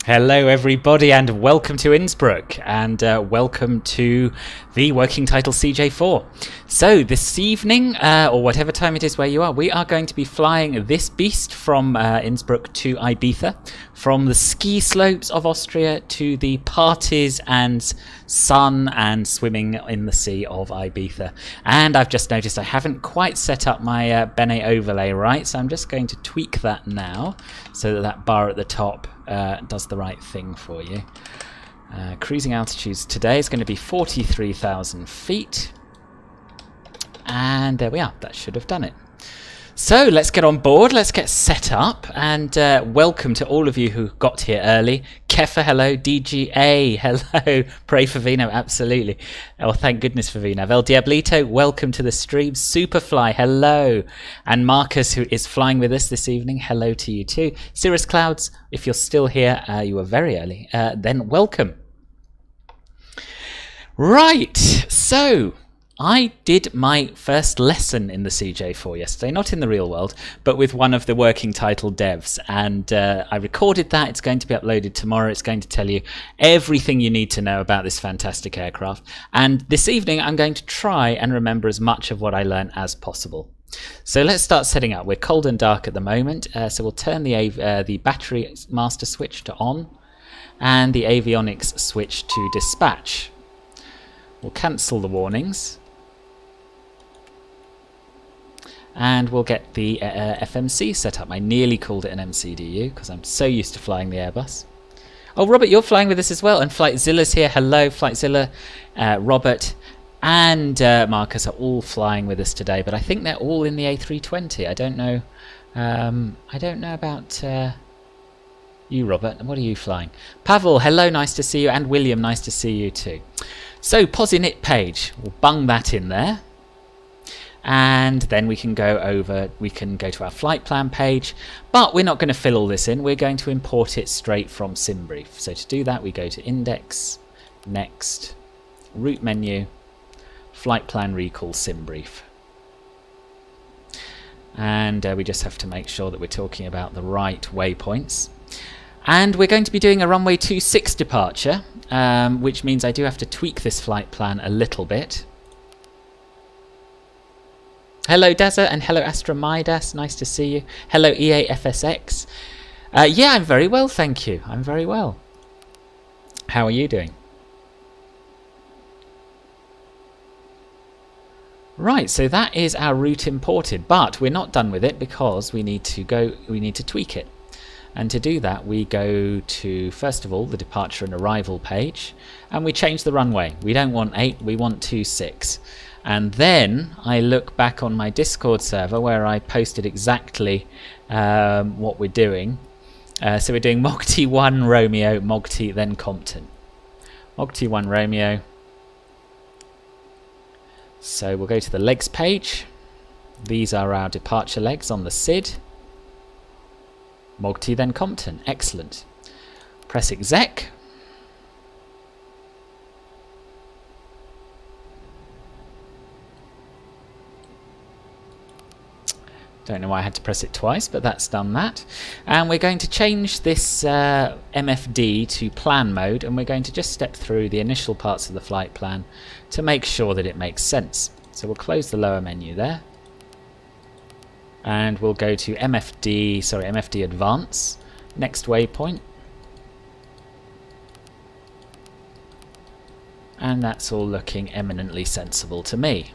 Hello everybody and welcome to Innsbruck and welcome to the Working Title CJ4. So this evening, or whatever time it is where you are, we are going to be flying this beast from Innsbruck to Ibiza, from the ski slopes of Austria to the parties and sun and swimming in the sea of Ibiza. And I've just noticed I haven't quite set up my Bene overlay right, so I'm just going to tweak that now so that that bar at the top does the right thing for you. Cruising altitudes today is going to be 43,000 feet. And there we are. That should have done it. So let's get on board. Let's get set up. And welcome to all of you who got here early. Kefa, hello. DGA, hello. Pray for Vino, absolutely. Oh, thank goodness for Vino. El Diablito, welcome to the stream. Superfly, hello. And Marcus, who is flying with us this evening, hello to you too. Cirrus Clouds, if you're still here, you were very early, then welcome. Right, so I did my first lesson in the CJ4 yesterday, not in the real world, but with one of the working title devs, and I recorded that. It's going to be uploaded tomorrow. It's going to tell you everything you need to know about this fantastic aircraft, and this evening I'm going to try and remember as much of what I learned as possible. So let's start setting up. We're cold and dark at the moment, so we'll turn the battery master switch to on and the avionics switch to dispatch. We'll cancel the warnings. And we'll get the FMC set up. I nearly called it an MCDU because I'm so used to flying the Airbus. Oh, Robert, you're flying with us as well. And Flightzilla's here. Hello, Flightzilla. Robert and Marcus are all flying with us today. But I think they're all in the A320. I don't know. I don't know about you, Robert. What are you flying? Pavel, hello. Nice to see you. And William, nice to see you too. So, Posinit page. We'll bung that in there. And then we can go to our flight plan page, but we're not going to fill all this in. We're going to import it straight from SimBrief. So to do that, we go to Index, Next, Route Menu, Flight Plan Recall SimBrief. And we just have to make sure that we're talking about the right waypoints. And we're going to be doing a runway 26 departure, which means I do have to tweak this flight plan a little bit. Hello Dazza and hello Astra Midas, nice to see you. Hello EAFSX. Yeah, I'm very well, thank you. I'm very well. How are you doing? Right, so that is our route imported, but we're not done with it because we need to tweak it. And to do that, we go to, first of all, the departure and arrival page, and we change the runway. We don't want 8, we want 26. And then I look back on my Discord server where I posted exactly what we're doing. So we're doing MOGT 1 Romeo, MOGT then Compton. MOGT 1 Romeo. So we'll go to the legs page. These are our departure legs on the SID. MOGT then Compton. Excellent. Press exec. Don't know why I had to press it twice, but that's done that. And we're going to change this MFD to plan mode, and we're going to just step through the initial parts of the flight plan to make sure that it makes sense. So we'll close the lower menu there. And we'll go to MFD Advance, next waypoint. And that's all looking eminently sensible to me.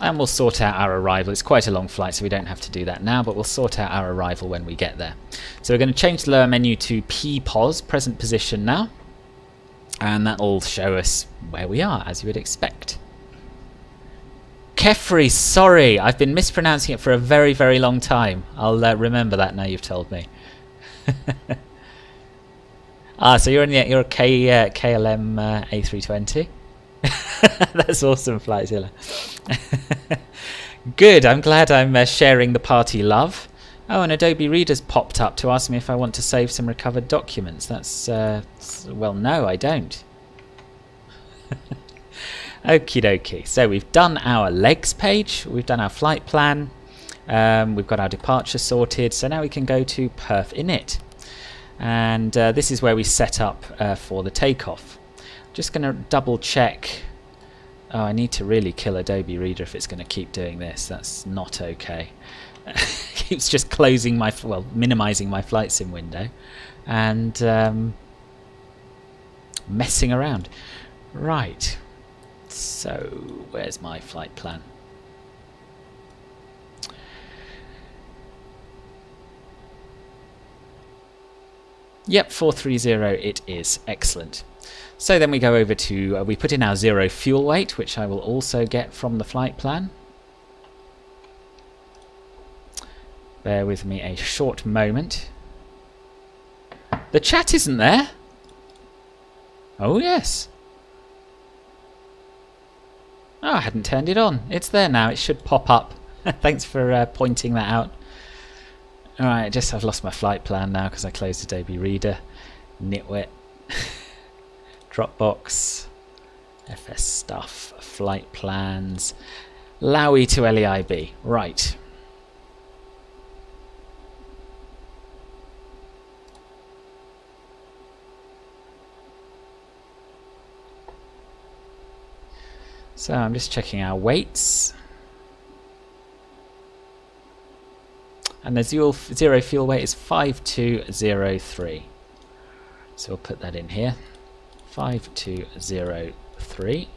And we'll sort out our arrival. It's quite a long flight, so we don't have to do that now, but we'll sort out our arrival when we get there. So we're going to change the lower menu to PPOS, present position now. And that'll show us where we are, as you would expect. Kefri, sorry, I've been mispronouncing it for a very, very long time. I'll remember that now you've told me. So you're a KLM A320? That's awesome, Flightzilla. Good, I'm glad I'm sharing the party love. Oh, and Adobe Reader's popped up to ask me if I want to save some recovered documents. That's, well, no, I don't. Okie dokie. So we've done our legs page, we've done our flight plan, We've got our departure sorted, so now we can go to perf init. And this is where we set up for the takeoff. Just going to double check. Oh, I need to really kill Adobe Reader if it's going to keep doing this. That's not okay. Keeps just closing my, well, minimizing my flight sim window and messing around. Right. So, where's my flight plan? Yep, 430 it is. Excellent. So then we go over to, we put in our 0 fuel weight, which I will also get from the flight plan. Bear with me a short moment. The chat isn't there. Oh yes. Oh, I hadn't turned it on. It's there now. It should pop up. Thanks for pointing that out. Alright, I've lost my flight plan now because I closed Adobe Reader. Nitwit. Dropbox. FS stuff. Flight plans. LOWI to LEIB. Right. So I'm just checking our weights. And the zero fuel weight is 5203. So we'll put that in here. 5203.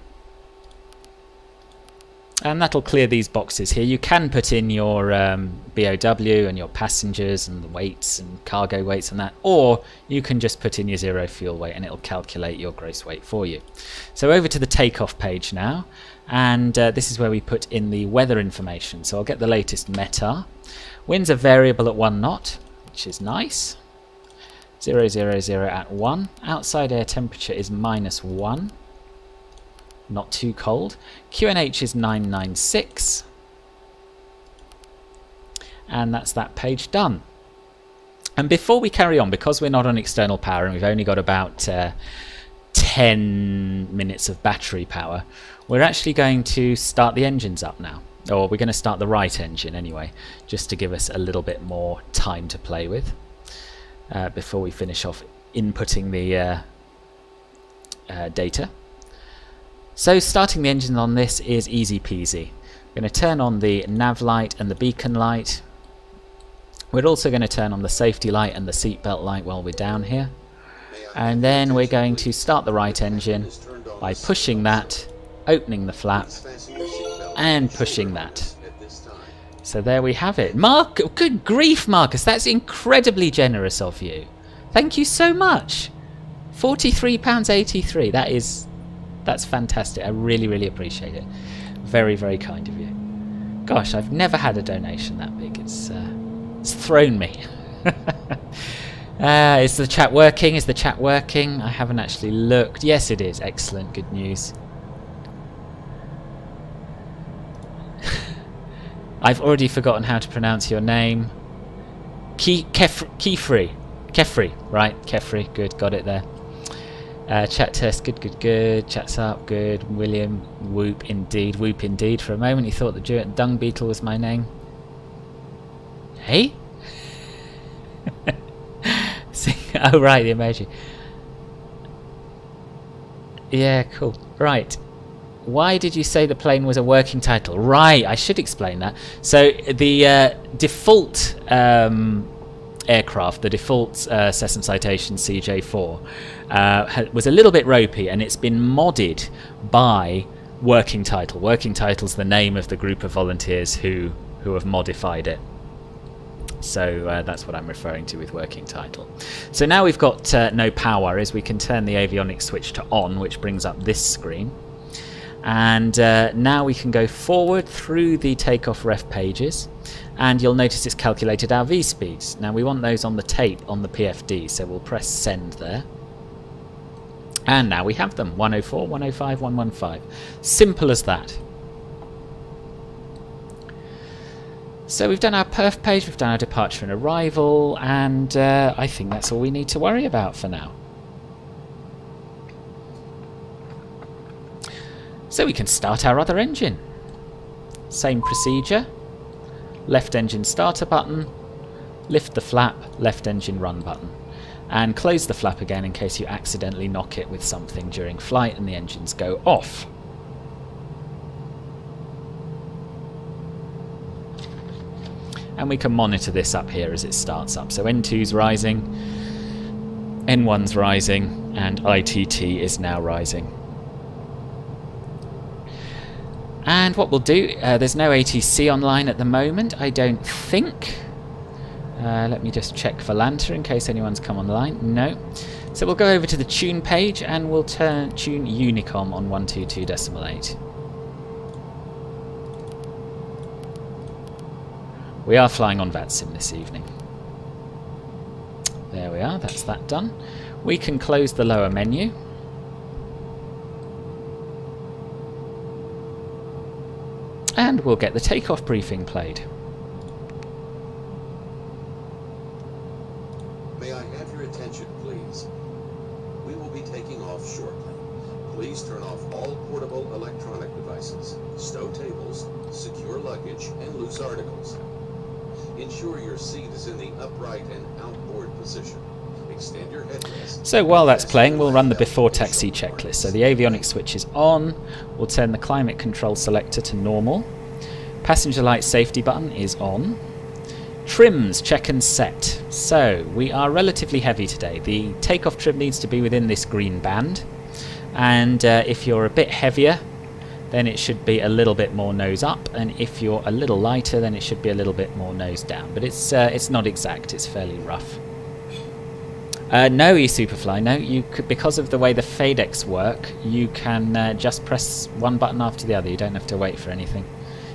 And that'll clear these boxes here. You can put in your BOW and your passengers and the weights and cargo weights and that, or you can just put in your 0 fuel weight and it'll calculate your gross weight for you. So over to the takeoff page now, and this is where we put in the weather information. So I'll get the latest METAR. Winds are variable at 1 knot, which is nice. 000 at 1. Outside air temperature is -1. Not too cold. QNH is 996. And that's that page done. And before we carry on, because we're not on external power and we've only got about 10 minutes of battery power, we're actually going to start the engines up now. Or we're going to start the right engine anyway, just to give us a little bit more time to play with before we finish off inputting the data. So starting the engine on this is easy peasy. We're going to turn on the nav light and the beacon light. We're also going to turn on the safety light and the seatbelt light while we're down here. And then we're going to start the right engine by pushing that, opening the flap, and pushing that. So there we have it. Mark, good grief, Marcus, that's incredibly generous of you. Thank you so much. £43.83. That's fantastic. I really, really appreciate it. Very, very kind of you. Gosh, I've never had a donation that big. It's thrown me. Is the chat working? Is the chat working? I haven't actually looked. Yes, it is. Excellent. Good news. I've already forgotten how to pronounce your name. Kefri, right? Kefri, good, got it there. Chat test, good. Chat's up, good. William, whoop indeed. For a moment you thought the dung beetle was my name. Hey? Oh right, the emoji. Yeah, cool. Right. Why did you say the plane was a working title? Right, I should explain that. So the default aircraft, the default Cessna Citation CJ4, was a little bit ropey, and it's been modded by Working Title. Working Title's the name of the group of volunteers who have modified it. So that's what I'm referring to with Working Title. So now we've got no power, is we can turn the avionics switch to on, which brings up this screen. And now we can go forward through the takeoff ref pages, and you'll notice it's calculated our V speeds. Now we want those on the tape on the PFD, so we'll press send there. And now we have them, 104, 105, 115. Simple as that. So we've done our perf page, we've done our departure and arrival, and I think that's all we need to worry about for now. So we can start our other engine. Same procedure. left engine starter button, lift the flap, left engine run button, and close the flap again in case you accidentally knock it with something during flight and the engines go off. And we can monitor this up here as it starts up. So N2's rising, N1's rising, and ITT is now rising. And what we'll do, there's no ATC online at the moment, I don't think. Let me just check for Lanta in case anyone's come online. No. So we'll go over to the tune page and we'll tune Unicom on 122.8. We are flying on VATSIM this evening. There we are, that's that done. We can close the lower menu. And we'll get the takeoff briefing played. May I have your attention, please? We will be taking off shortly. Please turn off all portable electronic devices, stow tables, secure luggage, and loose articles. Ensure your seat is in the upright and outboard position. Extend your headrest. So while that's playing, we'll run the before taxi checklist. So the avionics switch is on. We'll turn the climate control selector to normal. Passenger light safety button is on. Trims, check and set. So we are relatively heavy today. The takeoff trim needs to be within this green band. And if you're a bit heavier, then it should be a little bit more nose up, and if you're a little lighter, then it should be a little bit more nose down. But it's not exact, it's fairly rough. No, eSuperfly, no. You could, because of the way the fadecs work, you can just press one button after the other. You don't have to wait for anything.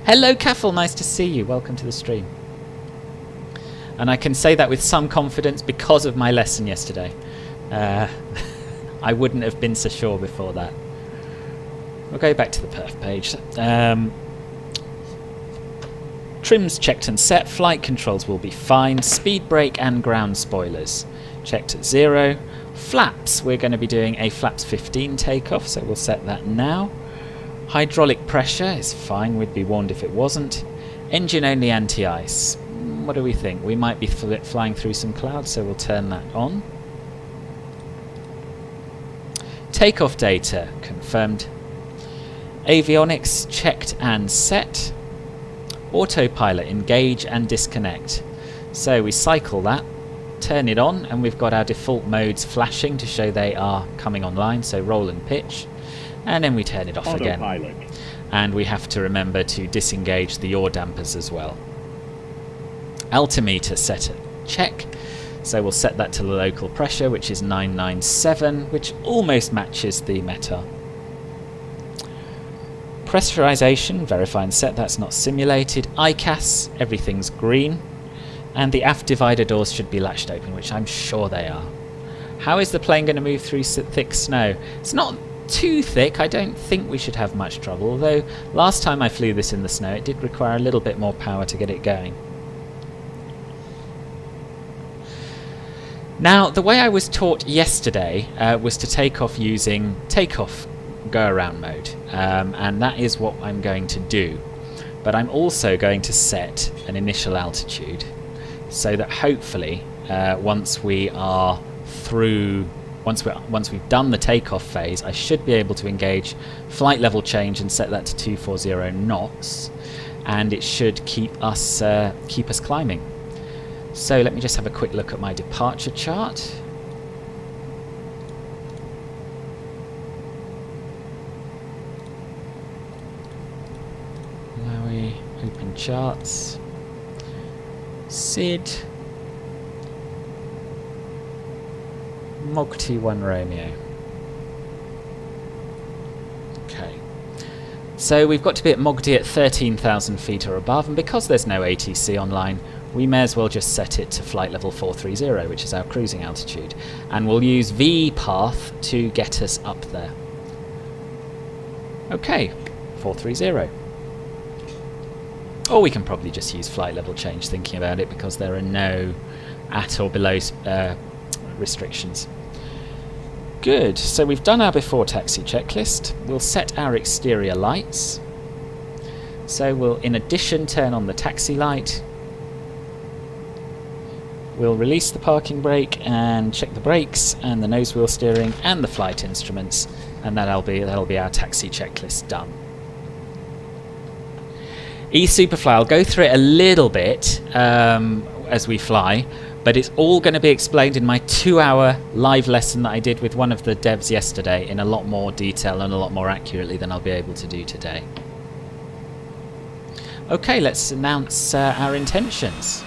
Hello, Caffel, nice to see you. Welcome to the stream. And I can say that with some confidence because of my lesson yesterday. I wouldn't have been so sure before that. We'll go back to the perf page. Trims checked and set. Flight controls will be fine. Speed brake and ground spoilers checked at 0. Flaps, we're going to be doing a flaps 15 takeoff, so we'll set that now. Hydraulic pressure is fine, we'd be warned if it wasn't. Engine only anti-ice. What do we think? We might be flying through some clouds, so we'll turn that on. Takeoff data confirmed. Avionics checked and set. Autopilot engage and disconnect. So we cycle that, turn it on, and we've got our default modes flashing to show they are coming online, so roll and pitch. And then we turn it off Autopilot. again. And we have to remember to disengage the yaw dampers as well. Altimeter set at check. So we'll set that to the local pressure, which is 997, which almost matches the METAR. Pressurization, verify and set, that's not simulated. ICAS, everything's green. And the aft divider doors should be latched open, which I'm sure they are. How is the plane going to move through thick snow? It's not too thick, I don't think we should have much trouble, although last time I flew this in the snow it did require a little bit more power to get it going. Now, the way I was taught yesterday was to take off using takeoff go-around mode, and that is what I'm going to do. But I'm also going to set an initial altitude, so that hopefully once we are through, once we've done the takeoff phase, I should be able to engage flight level change and set that to 240 knots, and it should keep us climbing. So let me just have a quick look at my departure chart. LOWI, open charts, SID, MOG T1 Romeo. Okay, so we've got to be at MOGD at 13,000 feet or above, and because there's no ATC online, we may as well just set it to flight level 430, which is our cruising altitude, and we'll use VPath to get us up there. Okay, 430. Or we can probably just use flight level change, thinking about it, because there are no at or below restrictions. Good, so we've done our before taxi checklist. We'll set our exterior lights. So we'll in addition turn on the taxi light. We'll release the parking brake and check the brakes and the nose wheel steering and the flight instruments, and that'll be our taxi checklist done. eSuperfly, I'll go through it a little bit as we fly, but it's all going to be explained in my 2-hour live lesson that I did with one of the devs yesterday in a lot more detail and a lot more accurately than I'll be able to do today. Okay, let's announce our intentions.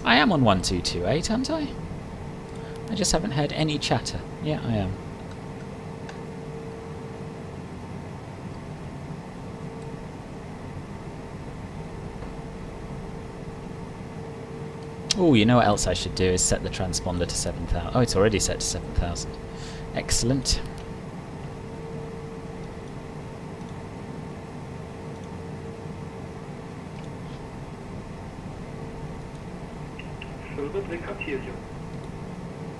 I am on 1228, aren't I? I just haven't heard any chatter. Yeah, I am. Oh, you know what else I should do is set the transponder to 7,000. Oh, it's already set to 7,000. Excellent.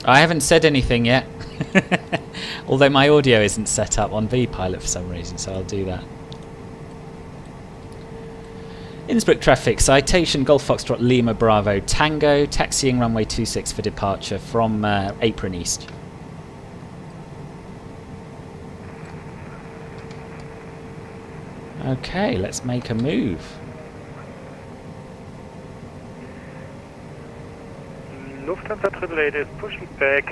I haven't said anything yet. Although my audio isn't set up on vPilot for some reason, so I'll do that. Innsbruck traffic, Citation, Golf Foxtrot, Lima, Bravo, Tango, taxiing runway 26 for departure from Apron East. Okay, let's make a move. Lufthansa 888 is pushing back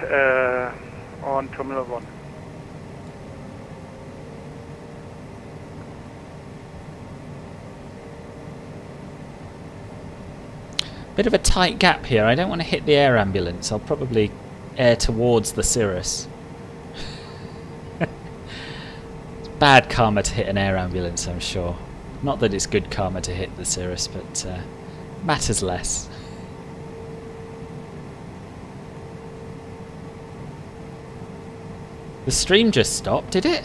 on Terminal 1. Bit of a tight gap here. I don't want to hit the air ambulance. I'll probably air towards the Cirrus. It's bad karma to hit an air ambulance, I'm sure. Not that it's good karma to hit the Cirrus, but matters less. The stream just stopped, did it?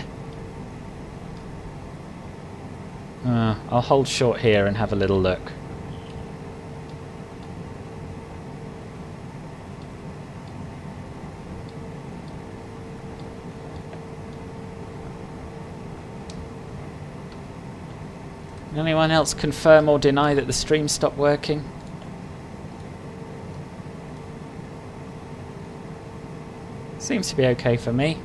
I'll hold short here and have a little look. Anyone else confirm or deny that the stream stopped working? Seems to be okay for me.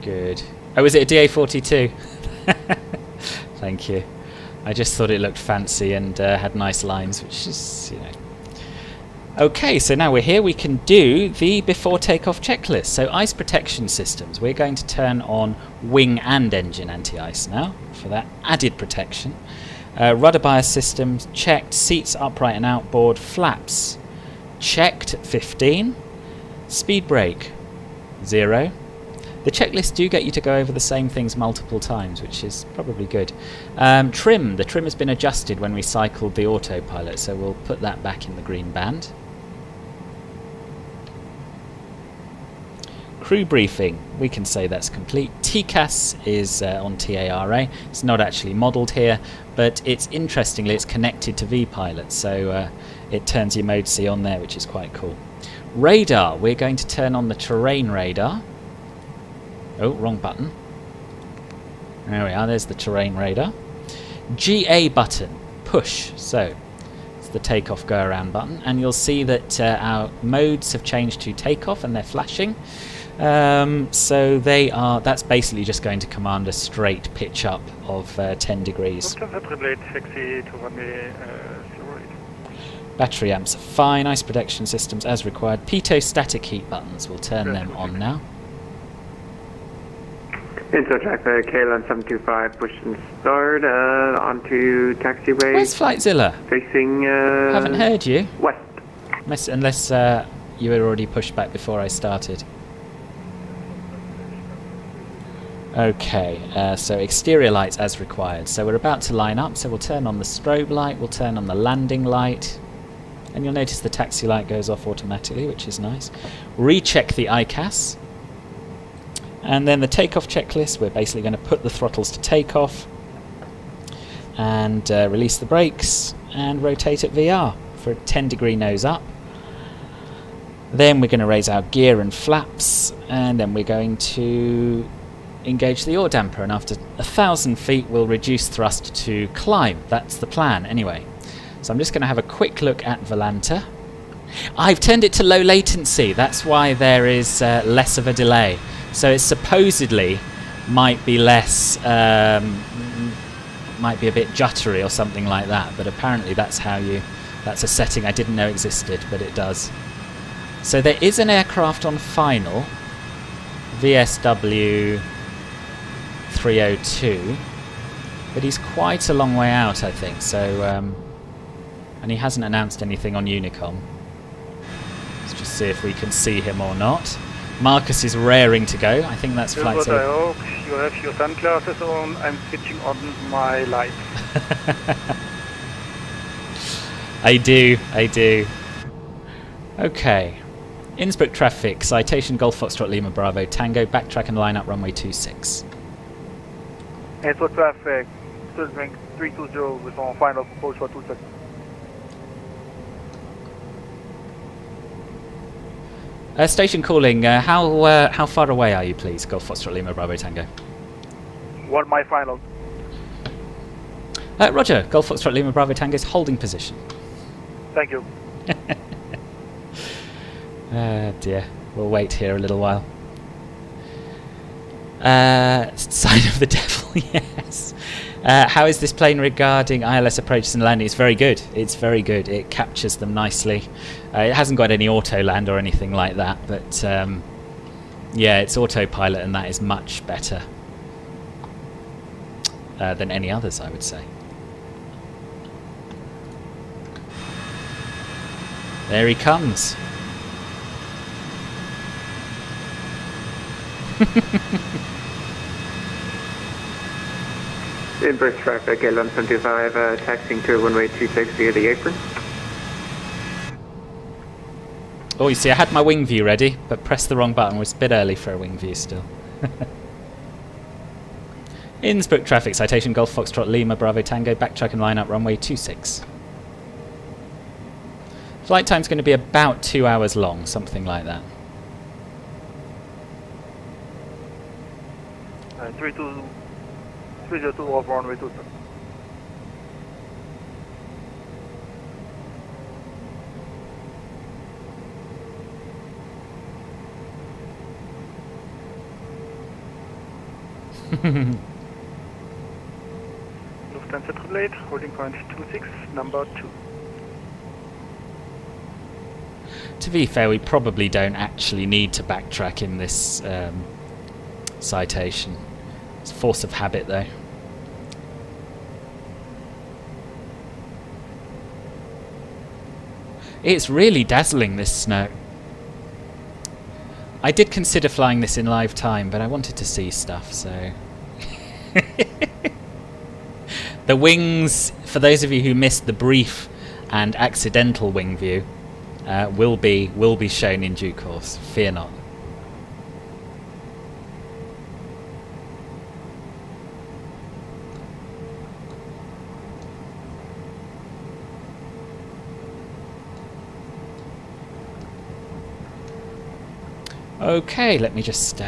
Good. Oh, is it a DA42? Thank you. I just thought it looked fancy and had nice lines, which is, you know. Okay, so now we're here. We can do the before takeoff checklist. So ice protection systems. We're going to turn on wing and engine anti-ice now for that added protection. Rudder bias systems checked. Seats upright and outboard. Flaps checked at 15. Speed brake 0. The checklists do get you to go over the same things multiple times, which is probably good. Trim. The trim has been adjusted when we cycled the autopilot, so we'll put that back in the green band. Crew briefing. We can say that's complete. TCAS is on TARA. It's not actually modelled here, but interestingly it's connected to vPilot, so it turns your Mode C on there, which is quite cool. Radar. We're going to turn on the terrain radar. Oh, wrong button. There we are, there's the terrain radar. GA button, push. So, it's the takeoff go around button. And you'll see that our modes have changed to takeoff and they're flashing. So that's basically just going to command a straight pitch up of 10 degrees. Battery amps are fine. Ice protection systems as required. Pitot static heat buttons, we'll turn them on now. Innsbruck traffic, KLM 725, push and start onto taxiway. Where's Flightzilla? Facing Haven't heard you. west. Unless you were already pushed back before I started. Okay, so exterior lights as required. So we're about to line up, so we'll turn on the strobe light, we'll turn on the landing light, and you'll notice the taxi light goes off automatically, which is nice. Recheck the ICAS. And then the takeoff checklist, we're basically going to put the throttles to takeoff and release the brakes and rotate at VR for a 10-degree nose up. Then we're going to raise our gear and flaps, and then we're going to engage the yaw damper, and after 1,000 feet we'll reduce thrust to climb. That's the plan anyway. So I'm just going to have a quick look at Volanta. I've turned it to low latency, that's why there is less of a delay. So it supposedly might be less, might be a bit juttery or something like that, but apparently that's a setting I didn't know existed, but it does. So there is an aircraft on final, VSW 302, but he's quite a long way out, I think, so and he hasn't announced anything on Unicom. Let's just see if we can see him or not. Marcus is raring to go. I think that's flight. I hope you have your sunglasses on. I'm switching on my lights. I do. Okay. Innsbruck traffic, Citation Golf Foxtrot Lima Bravo Tango, backtrack and line up runway 26. Innsbruck traffic, Switzerland 320 with on final approach for 26. Station calling, how far away are you please, Golf Foxtrot Lima Bravo Tango? 1 mile final. Roger, Golf Foxtrot Lima Bravo Tango is holding position. Thank you. Dear, we'll wait here a little while. Sign of the devil, yes. How is this plane regarding ILS approaches and landing? It's very good. It's very good. It captures them nicely. It hasn't got any auto land or anything like that, but yeah, it's autopilot, and that is much better than any others, I would say. There he comes. Innsbruck traffic, L175, taxiing to runway 26 via the apron. Oh, you see, I had my wing view ready, but pressed the wrong button. It was a bit early for a wing view still. Innsbruck traffic, Citation Golf Foxtrot Lima Bravo Tango, backtrack and line up runway 26. Flight time's going to be about 2 hours long, something like that. 302 off runway 26. Lufthansa 888, holding point 26, number 2. To be fair, we probably don't actually need to backtrack in this citation. It's force of habit, though. It's really dazzling, this snow. I did consider flying this in live time, but I wanted to see stuff, so... The wings, for those of you who missed the brief and accidental wing view, will be shown in due course. Fear not. Okay, let me just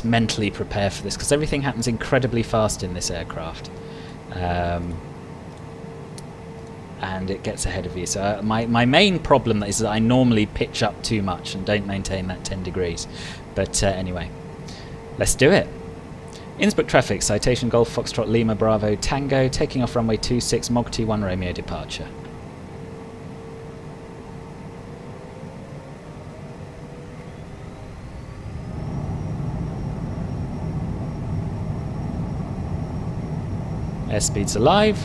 mentally prepare for this, because everything happens incredibly fast in this aircraft, and it gets ahead of you. So my main problem is that I normally pitch up too much and don't maintain that 10 degrees. But anyway, let's do it. Innsbruck traffic, Citation Golf Foxtrot Lima Bravo Tango, taking off runway 26, Mog T1 Romeo departure. Airspeed's alive.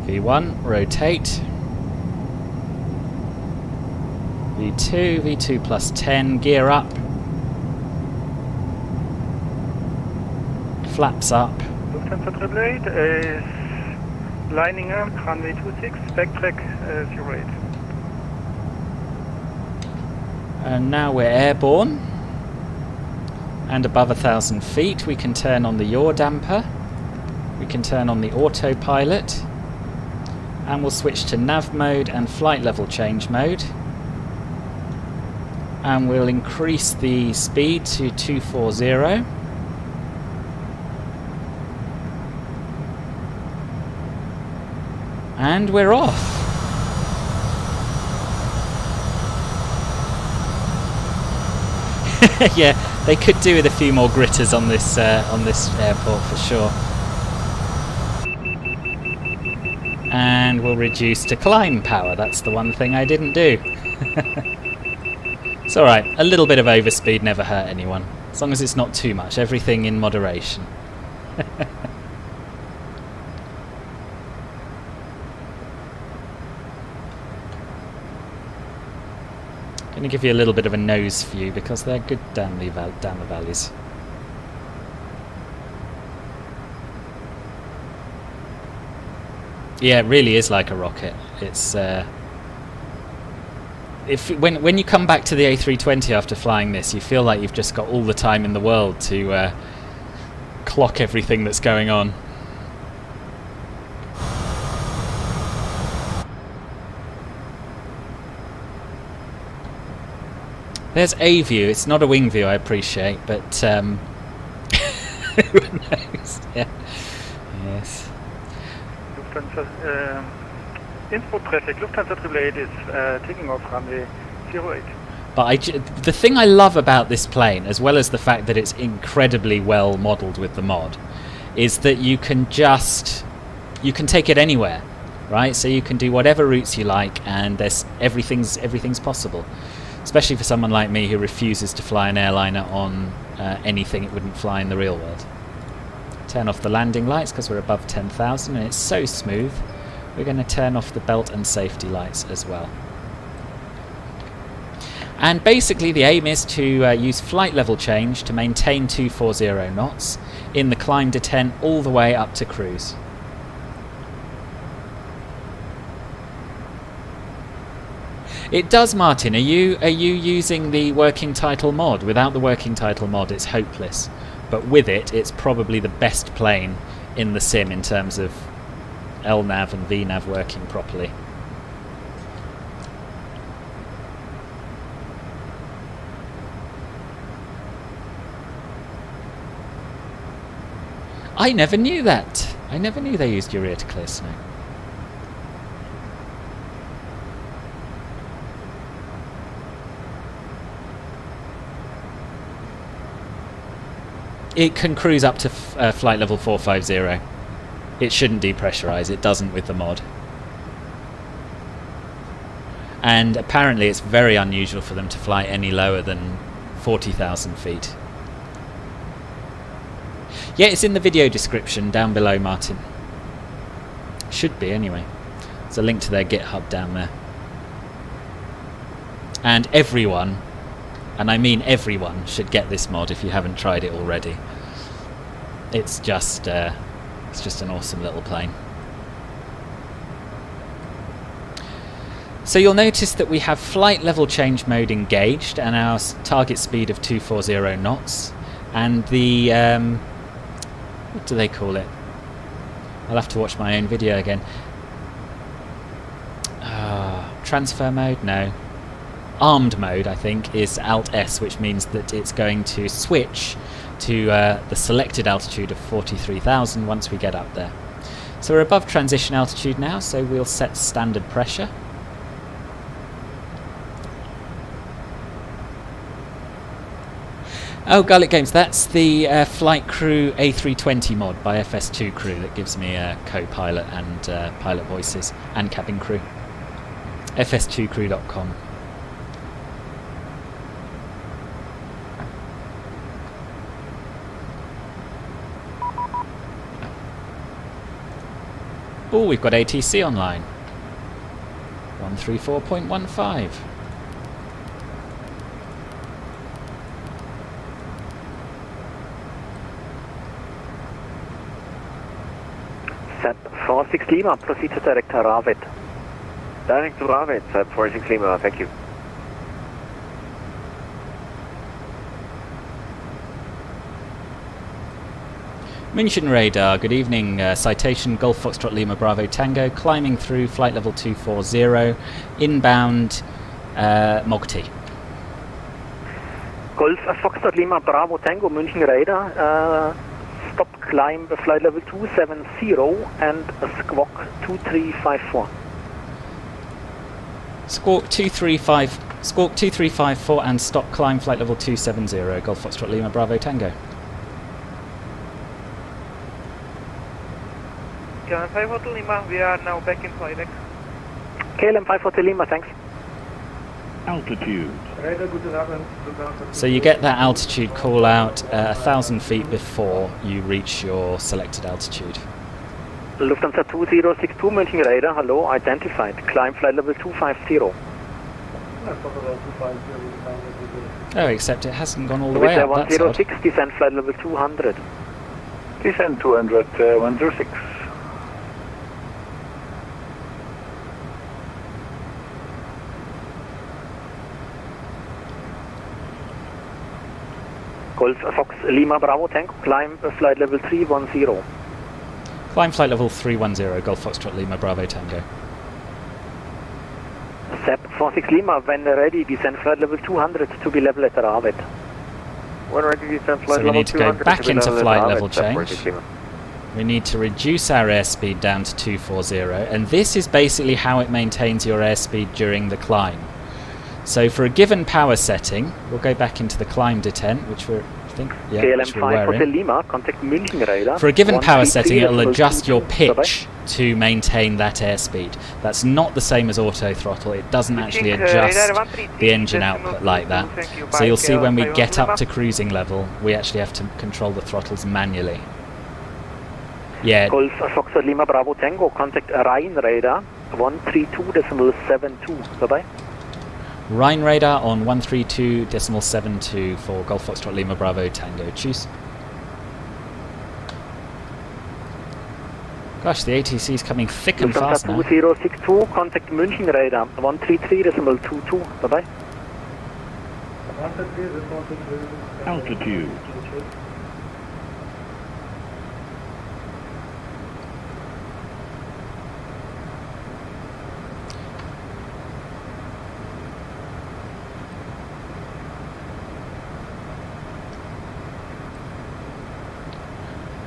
V1, rotate. V2, V2 plus 10, gear up. Flaps up. Lufthansa 888 is lining up, runway 26, backtrack 08. And now we're airborne. And above 1,000 feet, we can turn on the yaw damper. We can turn on the autopilot. And we'll switch to nav mode and flight level change mode. And we'll increase the speed to 240. And we're off. Yeah, they could do with a few more gritters on this airport for sure. And we'll reduce to climb power. That's the one thing I didn't do. It's alright. A little bit of overspeed never hurt anyone. As long as it's not too much. Everything in moderation. Going to give you a little bit of a nose view because they're good down the valleys. Yeah, it really is like a rocket. It's when you come back to the A320 after flying this, you feel like you've just got all the time in the world to clock everything that's going on. There's a view. It's not a wing view, I appreciate, but who knows? Yeah. Yes. Lufthansa, Innsbruck traffic. Lufthansa 888 is taking off runway 08. But the thing I love about this plane, as well as the fact that it's incredibly well modelled with the mod, is that you can take it anywhere, right? So you can do whatever routes you like, and everything's possible. Especially for someone like me who refuses to fly an airliner on anything it wouldn't fly in the real world. Turn off the landing lights because we're above 10,000 and it's so smooth. We're going to turn off the belt and safety lights as well. And basically the aim is to use flight level change to maintain 240 knots in the climb to 10 all the way up to cruise. It does, Martin. Are you using the working title mod? Without the working title mod, it's hopeless. But with it, it's probably the best plane in the sim in terms of LNAV and VNAV working properly. I never knew that. I never knew they used urea to clear snow. It can cruise up to flight level 450. It shouldn't depressurize. It doesn't with the mod. And apparently it's very unusual for them to fly any lower than 40,000 feet. Yeah, it's in the video description down below, Martin. Should be, anyway. There's a link to their GitHub down there. And everyone, and I mean everyone, should get this mod if you haven't tried it already. It's just an awesome little plane. So you'll notice that we have flight level change mode engaged and our target speed of 240 knots. And the what do they call it? I'll have to watch my own video again. Transfer mode? No. Armed mode, I think, is Alt S, which means that it's going to switch to the selected altitude of 43,000 once we get up there. So we're above transition altitude now, so we'll set standard pressure. Oh, Garlic Games, that's the Flight Crew A320 mod by FS2 Crew that gives me co-pilot and pilot voices and cabin crew. FS2crew.com. Oh, we've got ATC online. 134.15. Set 46 Lima, proceed to direct to Ravit. Direct to Ravit, set 46 Lima, thank you. München radar, good evening. Citation Golf Foxtrot Lima Bravo Tango, climbing through flight level 240, inbound Mogti. Golf Foxtrot Lima Bravo Tango, München radar. Stop climb flight level 270 and squawk 2354. Squawk 2354 and stop climb flight level 270, Golf Foxtrot Lima Bravo Tango. KLM 5 Hotel Lima, we are now back in flight deck. KLM 5 Hotel Lima, thanks. Altitude. So you get that altitude call out 1,000 feet before you reach your selected altitude. Lufthansa 2062 München radar, hello, identified. Climb flight level 250. Oh, except it hasn't gone all the way up. That's odd. 106, descend flight level 200. Descend 200, 106. Golf Fox Lima Bravo Tango, climb flight level 310. Climb flight level 310, Golf Foxtrot Lima Bravo Tango. SEP 46 Lima, when ready, descend flight level 200 to be level at Ravet. When ready, descend flight So we level need to go 200 back to be into level at flight Ravet, level SEP change. 46 Lima. We need to reduce our airspeed down to 240, and this is basically how it maintains your airspeed during the climb. So for a given power setting, we'll go back into the climb detent, which we're, I think, yeah, KLM which we're 5 Hotel wearing. Lima, contact München radar. For a given power 133 setting, it'll adjust your 22. pitch to maintain that airspeed. That's not the same as auto throttle. It doesn't actually adjust the engine output like that. So you'll see when we get up to cruising level, we actually have to control the throttles manually. Yeah. Golf Foxtrot Lima Bravo Tango, contact Rhein radar 132.72. Bye-bye. Rhine radar on 132.72 for Golf Foxtrot Lima Bravo Tango. Choose. Gosh, the ATC is coming thick and fast now. 2062, contact München radar 133.22. Bye-bye. Altitude.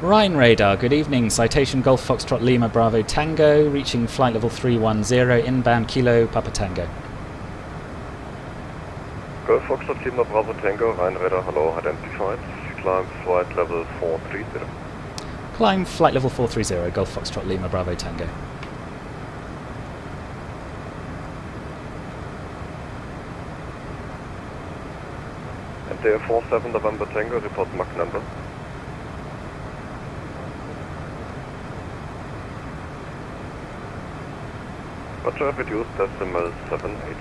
Rhine radar, good evening. Citation Golf Foxtrot Lima Bravo Tango, reaching flight level 310, inbound Kilo Papa Tango. Golf Foxtrot Lima Bravo Tango, Rhine radar, hello, identified. Climb flight level 430. Climb flight level 430, Golf Foxtrot Lima Bravo Tango. And there 47 November Tango, report Mach number. Roger, reduced decimal 78.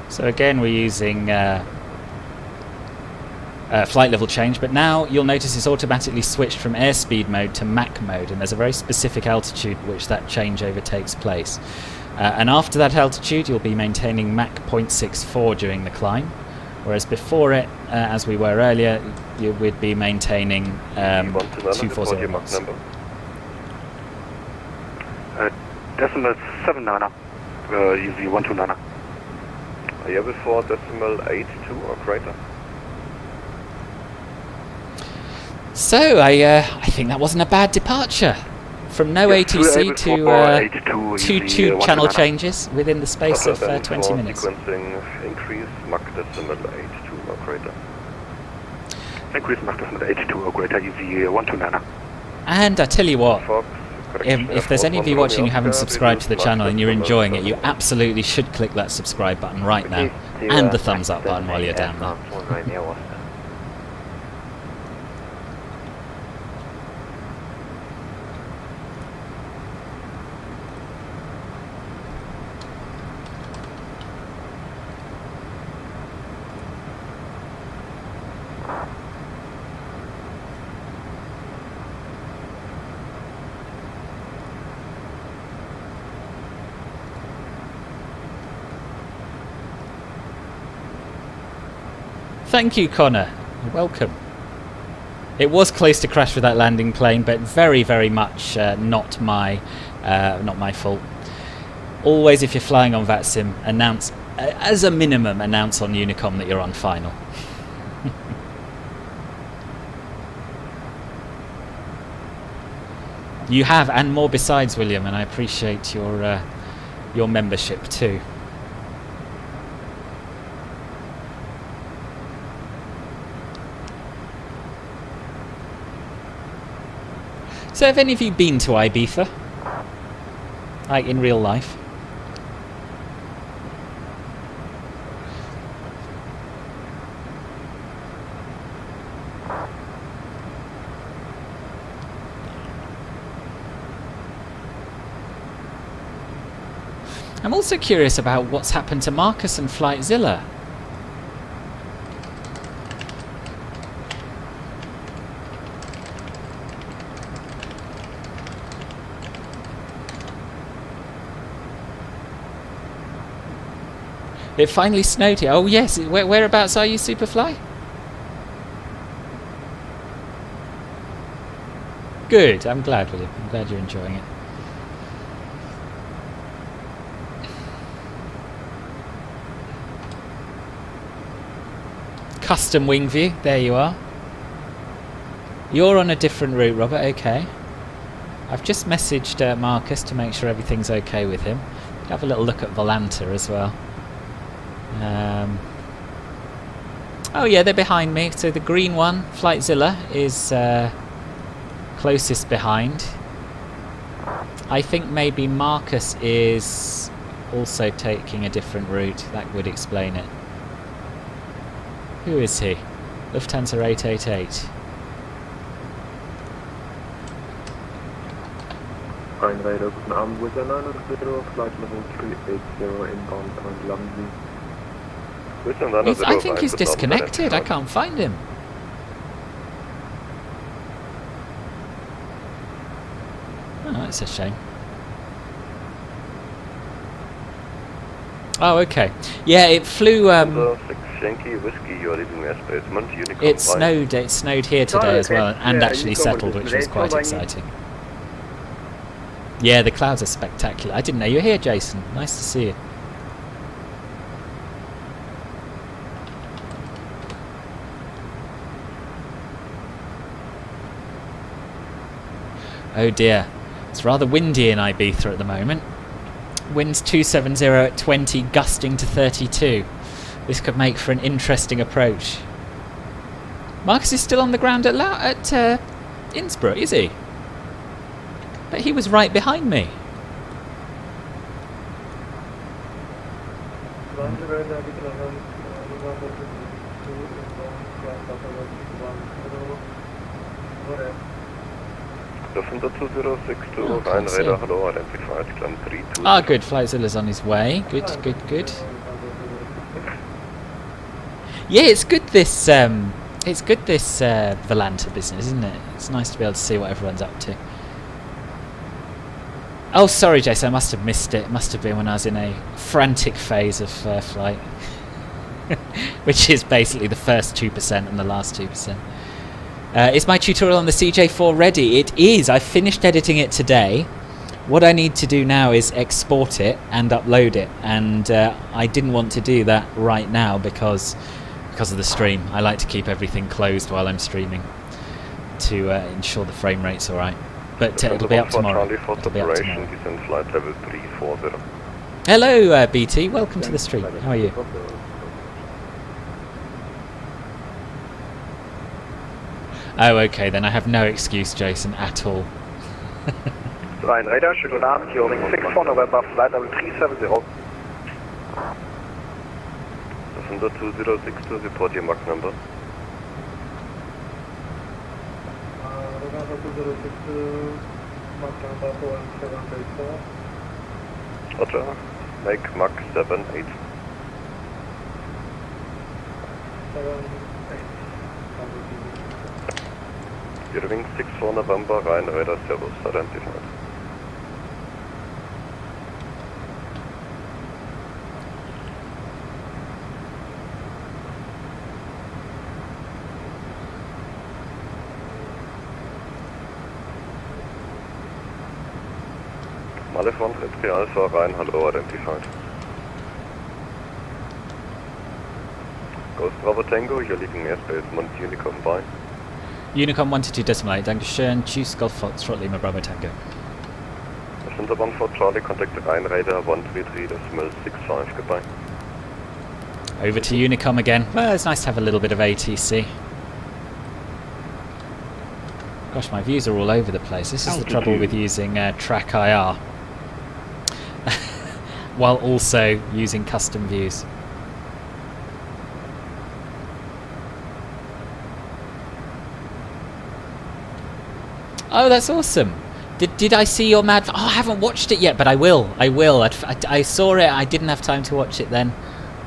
So again, we're using flight level change, but now you'll notice it's automatically switched from airspeed mode to Mach mode, and there's a very specific altitude at which that changeover takes place. And after that altitude, you'll be maintaining Mach 0.64 during the climb, whereas before it, as we were earlier, you would be maintaining 240 Mach knots. number. Decimal 79, easy 129. Are you before decimal 82 or greater? So I think that wasn't a bad departure. From no ATC to two channel changes within the space of 20 minutes. Sequencing increase Mach decimal 82 or greater. Increase Mach decimal 82 or greater, easy 129. And I tell you what, Fox, if there's any of you watching who haven't subscribed to the channel and you're enjoying it, you absolutely should click that subscribe button right now, and the thumbs up button while you're down there. Thank you, Connor. Welcome. It was close to crash with that landing plane, but very, very much not my fault. Always, if you're flying on VATSIM, announce, as a minimum, announce on Unicom that you're on final. You have, and more besides, William, and I appreciate your membership too. So have any of you been to Ibiza? Like in real life? I'm also curious about what's happened to Marcus and Flightzilla. It finally snowed here. Oh yes, whereabouts are you, Superfly? Good, I'm glad, William. I'm glad you're enjoying it. Custom wing view, there you are. You're on a different route, Robert, okay. I've just messaged Marcus to make sure everything's okay with him. Have a little look at Volanta as well. Oh yeah, they're behind me. So the green one, Flightzilla, is closest behind. I think maybe Marcus is also taking a different route. That would explain it. Who is he? Lufthansa 888. Einraider, guten Abend, with a 900 flight level 380 inbound, current landen. I think he's disconnected. I can't find him. Oh, that's a shame. Oh, okay. Yeah, it flew. It snowed. It snowed here today as well, and actually settled, which was quite exciting. Yeah, the clouds are spectacular. I didn't know you were here, Jason. Nice to see you. Oh dear, it's rather windy in Ibiza at the moment. Winds 270 at 20, gusting to 32. This could make for an interesting approach. Marcus is still on the ground at Innsbruck, is he? But he was right behind me. Ah, good. Flightzilla's on his way. Good, good, good. Yeah, it's good this Volanta business, isn't it? It's nice to be able to see what everyone's up to. Oh, sorry, Jason, I must have missed it. It must have been when I was in a frantic phase of flight, which is basically the first 2% and the last 2%. Is my tutorial on the CJ4 ready? It is. I finished editing it today. What I need to do now is export it and upload it, and I didn't want to do that right now because of the stream. I like to keep everything closed while I'm streaming to ensure the frame rate's alright. But it'll be up tomorrow. It'll be up tomorrow. Hello, BT. Welcome to the stream. How are you? Oh, okay, then I have no excuse, Jason, at all. Ryan Radar, schönen guten Abend, hier Ring 64 November, flight level 370. Defender 2062, report your Mach number. Roger, make Mach 78. Irving 64 November, Ryan Radar, Servus, identified. Aleph 133 Alpha, Rhein, hello, identified. Ghost Bravo Tango, you're leaving airspace, Mont Unicom by. Unicom 122.8, Dankeschön, Tschüss, Golf Foxtrot, Lima Bravo Tango. Winterbound for Charlie, contact Rhein Radar 133.65, goodbye. Over to Unicom again. Well, it's nice to have a little bit of ATC. Gosh, my views are all over the place. This is the trouble with using Track IR while also using custom views. Oh, that's awesome. Did I see your mad... Oh, I haven't watched it yet, but I will. I saw it. I didn't have time to watch it then.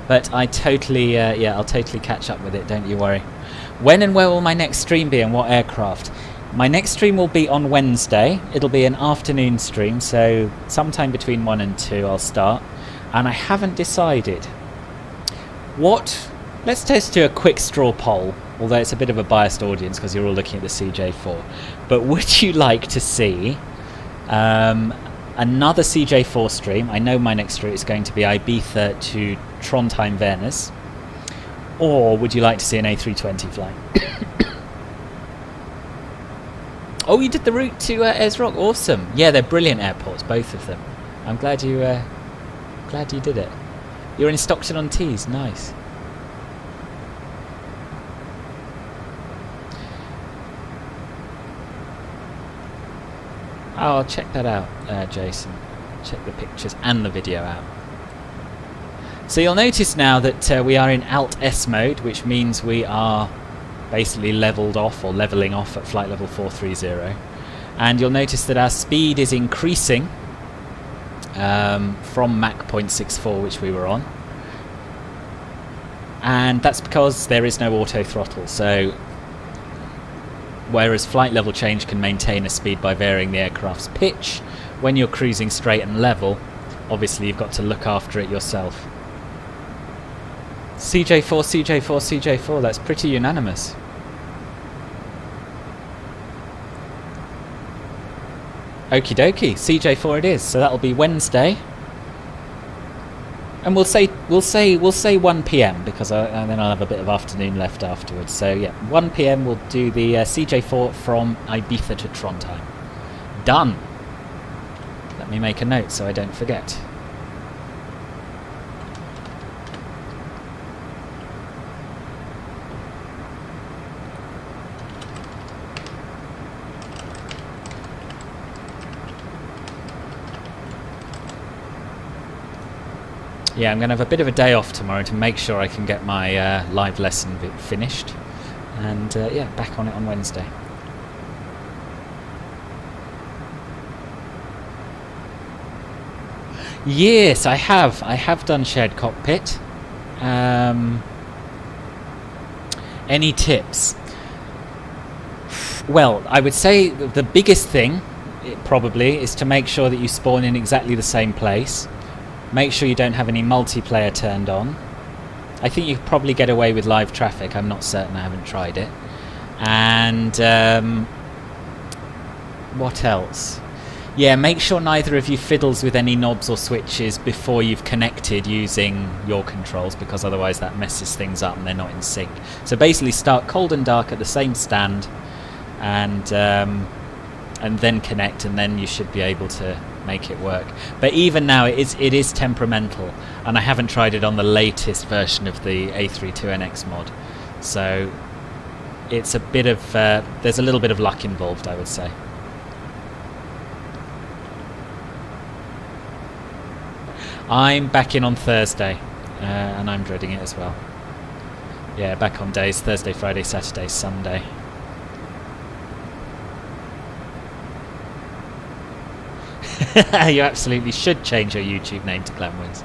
But I totally... yeah, I'll totally catch up with it. Don't you worry. When and where will my next stream be and what aircraft? My next stream will be on Wednesday. It'll be an afternoon stream, so sometime between 1 and 2 I'll start. And I haven't decided what... Let's just do a quick straw poll, although it's a bit of a biased audience because you're all looking at the CJ4. But would you like to see another CJ4 stream? I know my next route is going to be Ibiza to Trondheim, Venice. Or would you like to see an A320 fly? Oh, you did the route to Esrock. Awesome. Yeah, they're brilliant airports, both of them. I'm glad you did it. You're in Stockton-on-Tees. Nice. Oh, I'll check that out, Jason. Check the pictures and the video out. So you'll notice now that we are in Alt S mode, which means we are basically leveled off or leveling off at flight level 430. And you'll notice that our speed is increasing from Mach 0.64, which we were on. And that's because there is no auto throttle. So whereas flight level change can maintain a speed by varying the aircraft's pitch, when you're cruising straight and level, obviously you've got to look after it yourself. CJ4, CJ4, CJ4, that's pretty unanimous. Okie dokie, CJ4 it is. So that'll be Wednesday, and we'll say 1 PM because then I'll have a bit of afternoon left afterwards. So yeah, 1 PM we'll do the CJ4 from Ibiza to Trondheim. Done. Let me make a note so I don't forget. Yeah, I'm going to have a bit of a day off tomorrow to make sure I can get my live lesson finished. And yeah, back on it on Wednesday. Yes, I have. I have done shared cockpit. Any tips? Well, I would say the biggest thing, probably, is to make sure that you spawn in exactly the same place. Make sure you don't have any multiplayer turned on. I think you could probably get away with live traffic. I'm not certain. I haven't tried it. And what else? Yeah, make sure neither of you fiddles with any knobs or switches before you've connected using your controls, because otherwise that messes things up and they're not in sync. So basically start cold and dark at the same stand and then connect, and then you should be able to make it work. But even now it is temperamental, and I haven't tried it on the latest version of the A32NX mod, so it's a bit of there's a little bit of luck involved, I would say. I'm back in on Thursday, and I'm dreading it as well. Yeah, back on days Thursday, Friday, Saturday, Sunday. You absolutely should change your YouTube name to Glamwins.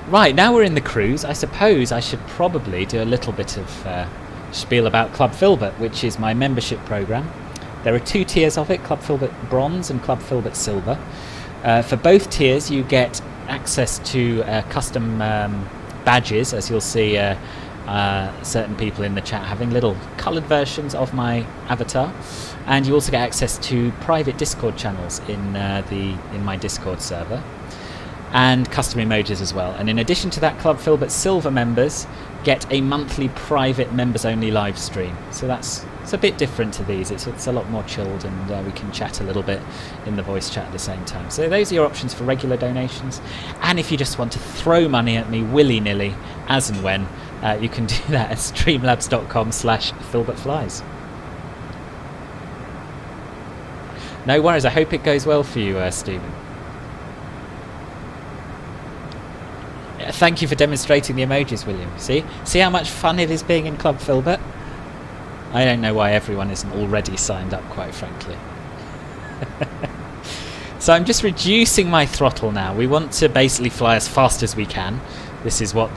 Right, now we're in the cruise. I suppose I should probably do a little bit of spiel about Club Filbert, which is my membership program. There are 2 tiers of it, Club Filbert Bronze and Club Filbert Silver. For both tiers you get access to custom badges, as you'll see certain people in the chat having little coloured versions of my avatar, and you also get access to private Discord channels in my Discord server, and custom emojis as well. And in addition to that, Club Filbert Silver members get a monthly private members-only live stream. So it's a bit different to these. It's a lot more chilled, and we can chat a little bit in the voice chat at the same time. So those are your options for regular donations. And if you just want to throw money at me willy-nilly, as and when, you can do that at streamlabs.com/filbertflies. No worries. I hope it goes well for you, Stephen. Thank you for demonstrating the emojis, William. See how much fun it is being in Club Filbert? I don't know why everyone isn't already signed up, quite frankly. So I'm just reducing my throttle now. We want to basically fly as fast as we can. This is what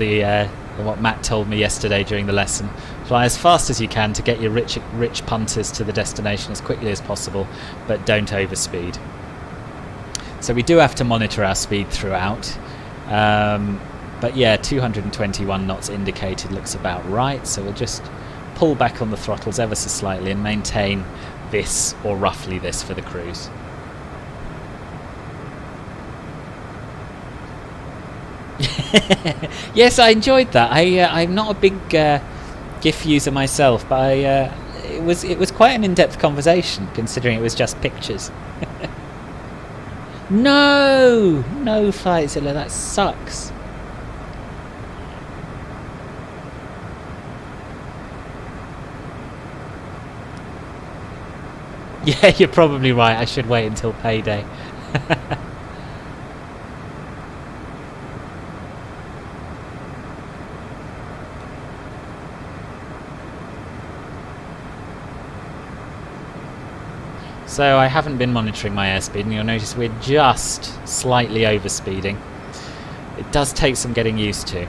what Matt told me yesterday during the lesson. Fly as fast as you can to get your rich punters to the destination as quickly as possible, but don't overspeed. So we do have to monitor our speed throughout. But yeah, 221 knots indicated looks about right, so we'll just pull back on the throttles ever so slightly and maintain this, or roughly this, for the cruise. Yes, I enjoyed that. I'm not a big GIF user myself, but it was quite an in-depth conversation, considering it was just pictures. No, Flightzilla, that sucks. Yeah, you're probably right. I should wait until payday. So I haven't been monitoring my airspeed, and you'll notice we're just slightly overspeeding. It does take some getting used to.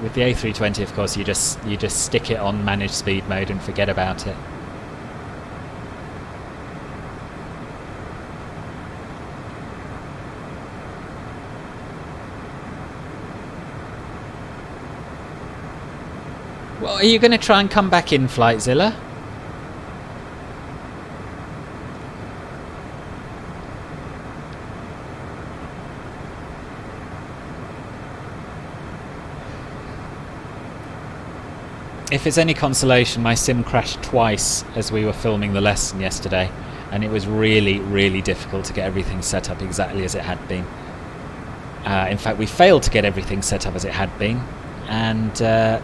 With the A320, of course, you just stick it on managed speed mode and forget about it. Well, are you going to try and come back in, Flightzilla? If it's any consolation, my sim crashed twice as we were filming the lesson yesterday, and it was really, really difficult to get everything set up exactly as it had been. In fact, we failed to get everything set up as it had been, and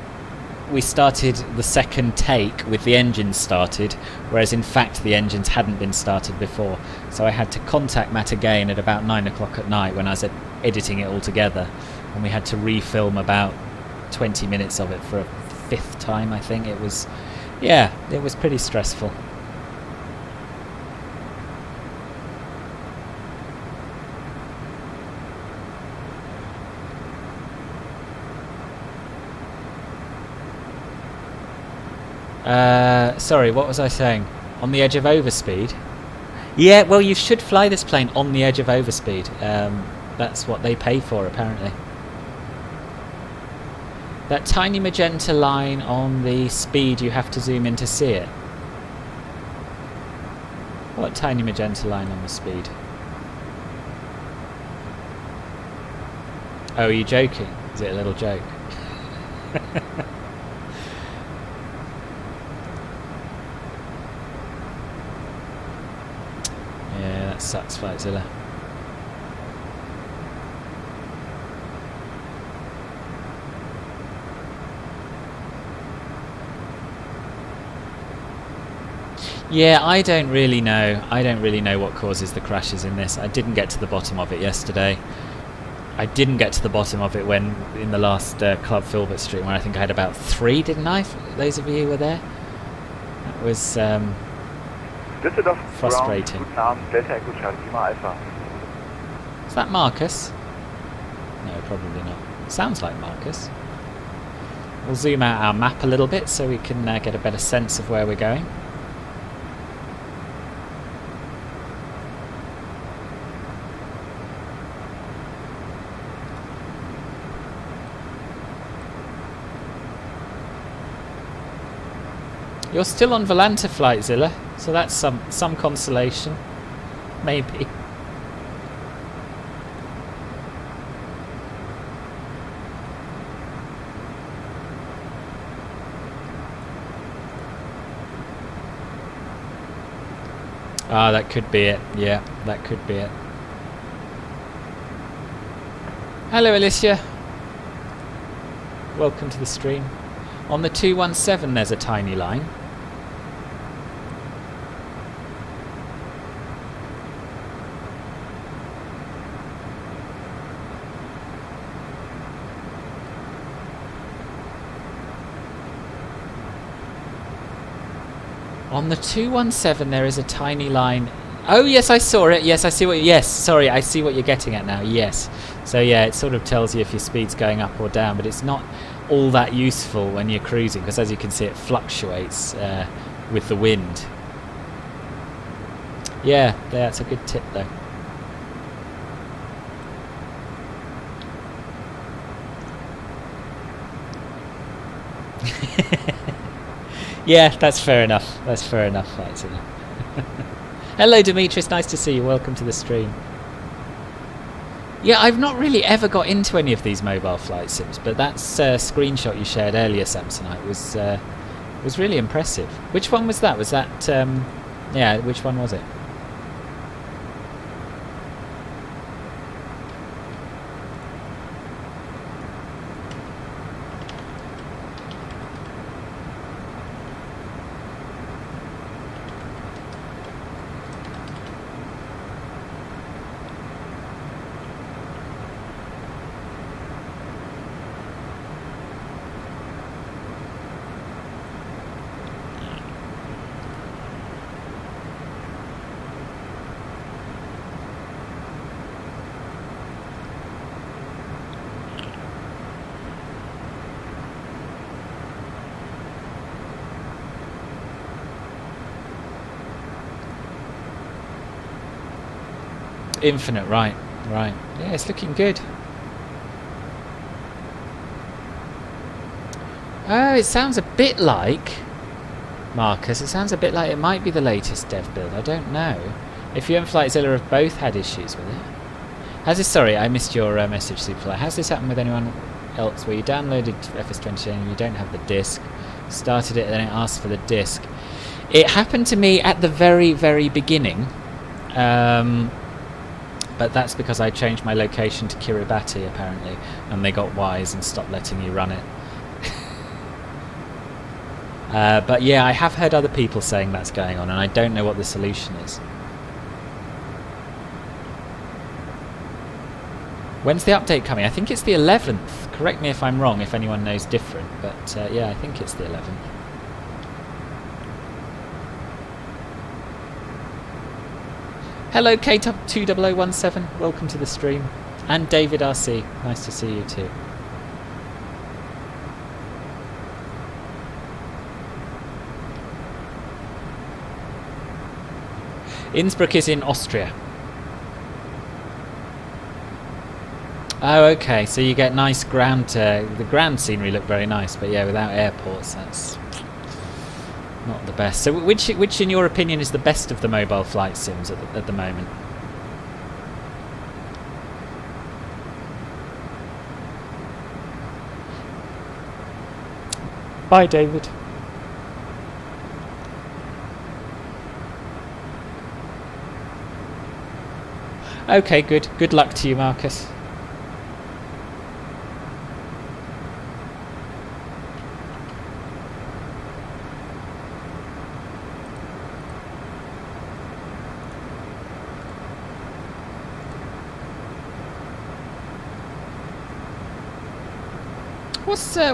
we started the second take with the engines started, whereas in fact the engines hadn't been started before. So I had to contact Matt again at about 9 o'clock at night when I was editing it all together, and we had to refilm about 20 minutes of it for a fifth time, I think. It was pretty stressful. Sorry, what was I saying? On the edge of overspeed? Yeah, well, you should fly this plane on the edge of overspeed. That's what they pay for, apparently. That tiny magenta line on the speed, you have to zoom in to see it. What tiny magenta line on the speed? Oh, are you joking? Is it a little joke? Yeah, that sucks, Flightzilla. Yeah, I don't really know. I don't really know what causes the crashes in this. I didn't get to the bottom of it yesterday. I didn't get to the bottom of it when in the last Club Filbert stream, where I think I had about 3, didn't I? For those of you who were there, that was frustrating. Is that Marcus? No, probably not. Sounds like Marcus. We'll zoom out our map a little bit so we can get a better sense of where we're going. You're still on Volanta, Flightzilla, so that's some consolation. Maybe. Ah, that could be it. Yeah, that could be it. Hello, Alicia. Welcome to the stream. On the 217 there's a tiny line. On the 217 there is a tiny line. Oh yes, I saw it. Yes, I see what. Yes, sorry, I see what you're getting at now. Yes. So yeah, it sort of tells you if your speed's going up or down, but it's not all that useful when you're cruising because, as you can see, it fluctuates with the wind. Yeah, that's a good tip though. Yeah, that's fair enough. That's fair enough. Hello, Demetrius. Nice to see you. Welcome to the stream. Yeah, I've not really ever got into any of these mobile flight sims, but that screenshot you shared earlier, Samsonite, was really impressive. Which one was that? Was that yeah? Which one was it? Infinite, right. Yeah, it's looking good. Oh, it sounds a bit like, Marcus, it sounds a bit like it might be the latest dev build. I don't know. If you and Flightzilla have both had issues with it. Has this, sorry, I missed your message, Superfly. Has this happened with anyone else where you downloaded FS20 and you don't have the disc, started it and then it asks for the disc? It happened to me at the very, very beginning. But that's because I changed my location to Kiribati, apparently, and they got wise and stopped letting you run it. But yeah, I have heard other people saying that's going on, and I don't know what the solution is. When's the update coming? I think it's the 11th. Correct me if I'm wrong, if anyone knows different, but yeah, I think it's the 11th. Hello K20017, welcome to the stream. And David RC, nice to see you too. Innsbruck is in Austria. Oh, okay, so you get nice ground, the ground scenery looked very nice, but yeah, without airports, that's not the best. So which in your opinion is the best of the mobile flight sims at the moment? Bye, David. Okay, good. Good luck to you, Marcus.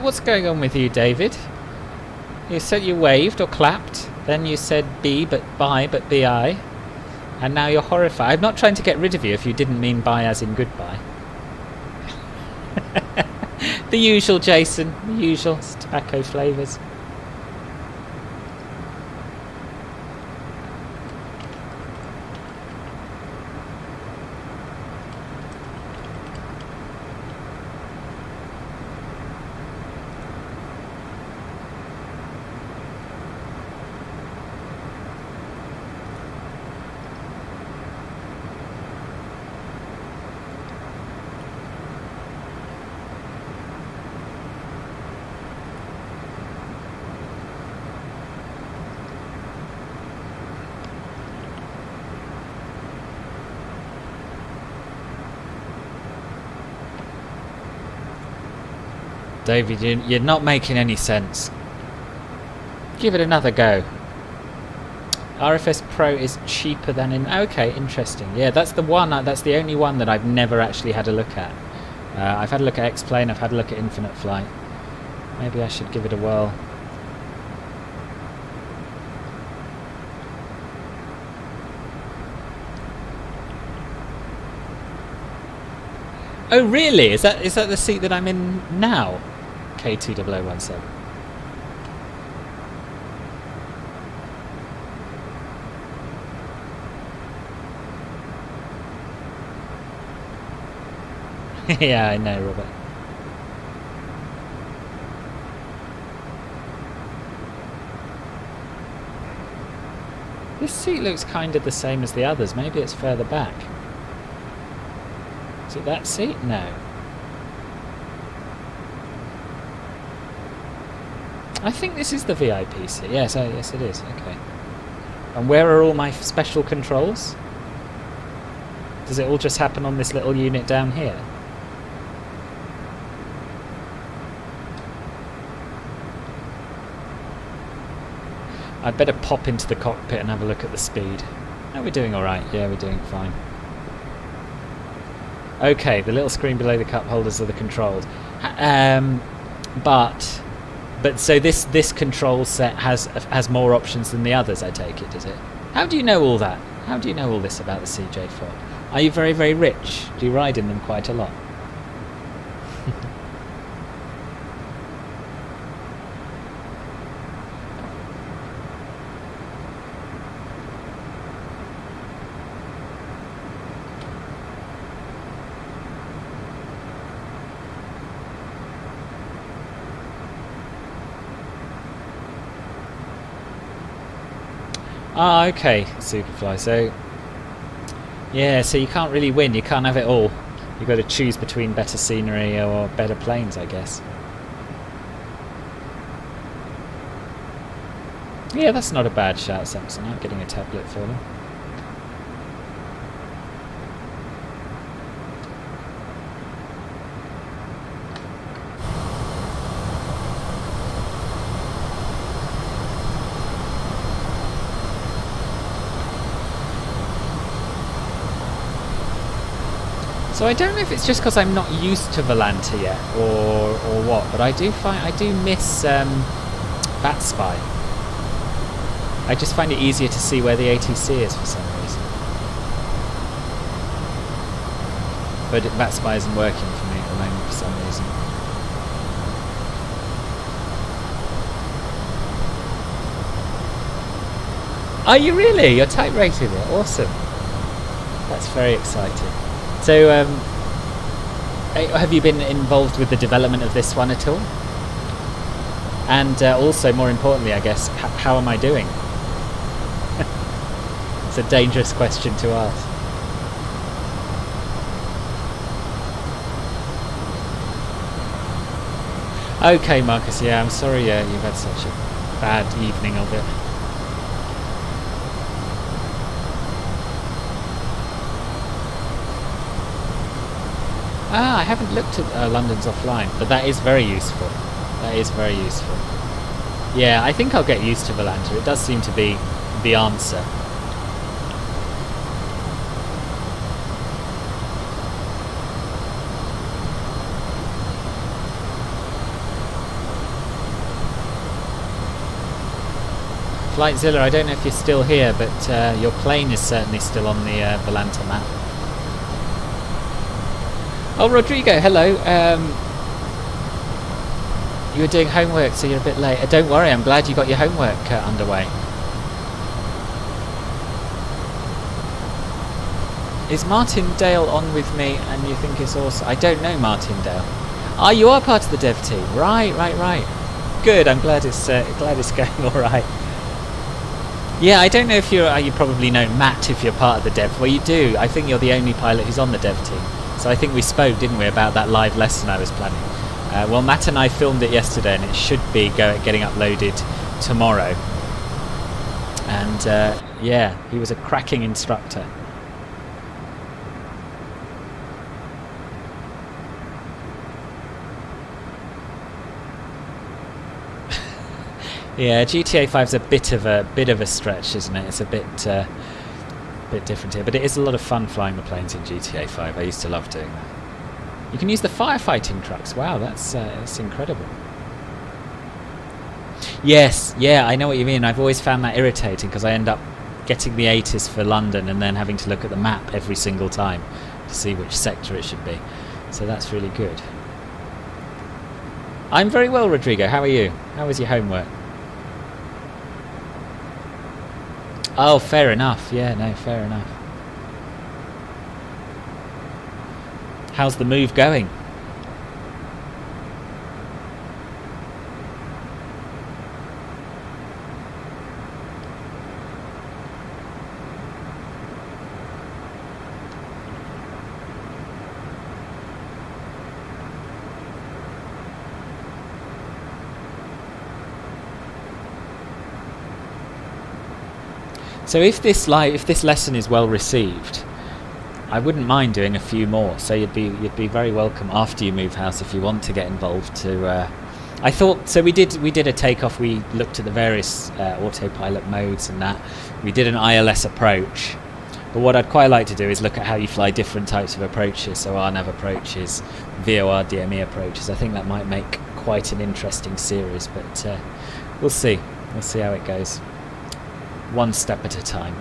What's going on with you, David? You said you waved or clapped, then you said B but bye but BI, and now you're horrified. I'm not trying to get rid of you if you didn't mean bye as in goodbye. The usual, Jason. The usual. It's tobacco flavours. David, you're not making any sense. Give it another go. RFS Pro is cheaper than in... Okay, interesting. Yeah, that's the one. That's the only one that I've never actually had a look at. I've had a look at X-Plane. I've had a look at Infinite Flight. Maybe I should give it a whirl. Oh, really? Is that the seat that I'm in now? K20017. Yeah, I know, Robert. This seat looks kind of the same as the others. Maybe it's further back. Is it that seat? No. I think this is the VIP seat. Yes, yes it is. Okay. And where are all my special controls? Does it all just happen on this little unit down here? I'd better pop into the cockpit and have a look at the speed. No, we're doing alright. Yeah, we're doing fine. Okay, the little screen below the cup holders are the controls. But so this control set has more options than the others, I take it, does it? How do you know all that? How do you know all this about the CJ4? Are you very, very rich? Do you ride in them quite a lot? Ah, okay, Superfly. So, yeah, so you can't really win. You can't have it all. You've got to choose between better scenery or better planes, I guess. Yeah, that's not a bad shout, Samson. I'm getting a tablet for them. So I don't know if it's just because I'm not used to Volanta yet, or what, but I do miss VATSPI. I just find it easier to see where the ATC is for some reason. But VATSPI isn't working for me at the moment for some reason. Are you really? You're type rated it. Awesome. That's very exciting. So, have you been involved with the development of this one at all? And also, more importantly, I guess, how am I doing? It's a dangerous question to ask. Okay, Marcus, yeah, I'm sorry you've had such a bad evening of it. Ah, I haven't looked at London's offline, but that is very useful. That is very useful. Yeah, I think I'll get used to Volanta. It does seem to be the answer. Flightzilla, I don't know if you're still here, but your plane is certainly still on the Volanta map. Oh, Rodrigo, hello. You were doing homework, so you're a bit late. Don't worry, I'm glad you got your homework underway. Is Martin Dale on with me and you think it's awesome? I don't know Martin Dale. Ah, you are part of the dev team. Right. Good, I'm glad it's going alright. Yeah, I don't know if you probably know Matt if you're part of the dev. Well, you do. I think you're the only pilot who's on the dev team. So I think we spoke, didn't we, about that live lesson I was planning. Well, Matt and I filmed it yesterday, and it should be getting uploaded tomorrow. And yeah, he was a cracking instructor. Yeah, GTA 5's a bit of a stretch, isn't it? It's a bit different here, but it is a lot of fun flying the planes in GTA 5. I used to love doing that. You can use the firefighting trucks. Wow, that's incredible. Yes, yeah, I know what you mean. I've always found that irritating because I end up getting the ATIS for London and then having to look at the map every single time to see which sector it should be. So that's really good. I'm very well, Rodrigo. How are you? How was your homework? Oh, fair enough. Yeah, no, fair enough. How's the move going? So if this lesson is well received, I wouldn't mind doing a few more. So you'd be very welcome after you move house if you want to get involved. I thought so. We did a takeoff. We looked at the various autopilot modes and that. We did an ILS approach. But what I'd quite like to do is look at how you fly different types of approaches. So RNAV approaches, VOR DME approaches. I think that might make quite an interesting series. But we'll see. We'll see how it goes. One step at a time.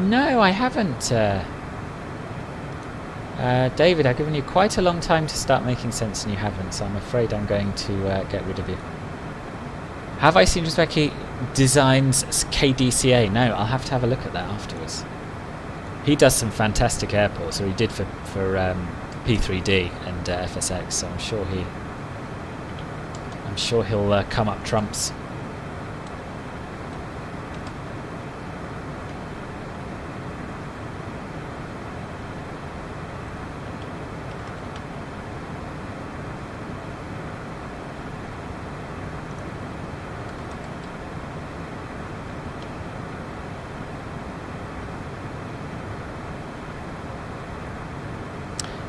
No, I haven't. David, I've given you quite a long time to start making sense and you haven't, so I'm afraid I'm going to get rid of you. Have I seen Uzbeki Designs KDCA? No, I'll have to have a look at that afterwards. He does some fantastic airports, or he did for P3D and FSX, so I'm sure he'll come up trumps.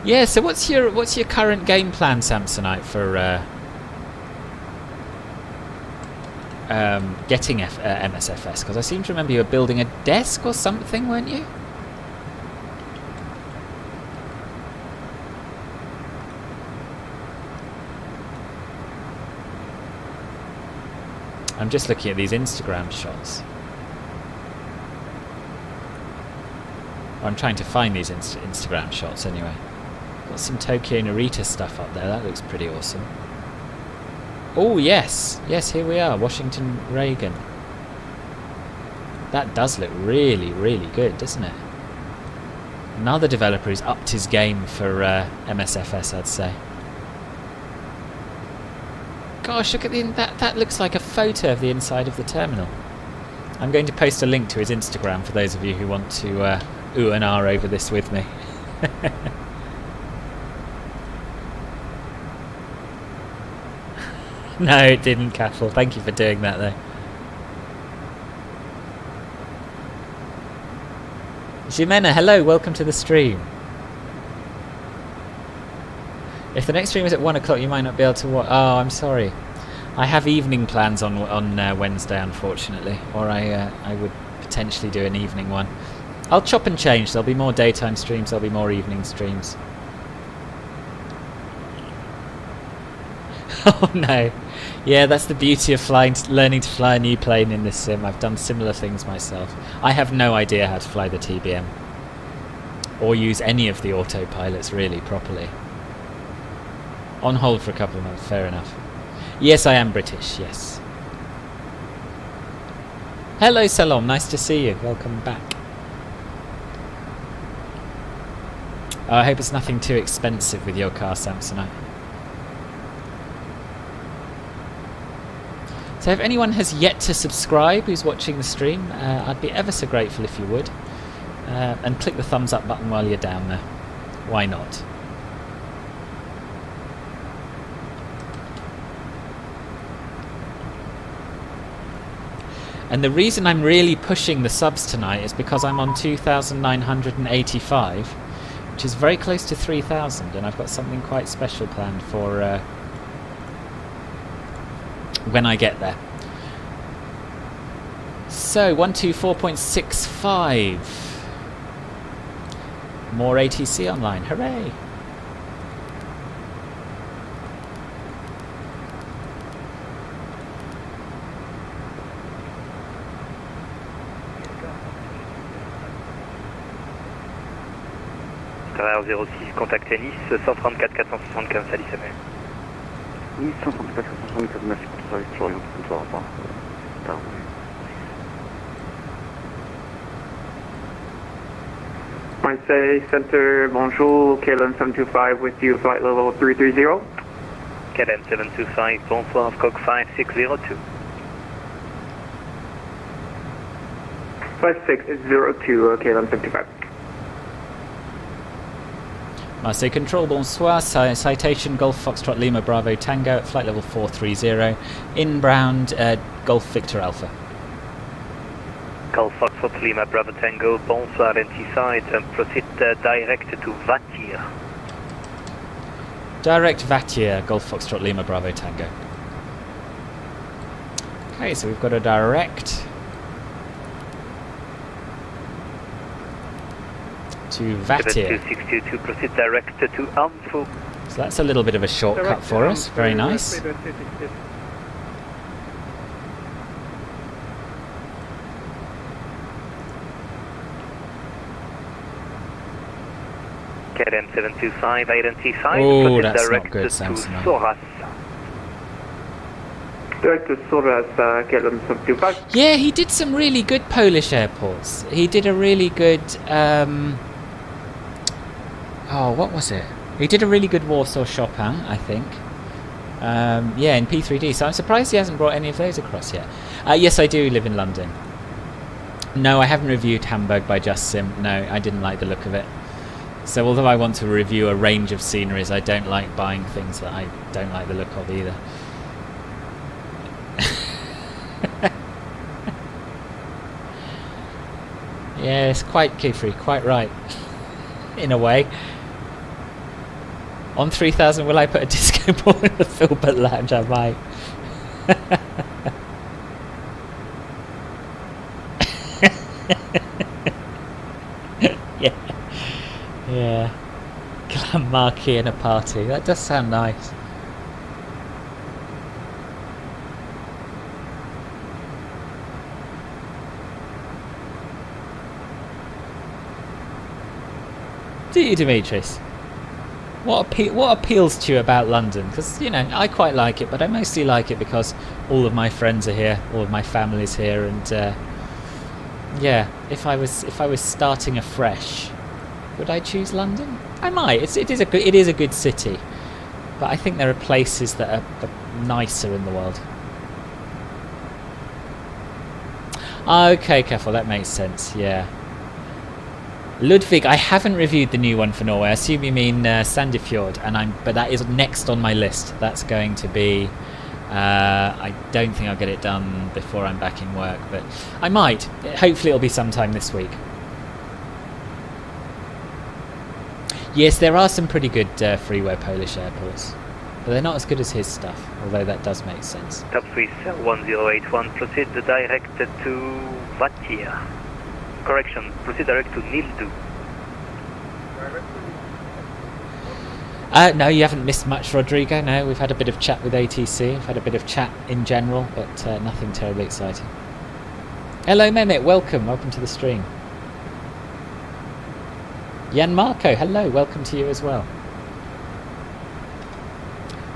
Yeah, so what's your current game plan, Samsonite, for getting MSFS? Because I seem to remember you were building a desk or something, weren't you? I'm just looking at these Instagram shots. I'm trying to find these Instagram shots anyway. Got some Tokyo Narita stuff up there. That looks pretty awesome. Oh yes, yes, here we are, Washington Reagan. That does look really, really good, doesn't it? Another developer who's upped his game for MSFS, I'd say. Gosh, look at that looks like a photo of the inside of the terminal. I'm going to post a link to his Instagram for those of you who want to ooh and ah over this with me. No, it didn't, Castle. Thank you for doing that, though. Jimena, hello, welcome to the stream. If the next stream is at 1 o'clock, you might not be able to watch. Oh, I'm sorry. I have evening plans on Wednesday, unfortunately, or I would potentially do an evening one. I'll chop and change. There'll be more daytime streams. There'll be more evening streams. Oh no. Yeah, that's the beauty of learning to fly a new plane in this sim. I've done similar things myself. I have no idea how to fly the TBM. Or use any of the autopilots really properly. On hold for a couple of months, fair enough. Yes, I am British, yes. Hello Salom, nice to see you. Welcome back. Oh, I hope it's nothing too expensive with your car, Samsonite. So if anyone has yet to subscribe who's watching the stream, I'd be ever so grateful if you would. And click the thumbs up button while you're down there. Why not? And the reason I'm really pushing the subs tonight is because I'm on 2,985, which is very close to 3,000, and I've got something quite special planned for when I get there. So 124.65. More ATC online, hooray! Star 06, contactez Nice, 134 475, salut Samuel. Nice 134 475, merci pour ton service, je reviens tout soir, au revoir. Marseille Center, bonjour, KLM 725 with you, flight level 330. KLM 725, bonsoir, Coq 5602. 5602, KLM 725. Marseille Control, bonsoir, Citation, Golf Foxtrot Lima Bravo Tango at flight level 430, inbound Golf Victor Alpha. Golf Foxtrot Lima Bravo Tango, bonsoir, NT side, and proceed direct to Vatier. Direct Vatier, Golf Foxtrot Lima Bravo Tango. Okay, so we've got a direct to Vatier. 262 proceed direct to Anfu. So that's a little bit of a shortcut for us, very nice. KLM 725, identified. Oh, that's not good, Samsonite. Soras. Direct to Soras, KLM 725. Yeah, he did some really good Polish airports. He did a really good... what was it? He did a really good Warsaw Chopin, I think. Yeah, in P3D. So I'm surprised he hasn't brought any of those across yet. Yes, I do live in London. No, I haven't reviewed Hamburg by Just Sim. No, I didn't like the look of it. So although I want to review a range of sceneries, I don't like buying things that I don't like the look of either. Yes, quite Kifri, quite right. In a way. On 3,000, will I put a disco ball in the Filbert Lounge? I might. Yeah. Yeah. Glam marquee in a party. That does sound nice. Do you, Demetrius? What appeals to you about London? Because, you know, I quite like it, but I mostly like it because all of my friends are here, all of my family's here, and yeah, if I was starting afresh, would I choose London? I might. It is a good city, but I think there are places that are nicer in the world. Okay, careful. That makes sense. Yeah. Ludwig, I haven't reviewed the new one for Norway. I assume you mean Sandefjord, but that is next on my list. That's going to be. I don't think I'll get it done before I'm back in work, but I might. Hopefully, it'll be sometime this week. Yes, there are some pretty good freeware Polish airports, but they're not as good as his stuff. Although that does make sense. Top Swiss 1081, proceed direct to Vatier. Correction, proceed direct to Nildu. No, you haven't missed much, Rodrigo. No, we've had a bit of chat with ATC. We've had a bit of chat in general, but nothing terribly exciting. Hello, Mehmet. Welcome to the stream. Jan Marco, hello. Welcome to you as well.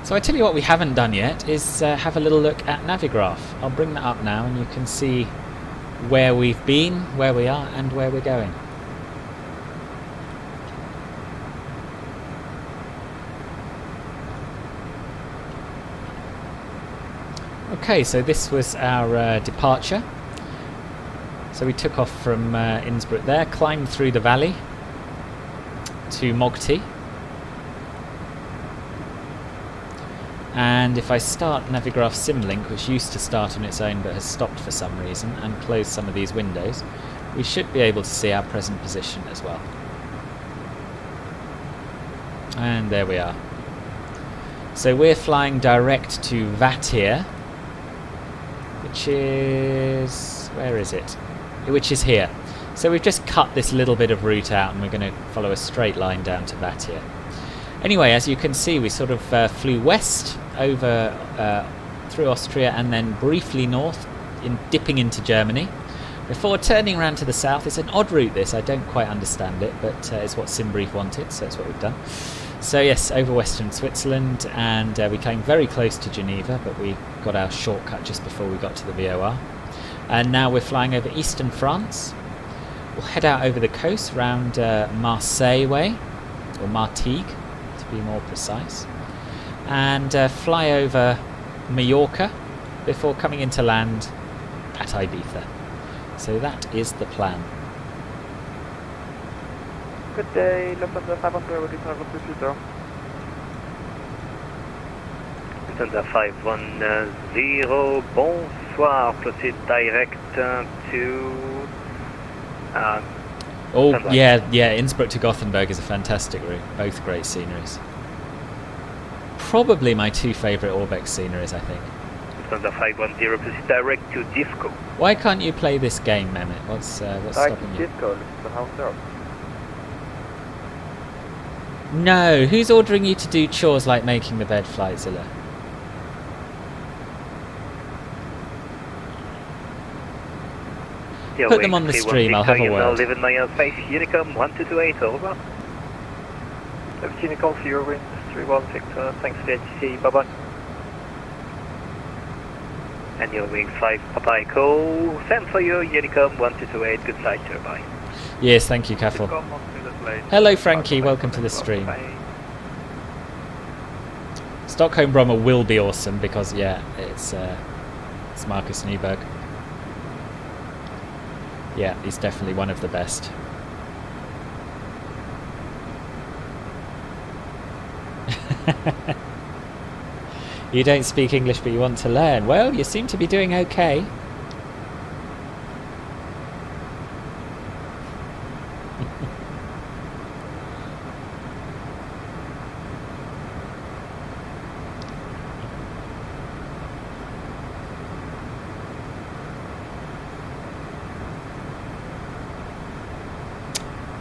So I tell you what we haven't done yet is have a little look at Navigraph. I'll bring that up now, and you can see where we've been, where we are, and where we're going. Okay, so this was our departure. So we took off from Innsbruck there, climbed through the valley to Mogti. And if I start Navigraph Simlink, which used to start on its own but has stopped for some reason, and close some of these windows, we should be able to see our present position as well. And there we are. So we're flying direct to VATSIM, which is... where is it? Which is here. So we've just cut this little bit of route out and we're going to follow a straight line down to VATSIM. Anyway, as you can see, we sort of flew west over through Austria and then briefly north, dipping into Germany, before turning around to the south. It's an odd route this, I don't quite understand it, but it's what SimBrief wanted, so that's what we've done. So yes, over western Switzerland, and we came very close to Geneva, but we got our shortcut just before we got to the VOR. And now we're flying over eastern France. We'll head out over the coast round Marseille way, or Martigues to be more precise, and fly over Mallorca before coming into land at Ibiza. So that is the plan. Good day, Lufthansa 510, ready to have a pursuit. Lufthansa 510, bonsoir, proceed direct to... Oh, yeah, Innsbruck to Gothenburg is a fantastic route, both great sceneries. Probably my two favourite Orbex sceneries, I think. Lufthansa 510, proceed direct to Disco. Why can't you play this game, Mehmet? What's stopping you? Disco, the house up. No, who's ordering you to do chores like making the bed, Flightzilla? Put them on the stream, I'll have a word. Live in my space, Unicom 1228, over. Unicom for your wind, 316, thanks for the HC, bye bye. And your wing 5 Papa Echo, send for you, Unicom 1228, good sight, bye. Yes, thank you, Kaffel. Hello, Frankie, welcome to the stream. Stockholm Brommer will be awesome because, yeah, it's Marcus Nyberg. Yeah, he's definitely one of the best. You don't speak English but you want to learn. Well, you seem to be doing okay.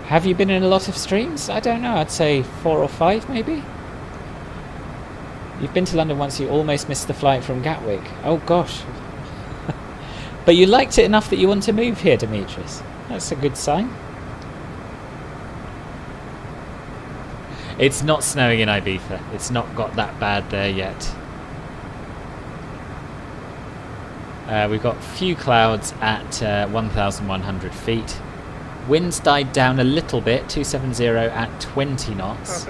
Have you been in a lot of streams? I don't know, I'd say 4 or 5 maybe? You've been to London once, you almost missed the flight from Gatwick. Oh gosh. But you liked it enough that you want to move here, Demetrius. That's a good sign. It's not snowing in Ibiza. It's not got that bad there yet. We've got few clouds at 1,100 feet. Winds died down a little bit, 270 at 20 knots.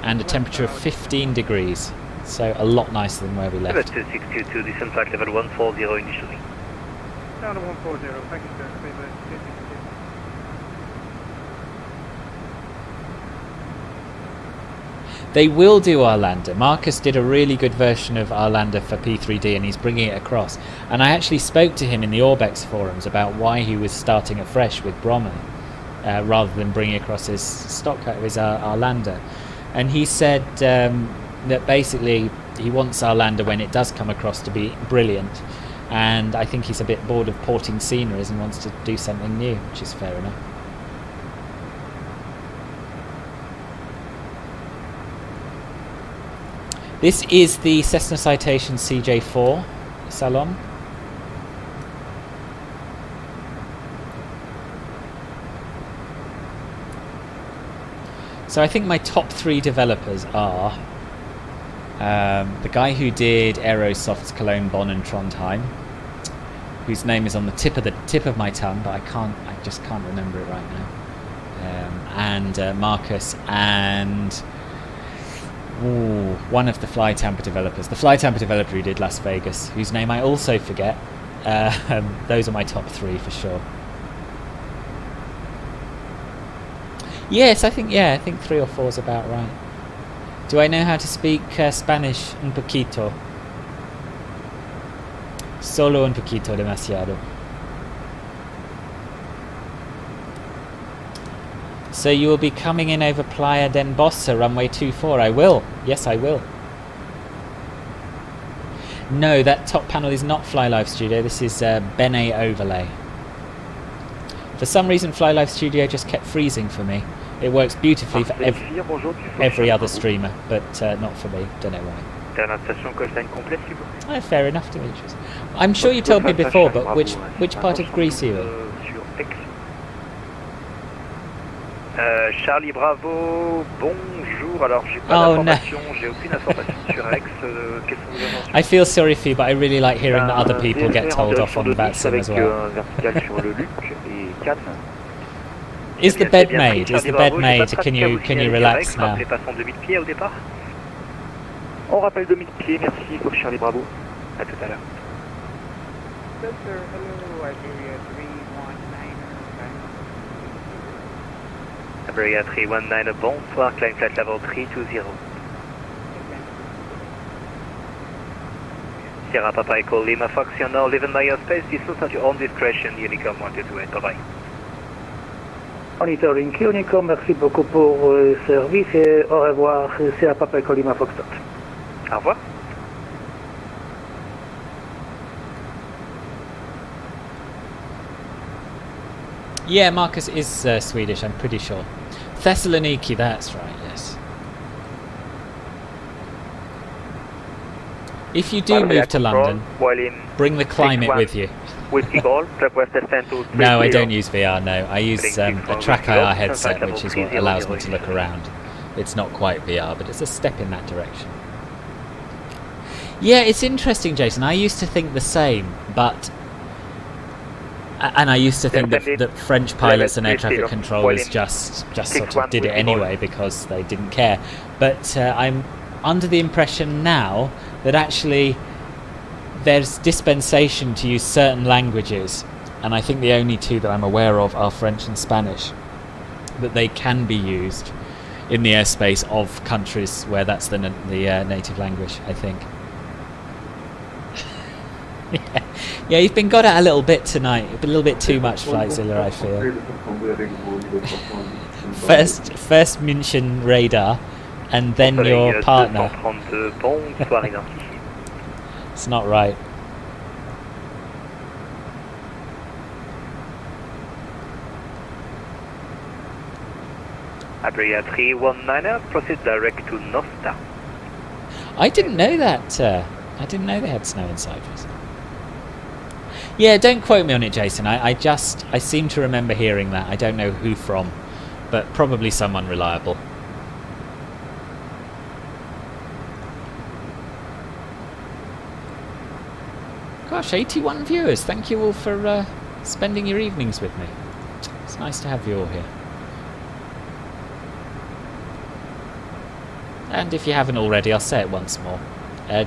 And a temperature of 15 degrees. So a lot nicer than where we left. 2622, descent flight level 140 initially. Down to 140, thank you sir. They will do Arlander. Marcus did a really good version of Arlander for P3D and he's bringing it across. And I actually spoke to him in the Orbex forums about why he was starting afresh with Brommer rather than bringing across his stock, his Arlander. And he said that basically he wants Arlander when it does come across to be brilliant. And I think he's a bit bored of porting sceneries and wants to do something new, which is fair enough. This is the Cessna Citation CJ4 salon. So I think my top 3 developers are the guy who did Aerosoft's Cologne, Bonn and Trondheim, whose name is on the tip of my tongue, but I just can't remember it right now. And Marcus and one of the Fly Tamper developers. The Fly Tamper developer who did Las Vegas, whose name I also forget. Those are my top 3 for sure. Yes, I think 3 or 4 is about right. Do I know how to speak Spanish? Un poquito. Solo un poquito, demasiado. So you will be coming in over Playa den Bossa, runway 24. I will. Yes, I will. No, that top panel is not Fly Live Studio. This is Bene Overlay. For some reason, Fly Live Studio just kept freezing for me. It works beautifully for every other streamer, but not for me. Don't know why. Fair enough, Demetrius. I'm sure you told me before, but which part of Greece are you in? Charlie Bravo, bonjour. Alors, j'ai pas d'informations, j'ai aucune information sur Aix. Qu'est-ce que vous avez? I feel sorry for you, but I really like hearing that other people get told off on VATSIM as well. Is the bed made? Is the bed made? Can you relax now? On rappelle 2000 pieds, merci pour Charlie Bravo. À tout à l'heure. Iberia 319, bonsoir, climb flight level 320. Sierra Papa Echo Lima Fox, you're now living by your space, distance at your own discretion, Unicom 128, bye bye. Monitoring Unicom, merci beaucoup pour le service et au revoir, Sierra Papa Echo Lima Fox. Au revoir. Yeah, Marcus is Swedish, I'm pretty sure. Thessaloniki, that's right, yes. If you do move to London, bring the climate with you. No, I don't use VR, no. I use a Track IR headset, which is what allows me to look around. It's not quite VR, but it's a step in that direction. Yeah, it's interesting, Jason. I used to think the same, but... And I used to think that French pilots and air traffic controllers just sort of did it anyway because they didn't care. But I'm under the impression now that actually there's dispensation to use certain languages, and I think the only two that I'm aware of are French and Spanish, that they can be used in the airspace of countries where that's the native language, I think. Yeah, you've been got at a little bit tonight. A little bit too much, Flightzilla, I feel. First München radar, and then your partner. It's not right. Iberia 319, proceed direct to Nostar. I didn't know that. I didn't know they had snow in Cyprus. Yeah, don't quote me on it, Jason. I seem to remember hearing that. I don't know who from, but probably someone reliable. Gosh, 81 viewers. Thank you all for spending your evenings with me. It's nice to have you all here. And if you haven't already, I'll say it once more.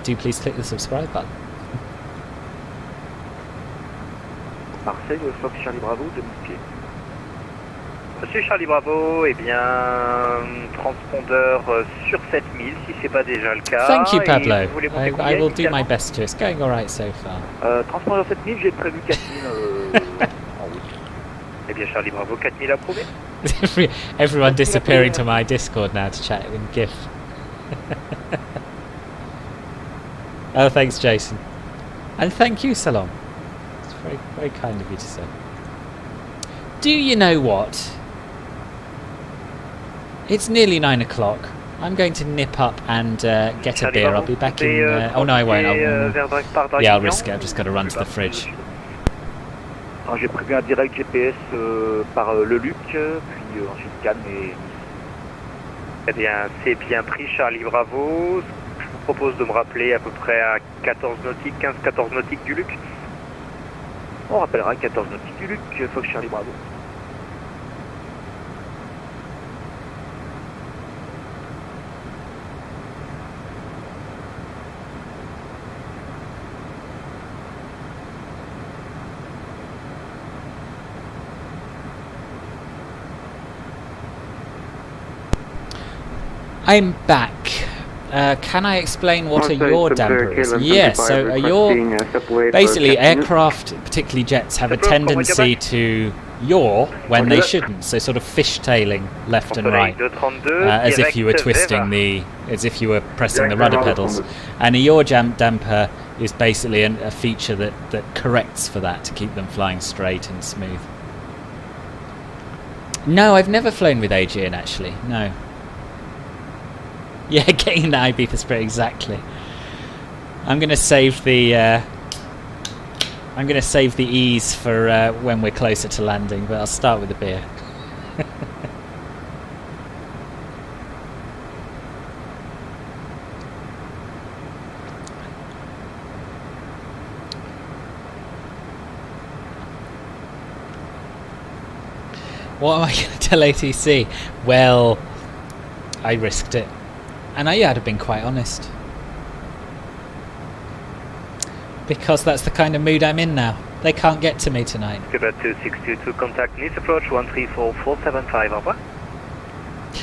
Do please click the subscribe button. Marseille, Fox Charlie Bravo, 2000 pieds. Monsieur Charlie Bravo, eh bien, transpondeur sur 7000 si c'est pas déjà le cas. Thank you, Pablo. I will do my best to. It's going alright so far. Transpondeur 7000, j'ai prévu 4000 en route. Eh bien, Charlie Bravo, 4000 approuvé. Everyone disappearing to my Discord now to chat in GIF. Oh, thanks, Jason. And thank you, Salon. It's very, very kind of you to say. Do you know what? It's nearly 9 o'clock. I'm going to nip up and get a beer. I'll be back in... oh no, I won't. Yeah, I'll risk it. I've just got to run to the fridge. Alors j'ai prévu un direct GPS par le Luc, puis ensuite Cannes et Nice. Eh bien, c'est bien pris, Charlie Bravo. Je vous propose de me rappeler à peu près à 14 nautiques, 15-14 nautiques du Luc. On rappellera 14 nautiques du Luc, Fox Charlie Bravo. I'm back. Can I explain what a Also, yaw it's damper is? Kayla Yes, 75 so a yaw, requesting a separate basically for captain. aircraft, particularly jets, have a tendency to yaw when they shouldn't, so sort of fishtailing left and right, as if you were twisting as if you were pressing the rudder pedals. And a yaw damper is basically a feature that corrects for that to keep them flying straight and smooth. No, I've never flown with AGN actually, no. Yeah, getting the Ibiza spirit, exactly. I'm gonna save the ease for when we're closer to landing, but I'll start with the beer. What am I going to tell ATC? Well, I risked it. And I'd have been quite honest. Because that's the kind of mood I'm in now. They can't get to me tonight. Quebec 2622, contact Nice approach 134475, au revoir.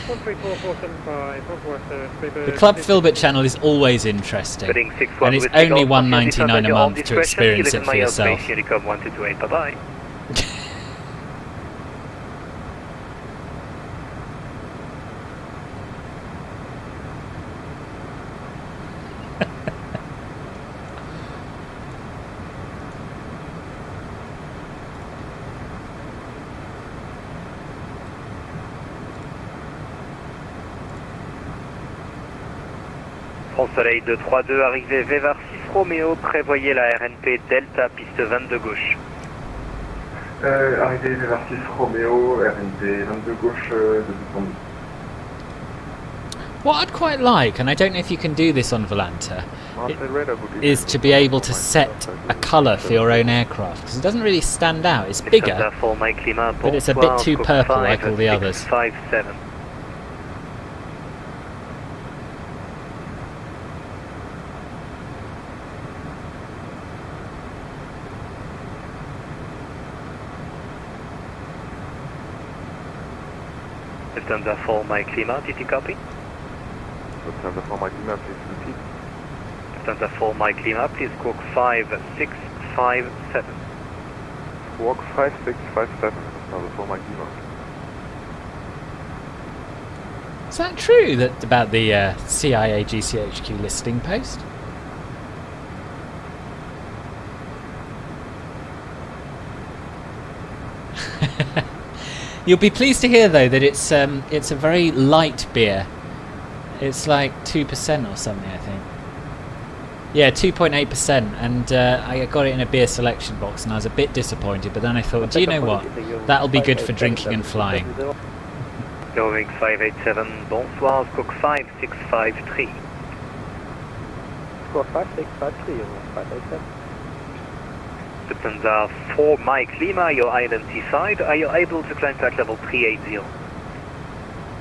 134475, au revoir, sir. The Club Filbert channel is always interesting. And it's only $1.99 a month to experience it for yourself. Unicom 1228, bye-bye. Soleil 232, arrivée VVAR 6 Romeo, prévoyez la RNP Delta, piste 22 gauche. Arrivée VVAR 6 Romeo, RNP 22 gauche de descendre. What I'd quite like, and I don't know if you can do this on Volanta, is to be able to set a colour for your own aircraft, because it doesn't really stand out. It's bigger, but it's a bit too purple like all the others. 657. Lufthansa 4 Mike Lima, did you copy? Lufthansa 4 Mike Lima, please repeat. Lufthansa 4 Mike Lima, please squawk 5657. Squawk 5657, Lufthansa 4 Mike Lima. Is that true that about the CIA GCHQ listing post? You'll be pleased to hear, though, that it's a very light beer. It's like 2% or something, I think. Yeah, 2.8%, and I got it in a beer selection box, and I was a bit disappointed. But then I thought, do you know what? That'll be good for drinking and flying. Going 587, bonsoir, squawk 5653. Squawk 5653, 587. Lufthansa 4 Mike Lima, you're identified. Are you able to climb flight level 380?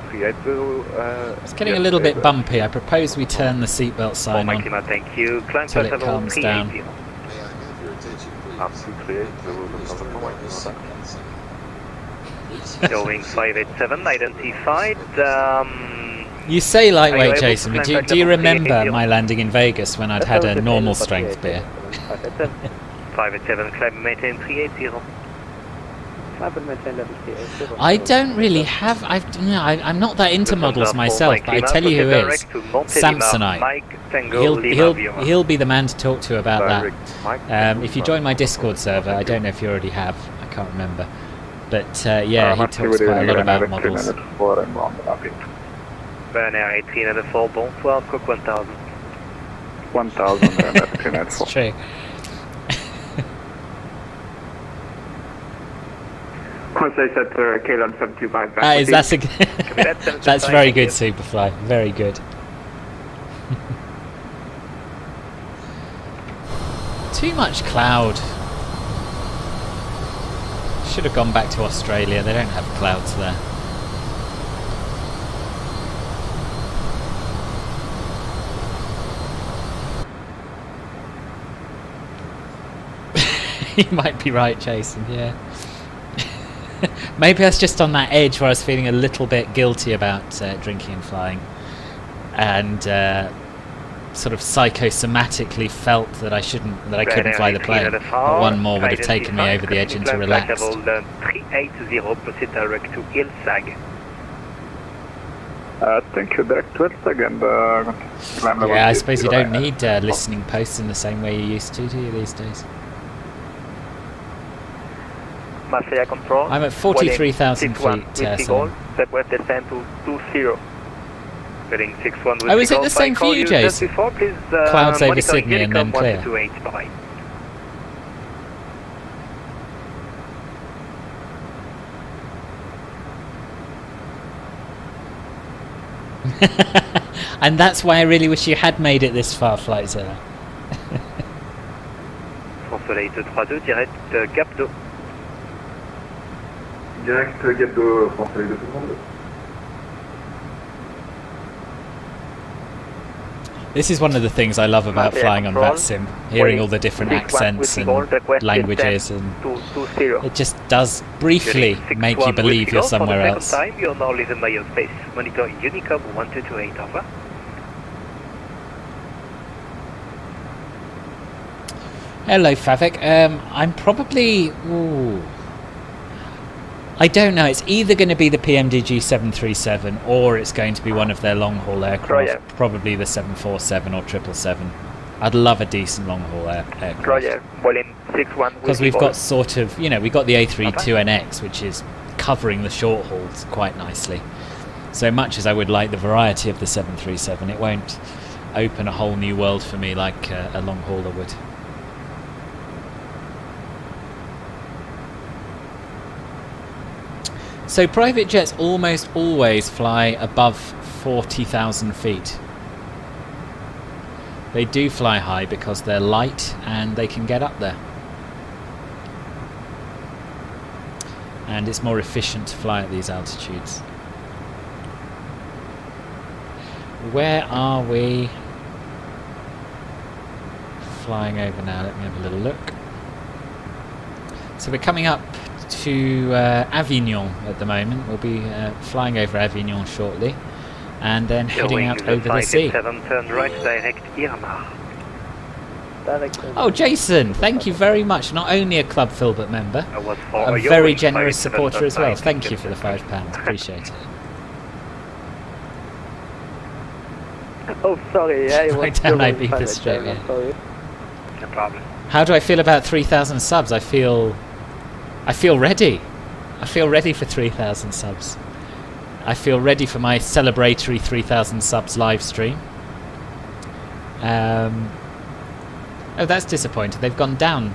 380, it's getting a little bit bumpy. I propose we turn the seatbelt sign Mike on Lima, thank you. Climb until flight it level calms 380. down. May I have your attention, please? Absolutely, Lufthansa 4 Mike Lima. Going 587, identified. You say Are lightweight, you able Jason, to but climb do you flight level remember 380? my landing in Vegas when I'd had a normal strength beer? 587, climb maintain 380. I don't really have. I'm not that into models myself, but I tell you who is. Samsonite. He'll be the man to talk to about that. If you join my Discord server, I don't know if you already have. I can't remember. But yeah, he talks quite a lot about models. Ryanair 1894, bonsoir, squawk 1000. 1000, It's true. Conseil Center, Kalon 725 back. That's very good, Superfly. Very good. Too much cloud. Should have gone back to Australia. They don't have clouds there. You might be right, Jason. Yeah. Maybe I was just on that edge where I was feeling a little bit guilty about drinking and flying. and sort of psychosomatically felt that I couldn't fly the plane. But one more would have taken me over the edge into relaxed. 380, proceed direct to Ilsag. Thank you, direct to Ilsag and yeah, I suppose you don't need listening posts in the same way you used to, do you, these days? Marseille control. I'm at 43,000 feet. Southwest descend to 20. Heading 61 with oh, is it the same for you, Jace? Before, please, Clouds over Sydney and then clear. 128, bye-bye. And that's why I really wish you had made it this far, Flight Zero. France Soleil 232, direct Gap 2. Direct Gap 2, France Soleil 232. This is one of the things I love about flying on VATSIM, hearing all the different accents and languages, and it just does briefly make you believe you're somewhere else. You're now leaving my space. Monitor Unicom 1228, over. Hello, Favik. I'm probably... Ooh, I don't know. It's either going to be the PMDG 737 or it's going to be one of their long-haul aircraft, probably the 747 or 777. I'd love a decent long-haul aircraft. Because we've got sort of, you know, we've got the A32NX, which is covering the short hauls quite nicely. So much as I would like the variety of the 737, it won't open a whole new world for me like a long-hauler would. So private jets almost always fly above 40,000 feet. They do fly high because they're light and they can get up there. And it's more efficient to fly at these altitudes. Where are we flying over now? Let me have a little look. So we're coming up to Avignon at the moment. We'll be flying over Avignon shortly and then heading out over the sea. Turn right, direct Irma. Oh, Jason, thank you very much. Not only a Club Filbert member, a very generous supporter as well. Thank you for the £5. Appreciate it. Oh, sorry. Yeah, right down Ibiza straight. No problem. How do I feel about 3,000 subs? I feel ready. I feel ready for 3,000 subs. I feel ready for my celebratory 3,000 subs live stream. Oh, that's disappointing. They've gone down.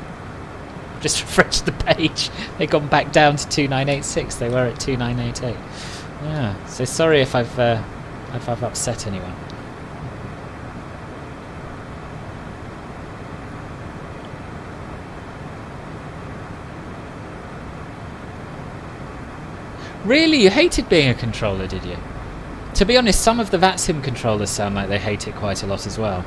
Just refreshed the page. They've gone back down to 2986. They were at 2988. Yeah. So sorry if I've upset anyone. Really? You hated being a controller, did you? To be honest, some of the VATSIM controllers sound like they hate it quite a lot as well.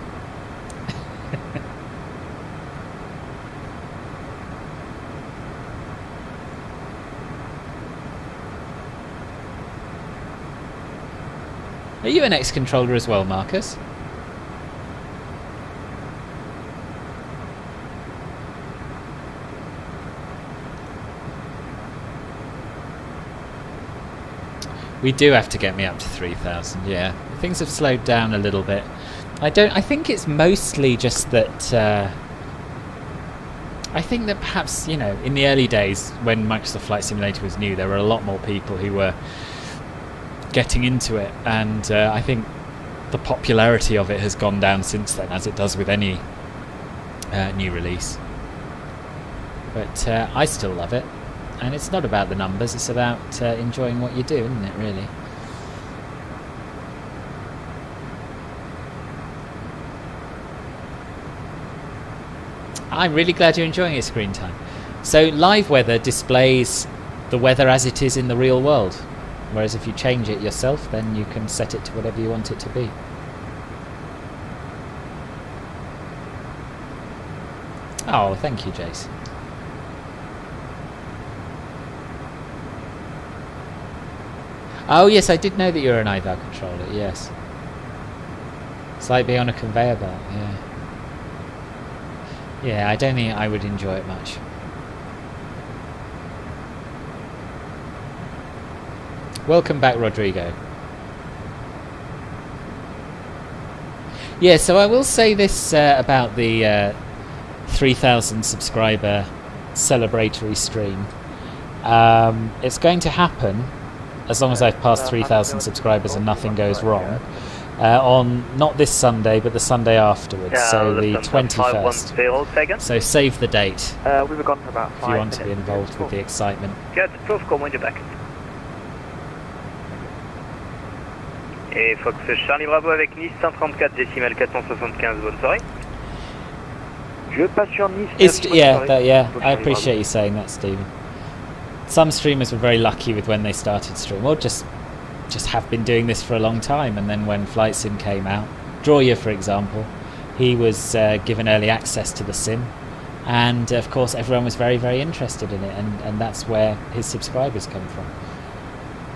Are you an ex-controller as well, Marcus? We do have to get me up to 3,000, yeah. Things have slowed down a little bit. I think it's mostly just that... I think that perhaps, you know, in the early days when Microsoft Flight Simulator was new, there were a lot more people who were getting into it, and I think the popularity of it has gone down since then, as it does with any new release. But I still love it. And it's not about the numbers, it's about enjoying what you do, isn't it, really? I'm really glad you're enjoying your screen time. So live weather displays the weather as it is in the real world. Whereas if you change it yourself, then you can set it to whatever you want it to be. Oh, thank you, Jace. Oh yes, I did know that you're an IVAL controller, yes. It's like being on a conveyor belt, yeah. Yeah, I don't think I would enjoy it much. Welcome back, Rodrigo. Yeah, so I will say this about the 3,000 subscriber celebratory stream. It's going to happen as long as I've passed 3,000 subscribers and nothing goes wrong. On not this Sunday, but the Sunday afterwards, so the 21st. So save the date We were gone for about 5 if you want to be minutes. involved with the excitement. Good, proof, call when you're back. Et Fox Charlie Bravo avec Nice 134 décimale 475, bonne soirée. Je passe sur Nice. Yeah, I appreciate you saying that, Stephen. Some streamers were very lucky with when they started stream, or just have been doing this for a long time, and then when Flight Sim came out, Drawyer for example, he was given early access to the sim, and of course everyone was very, very interested in it, and that's where his subscribers come from.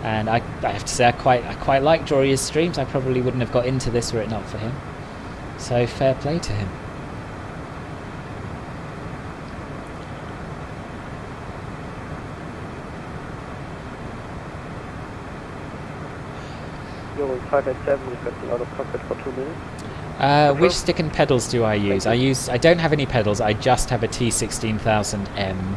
And I have to say I quite like Drawyer's streams. I probably wouldn't have got into this were it not for him, so fair play to him. You're 587, we've got a lot of cockpit for 2 minutes. Which stick and pedals do I use? I don't have any pedals, I just have a T16000M.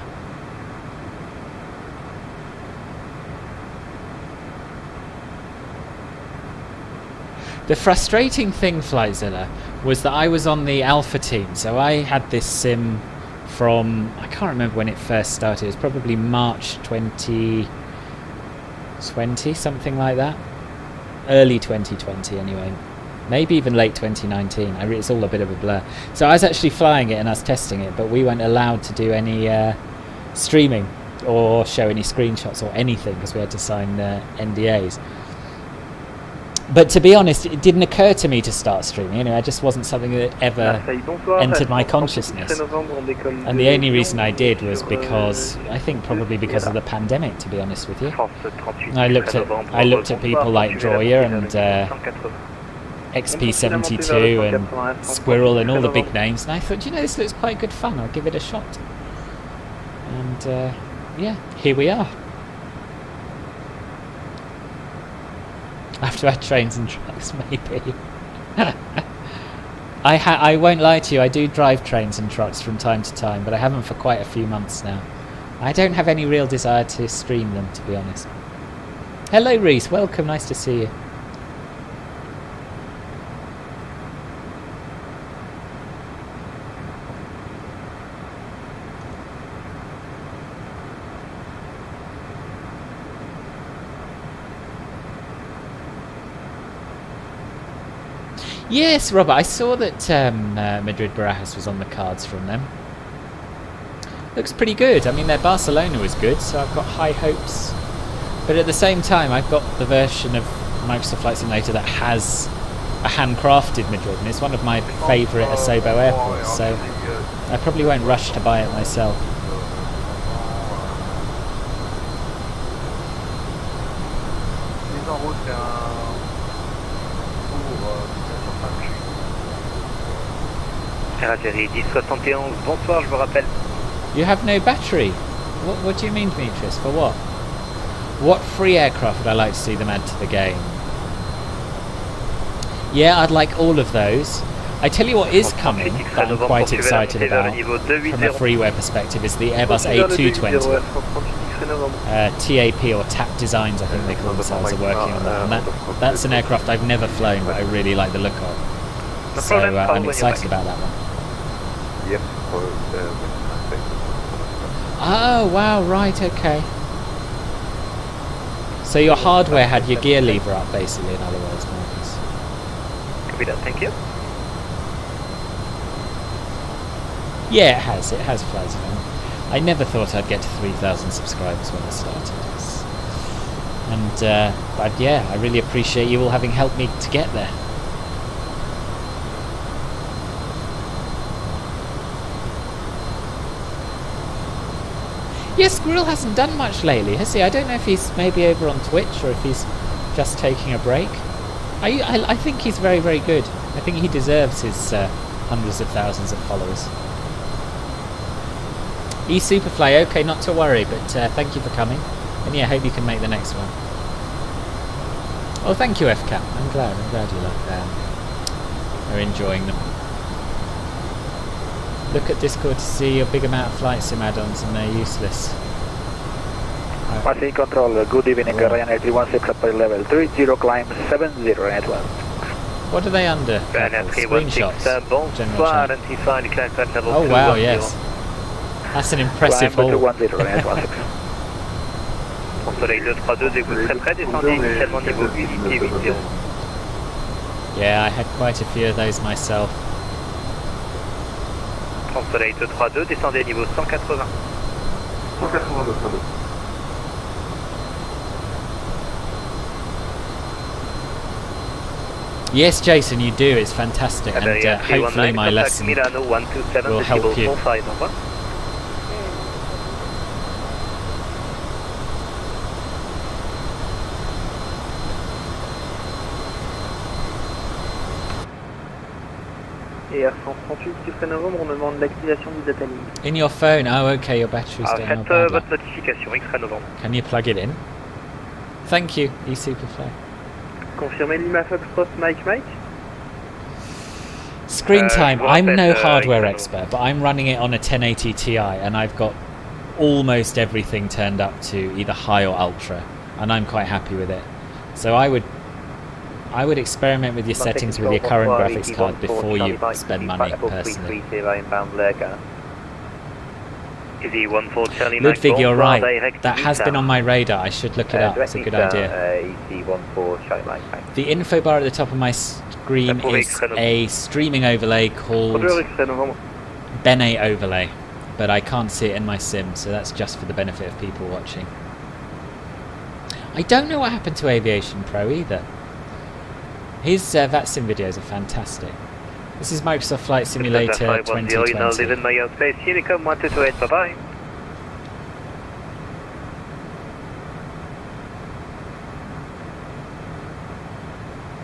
The frustrating thing, Flightzilla, was that I was on the alpha team, so I had this sim from, I can't remember when it first started, it was probably March 2020, something like that. Early 2020 anyway, maybe even late 2019, it's all a bit of a blur. So I was actually flying it and I was testing it, but we weren't allowed to do any streaming or show any screenshots or anything because we had to sign NDAs. But to be honest, it didn't occur to me to start streaming. Anyway, it just wasn't something that ever entered my consciousness. And the only reason I did was because, I think probably because of the pandemic, to be honest with you. I looked at people like Drawyer and XP72 and Squirrel and all the big names, and I thought, you know, this looks quite good fun, I'll give it a shot. And yeah, here we are. After our trains and trucks, maybe. I won't lie to you, I do drive trains and trucks from time to time, but I haven't for quite a few months now. I don't have any real desire to stream them, to be honest. Hello Reese, welcome, nice to see you. Yes, Robert, I saw that Madrid Barajas was on the cards from them. Looks pretty good. I mean, their Barcelona was good, so I've got high hopes. But at the same time, I've got the version of Microsoft Flight Simulator that has a handcrafted Madrid, and it's one of my favourite Asobo airports, so I probably won't rush to buy it myself. Atterri 1071, bonsoir, je vous rappelle. You have no battery? What do you mean, Demetrius? For what? What free aircraft would I like to see them add to the game? Yeah, I'd like all of those. I tell you what is coming that I'm quite excited about from a freeware perspective is the Airbus A220. TAP or TAP Designs, I think they call themselves, are working on that. And that's an aircraft I've never flown, but I really like the look of. So I'm excited about that one. Yes, oh wow, right, okay. So your hardware had your gear lever up, basically, in other words, Marcus. Copy that, thank you. Yeah, it has flies around. I never thought I'd get to 3,000 subscribers when I started this. And, but yeah, I really appreciate you all having helped me to get there. Yeah, Squirrel hasn't done much lately, has he? I don't know if he's maybe over on Twitch or if he's just taking a break. I think he's very, very good. I think he deserves his hundreds of thousands of followers. E-Superfly, okay, not to worry, but thank you for coming. And yeah, I hope you can make the next one. Oh, thank you, FCAP. I'm glad you like them. Are enjoying them. Look at Discord to see a big amount of flight sim add-ons and they're useless. Passing control, good evening, Ryanair 316 up by level 30, climb 70 at 1. What are they under? Screenshots. Bonsoir, identify the climb flight level 2. Oh wow, yes. That's an impressive haul. Soleil 232, découle très près, descendez initialement niveau 8, ETA 80. Yeah, I had quite a few of those myself. Soleil 232, descendez niveau 180. 182. Yes, Jason, you do. It's fantastic, and hopefully my lesson will help you. Et Air 138, 6 novembre, on me demande l'activation du data link. In your phone? Oh, okay, your battery's down. Faites votre notification, X-ray novembre. Can you plug it in? Thank you, E-Superfly. Confirmez Lima Foxtrot Mike. Screen time. I'm no hardware expert, but I'm running it on a 1080 Ti, and I've got almost everything turned up to either high or ultra, and I'm quite happy with it. So I would experiment with your settings with your current graphics card before you spend money, personally. Ludwig, you're right. That has been on my radar. I should look it up. It's a good idea. The info bar at the top of my screen is a streaming overlay called Bene Overlay, but I can't see it in my sim, so that's just for the benefit of people watching. I don't know what happened to Aviation Pro either. His VATSIM videos are fantastic. This is Microsoft Flight Simulator 2020. Bye-bye.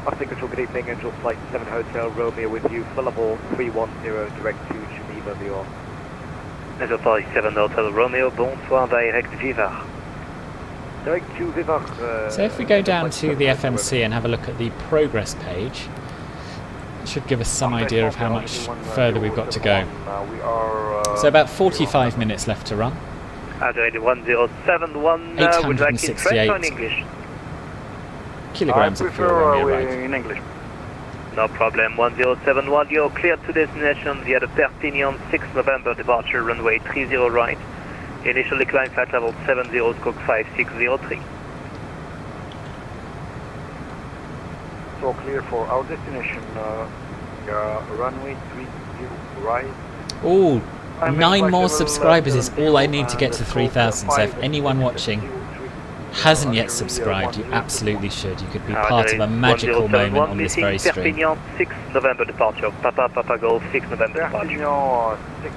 Arctic Control, good evening, Angel Flight 7 Hotel Romeo with you, full level 310, direct to Geneva, New York. Angel Flight 7 Hotel Romeo, bonsoir, direct Vivar. Direct to Vivar. So if we go down to the FMC and have a look at the progress page, it should give us some idea of how much further we've got to go. So about 45 minutes left to run. 868 kilograms of fuel when we arrive. In English. No problem. 1071, you're cleared to destination via the Perpignan 6 November departure, runway 30 right. Initial climb flight level 70, stroke 5603. So clear for our destination, runway 30 right. Oh, 9 more subscribers is all I need to get to 3,000. So if anyone watching hasn't yet subscribed, you absolutely should. You could be part of a magical moment on this very stream. Perpignan 6 November departure. Papa Golf 6 November departure. Perpignan 6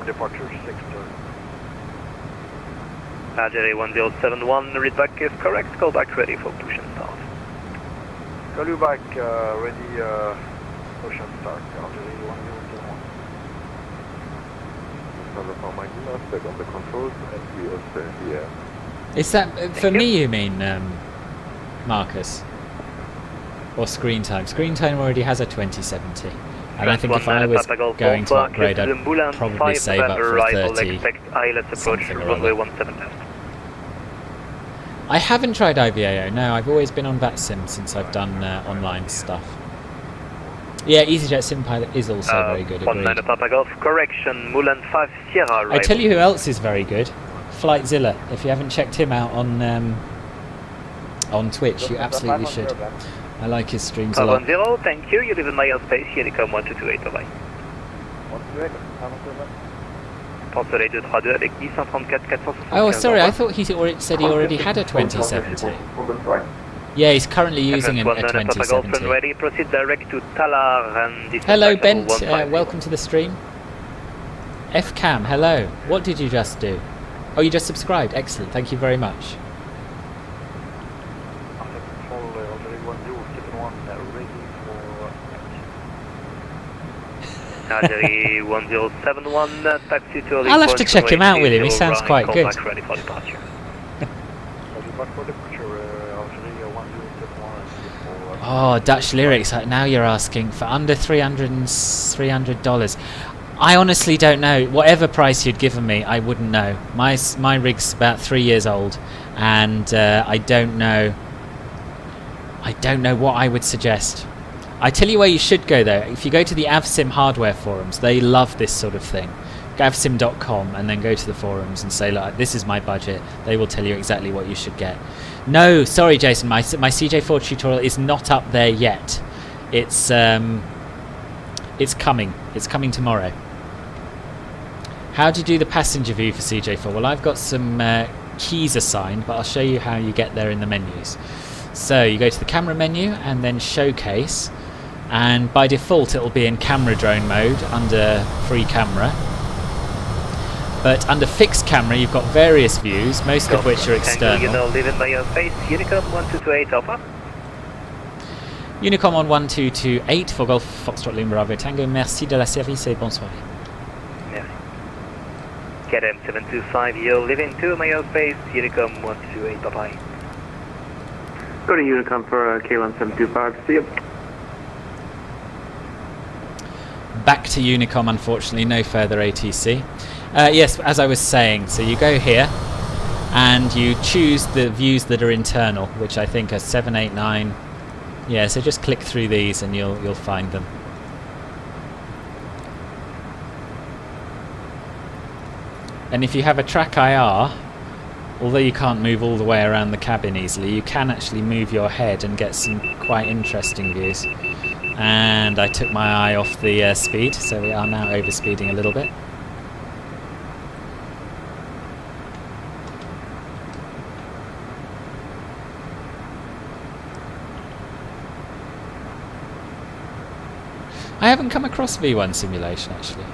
departure 6. Algeria 1071, read back is correct. Call back ready for push and start. Call you back, ready, push and start. Algeria 1071. My back on the controls and we are still here. Is that for me you mean, Marcus? Or screen time? Screen time already has a 2070. And I think if I was going to upgrade, I'd probably save up for 30 something or other. I haven't tried IVAO, no, I've always been on VATSIM since I've done online stuff. Yeah, EasyJet SimPilot is also very good, agreed. I tell you who else is very good, Flightzilla. If you haven't checked him out on Twitch, you absolutely should. I like his streams a lot. 10, thank you. You live in my airspace. Here they come 1228. Bye bye. 128. Oh, sorry. I thought he said he already had a 2070. Yeah, he's currently using a 2070. Ready. Proceed direct to Talar and hello, Bent. Welcome to the stream. FCAM, hello. What did you just do? Oh, you just subscribed. Excellent. Thank you very much. Algerie 1071, taxi to I'll have to check him out, William. He sounds quite good. Ready for departure. Salut back for departure, Algerie 1071. Oh, Dutch lyrics. Now you're asking for under $300. I honestly don't know. Whatever price you'd given me, I wouldn't know. My rig's about 3 years old, and I don't know. I don't know what I would suggest. I tell you where you should go though. If you go to the VATSIM hardware forums, they love this sort of thing. VATSIM.com and then go to the forums and say, look, this is my budget. They will tell you exactly what you should get. No, sorry, Jason. My CJ4 tutorial is not up there yet. It's coming. It's coming tomorrow. How do you do the passenger view for CJ4? Well, I've got some keys assigned, but I'll show you how you get there in the menus. So you go to the camera menu and then showcase, and by default it will be in camera drone mode under free camera. But under fixed camera you've got various views, most of which are external. Leaving by your face, Unicom 1228 Alpha. Unicom on 1228 for Golf Foxtrot Lima Bravo Tango. Merci de la service et bonne soirée. Merci. KLM 725, you're leaving to my space, Unicom 1228, bye-bye. Go to Unicom for KLM 725. See you. Back to Unicom, unfortunately, no further ATC. Yes, as I was saying, so you go here and you choose the views that are internal, which I think are 7, 8, 9. Yeah, so just click through these and you'll find them. And if you have a track IR, although you can't move all the way around the cabin easily, you can actually move your head and get some quite interesting views. And I took my eye off the speed, so we are now overspeeding a little bit. I haven't come across V1 simulation actually.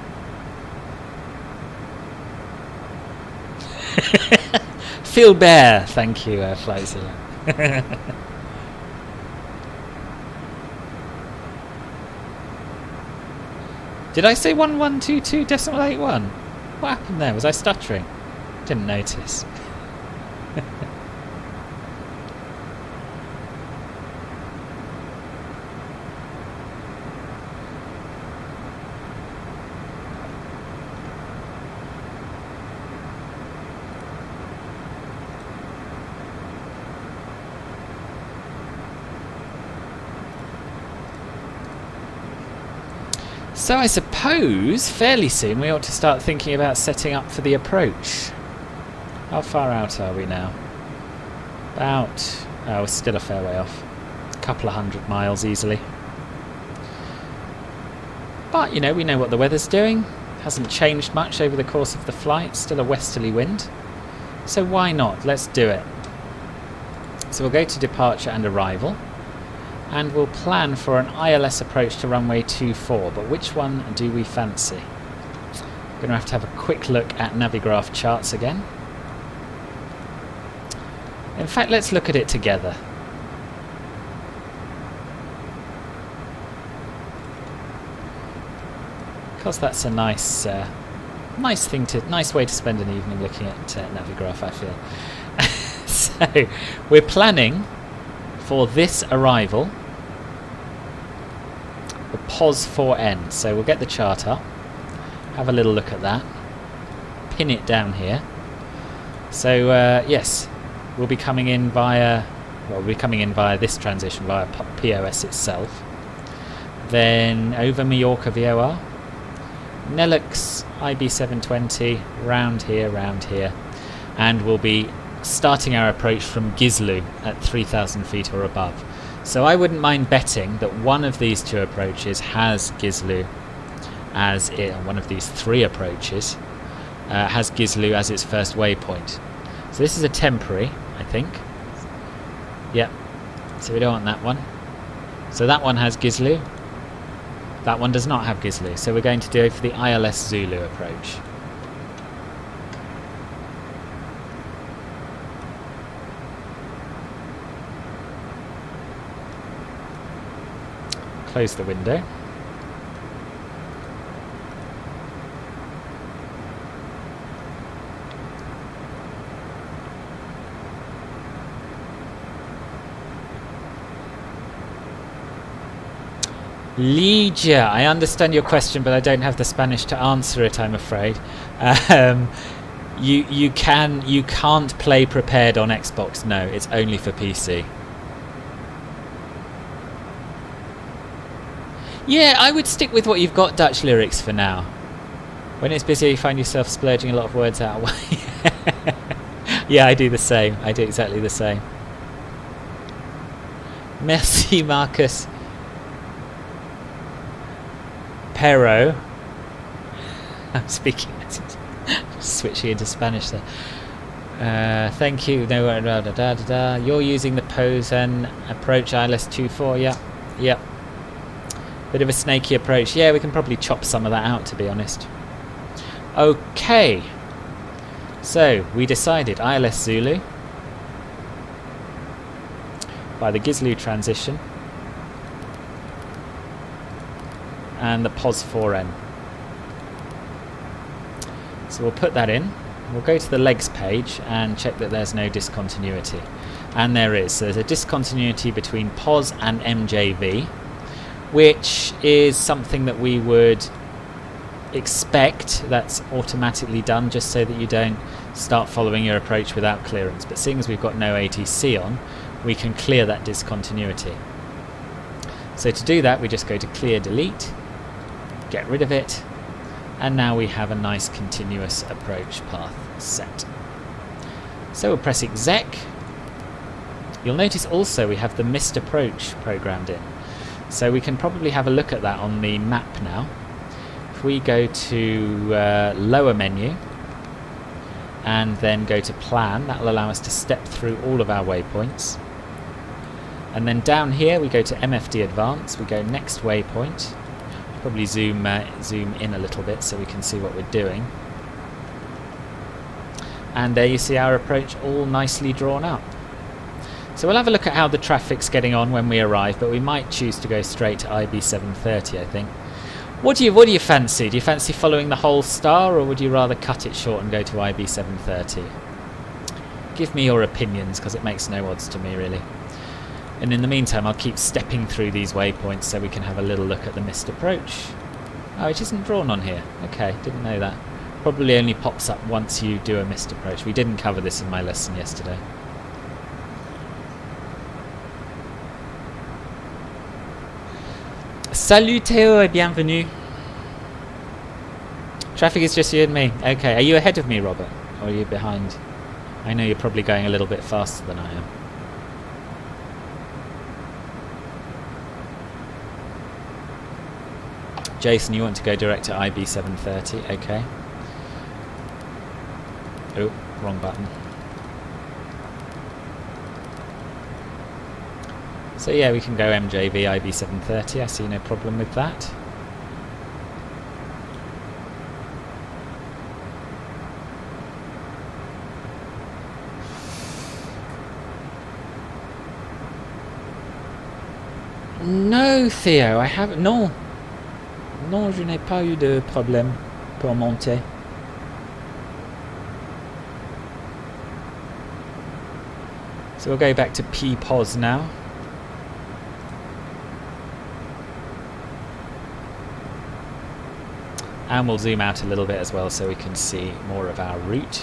Feel bear, thank you, Flightzilla. Did I say 1122.81? What happened there? Was I stuttering? Didn't notice. So I suppose fairly soon we ought to start thinking about setting up for the approach. How far out are we now? About... oh, we're still a fair way off. A couple of 100 miles easily. But, you know, we know what the weather's doing. Hasn't changed much over the course of the flight. Still a westerly wind. So why not? Let's do it. So we'll go to departure and arrival. And we'll plan for an ILS approach to runway 24, but which one do we fancy? Going to have a quick look at Navigraph charts again. In fact, let's look at it together. Because that's a nice way to spend an evening looking at Navigraph, I feel. So we're planning for this arrival, the POS 4N. So we'll get the chart up, have a little look at that, pin it down here. So yes, we'll be coming in via, well, we'll be coming in via this transition via POS itself. Then over Mallorca VOR, Nelux IB720, round here, and we'll be starting our approach from Gizlu at 3,000 feet or above. So I wouldn't mind betting that one of these two approaches has Gizlu as it, one of these three approaches has Gizlu as its first waypoint. So this is a temporary, I think. Yep. So we don't want that one. So that one has Gizlu. That one does not have Gizlu. So we're going to do it for the ILS Zulu approach. Close the window. Lydia, I understand your question, but I don't have the Spanish to answer it, I'm afraid. You can't play Prepared on Xbox. No, it's only for PC. Yeah, I would stick with what you've got, Dutch Lyrics, for now. When it's busy, you find yourself splurging a lot of words out. Yeah, I do the same. I do exactly the same. Merci, Marcus. Pero. I'm speaking. Switching into Spanish there. Thank you. No, You're using the pose and approach ILS 24. Yeah. Yep. Bit of a snaky approach. Yeah, we can probably chop some of that out, to be honest. Okay. So, we decided ILS Zulu by the Gizlu transition and the POS 4N. So we'll put that in. We'll go to the legs page and check that there's no discontinuity. And there is. So there's a discontinuity between POS and MJV, which is something that we would expect. That's automatically done just so that you don't start following your approach without clearance. But seeing as we've got no ATC on, we can clear that discontinuity. So to do that, we just go to clear delete, get rid of it, and now we have a nice continuous approach path set. So we'll press exec. You'll notice also we have the missed approach programmed in. So we can probably have a look at that on the map now. If we go to lower menu and then go to plan, that will allow us to step through all of our waypoints. And then down here we go to MFD Advance, we go next waypoint. Probably zoom in a little bit so we can see what we're doing. And there you see our approach all nicely drawn up. So we'll have a look at how the traffic's getting on when we arrive, but we might choose to go straight to IB 730, I think. What do you fancy? Do you fancy following the whole star, or would you rather cut it short and go to IB 730? Give me your opinions, because it makes no odds to me, really. And in the meantime, I'll keep stepping through these waypoints so we can have a little look at the missed approach. Oh, it isn't drawn on here. Okay, didn't know that. Probably only pops up once you do a missed approach. We didn't cover this in my lesson yesterday. Salut Théo et bienvenue. Traffic is just you and me. Okay, are you ahead of me, Robert? Or are you behind? I know you're probably going a little bit faster than I am. Jason, you want to go direct to IB 730, okay. Oh, wrong button. So yeah, we can go MJV IB 730, I see no problem with that. No, Theo, I haven't. No. Non, je n'ai pas eu de problème pour monter. So we'll go back to PPOS now. And we'll zoom out a little bit as well so we can see more of our route.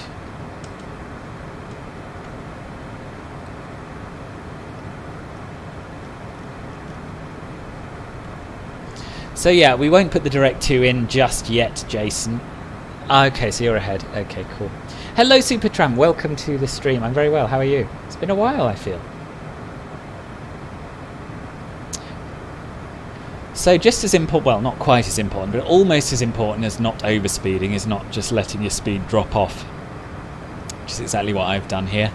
So yeah, we won't put the direct 2 in just yet, Jason. Okay, so you're ahead. Okay, cool. Hello, Supertram. Welcome to the stream. I'm very well. How are you? It's been a while, I feel. So just as important, well, not quite as important, but almost as important as not overspeeding is not just letting your speed drop off, which is exactly what I've done here,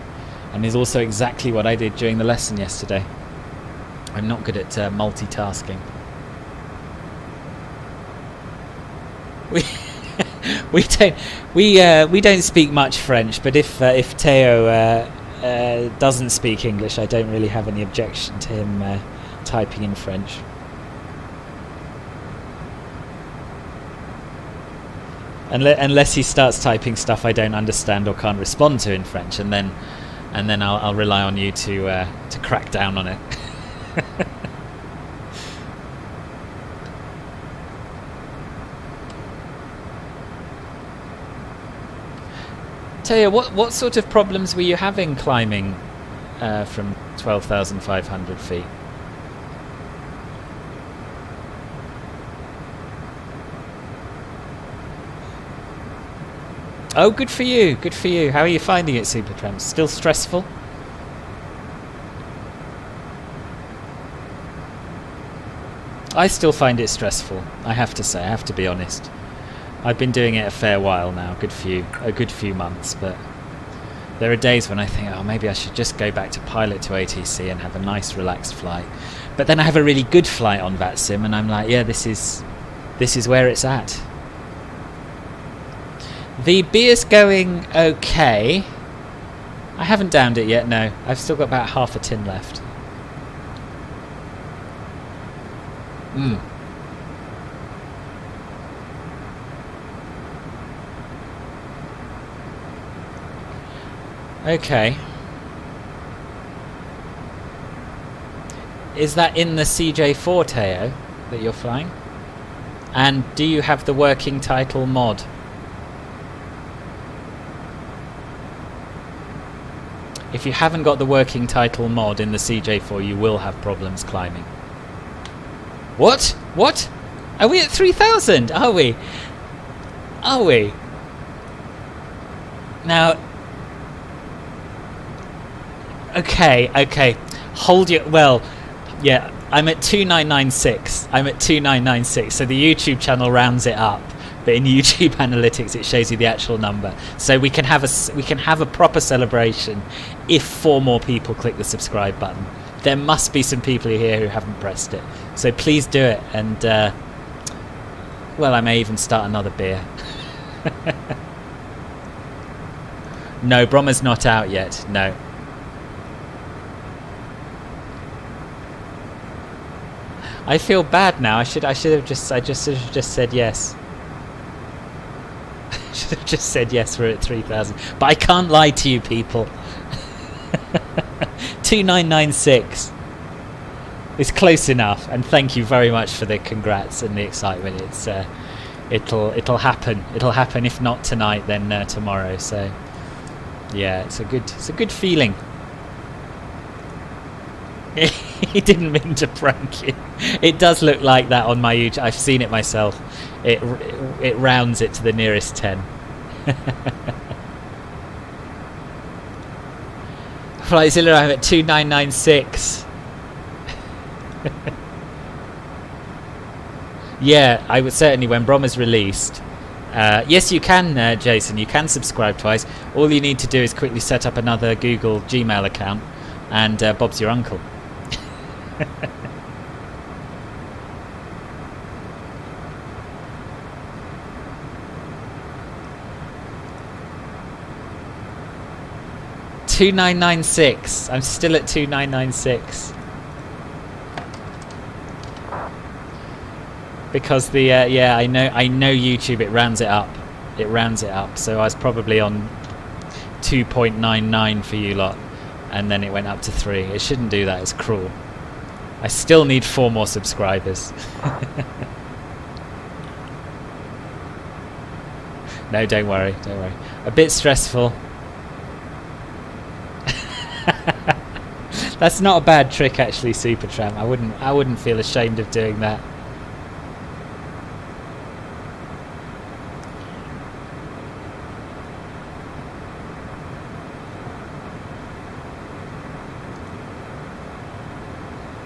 and is also exactly what I did during the lesson yesterday. I'm not good at multitasking. We don't speak much French, but if Theo doesn't speak English, I don't really have any objection to him typing in French. Unless he starts typing stuff I don't understand or can't respond to in French, and then I'll rely on you to crack down on it. Tell you, what sort of problems were you having climbing from 12,500 feet? Oh, good for you, good for you. How are you finding it, Supertramp? Still stressful? I still find it stressful, I have to say, I have to be honest. I've been doing it a fair while now, a good few months, but there are days when I think, oh, maybe I should just go back to pilot to ATC and have a nice relaxed flight. But then I have a really good flight on VATSIM and I'm like, yeah, this is where it's at. The beer's going okay. I haven't downed it yet, no. I've still got about half a tin left. Okay. Is that in the CJ4, Teo, that you're flying? And do you have the working title mod? If you haven't got the working title mod in the CJ4, you will have problems climbing. What? What? Are we at 3,000? Are we? Are we? Now... Okay. Hold your... Well, yeah, I'm at 2996. I'm at 2996, so the YouTube channel rounds it up. But in YouTube Analytics, it shows you the actual number. So we can have a proper celebration if 4 more people click the subscribe button. There must be some people here who haven't pressed it. So please do it. And, well, I may even start another beer. No, Brommer's not out yet. No. I feel bad now. I should have just said yes. I should have just said yes. We're at 3,000. But I can't lie to you people. 2996. It's close enough, and thank you very much for the congrats and the excitement. It's it'll happen. It'll happen. If not tonight, then tomorrow. So yeah, it's a good feeling. He didn't mean to prank you. It does look like that on my YouTube. I've seen it myself. It rounds it to the nearest 10. Flightzilla, I'm at 2996. Yeah, I would certainly, when Brommer's released. Yes, you can, Jason. You can subscribe twice. All you need to do is quickly set up another Google Gmail account, and Bob's your uncle. 2996. I'm still at 2996. Because the yeah, I know YouTube, it rounds it up. It rounds it up. So I was probably on 2.99 for you lot, and then it went up to 3. It shouldn't do that. It's cruel. I still need 4 more subscribers. No, don't worry, don't worry. A bit stressful. That's not a bad trick, actually, Supertramp. I wouldn't feel ashamed of doing that.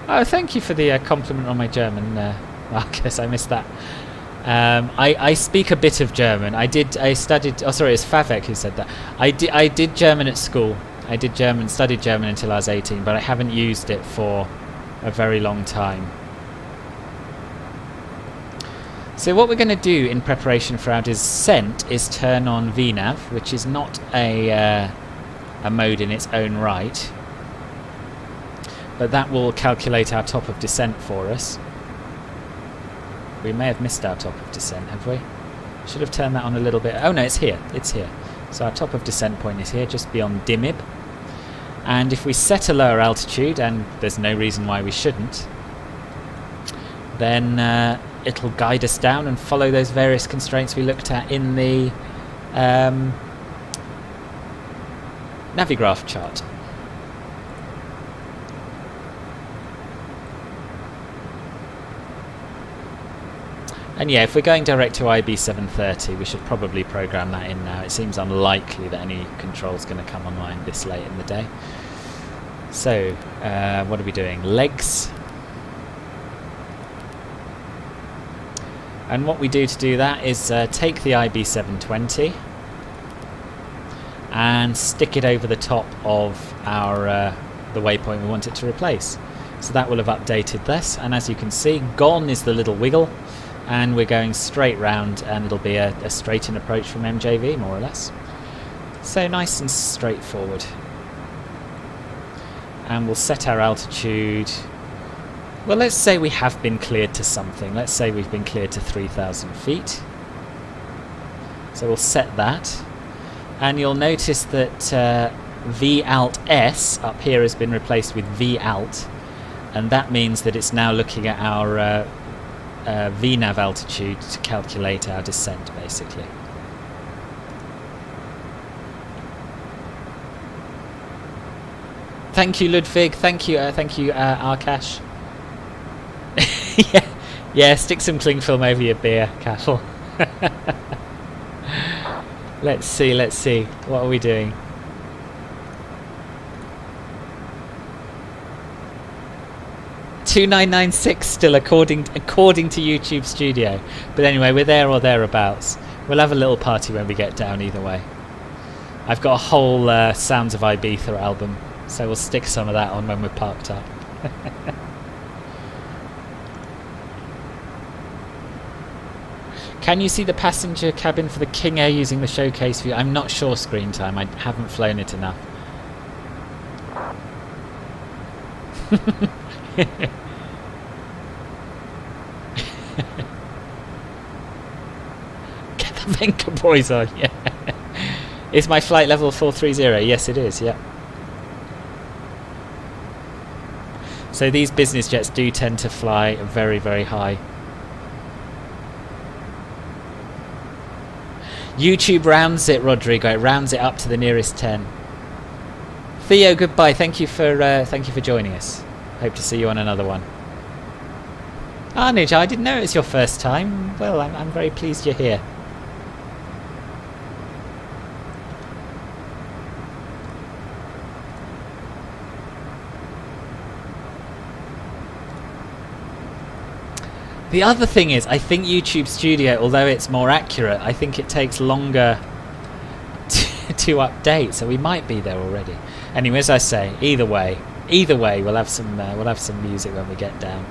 Oh, thank you for the compliment on my German, Marcus. I missed that. I speak a bit of German. I studied. Oh, sorry, it's Favek who said that. I did German at school. Studied German until I was 18, but I haven't used it for a very long time. So what we're going to do in preparation for our descent is turn on VNAV, which is not a mode in its own right. But that will calculate our top of descent for us. We may have missed our top of descent, have we? Should have turned that on a little bit. Oh no, it's here. It's here. So our top of descent point is here, just beyond Dimib. And if we set a lower altitude, and there's no reason why we shouldn't, then it'll guide us down and follow those various constraints we looked at in the Navigraph chart. And yeah, if we're going direct to IB 730, we should probably program that in now. It seems unlikely that any control's going to come online this late in the day. So, what are we doing? Legs. And what we do to do that is take the IB 720 and stick it over the top of our the waypoint we want it to replace. So that will have updated this, and as you can see, gone is the little wiggle, and we're going straight round, and it'll be a straight-in approach from MJV, more or less. So nice and straightforward. And we'll set our altitude. Well, let's say we have been cleared to something. Let's say we've been cleared to 3,000 feet. So we'll set that. And you'll notice that V-Alt-S up here has been replaced with V-Alt. And that means that it's now looking at our VNAV altitude to calculate our descent, basically. Thank you, Ludwig. Thank you, Arkash. yeah, stick some cling film over your beer, Cattle. Let's see. What are we doing? $2,996 still according to YouTube Studio. But anyway, we're there or thereabouts. We'll have a little party when we get down either way. I've got a whole Sounds of Ibiza album, so we'll stick some of that on when we're parked up. Can you see the passenger cabin for the King Air using the showcase view? I'm not sure, Screen Time. I haven't flown it enough. Get the Venka boys on, yeah. Is my flight level 430? Yes, it is, yeah. So these business jets do tend to fly very, very high. YouTube rounds it, Rodrigo. It rounds it up to the nearest 10. Theo, goodbye. Thank you for joining us. Hope to see you on another one. Arnage, I didn't know it was your first time. Well, I'm very pleased you're here. The other thing is, I think YouTube Studio, although it's more accurate, I think it takes longer to update, so we might be there already. Anyway, as I say, either way, we'll have some music when we get down.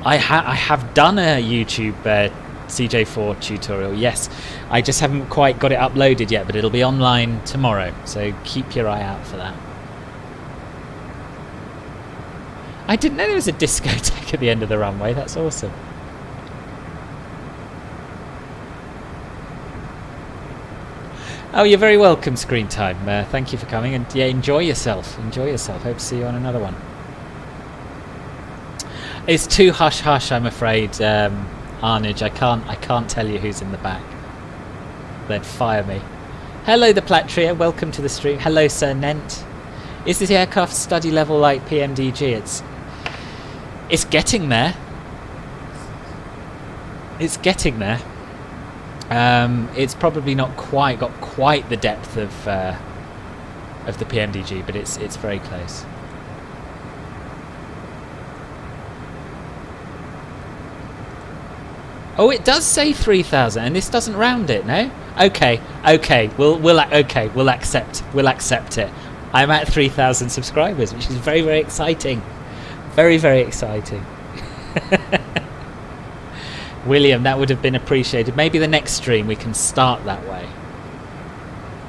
I have done a YouTube CJ4 tutorial, yes. I just haven't quite got it uploaded yet, but it'll be online tomorrow, so keep your eye out for that. I didn't know there was a discotheque at the end of the runway. That's awesome. Oh, you're very welcome, Screen Time. Thank you for coming, and yeah, enjoy yourself. Hope to see you on another one. It's too hush hush, I'm afraid, Arnage. I can't tell you who's in the back. They'd fire me. Hello, the Platria. Welcome to the stream. Hello, Sir Nent. Is this aircraft study level like PMDG? It's getting there. It's getting there. It's probably not quite got quite the depth of the PMDG, but it's very close. Oh, it does say 3,000, and this doesn't round it, no? Okay, we'll accept it. I'm at 3,000 subscribers, which is very, very exciting. Very, very exciting. William, that would have been appreciated. Maybe the next stream we can start that way.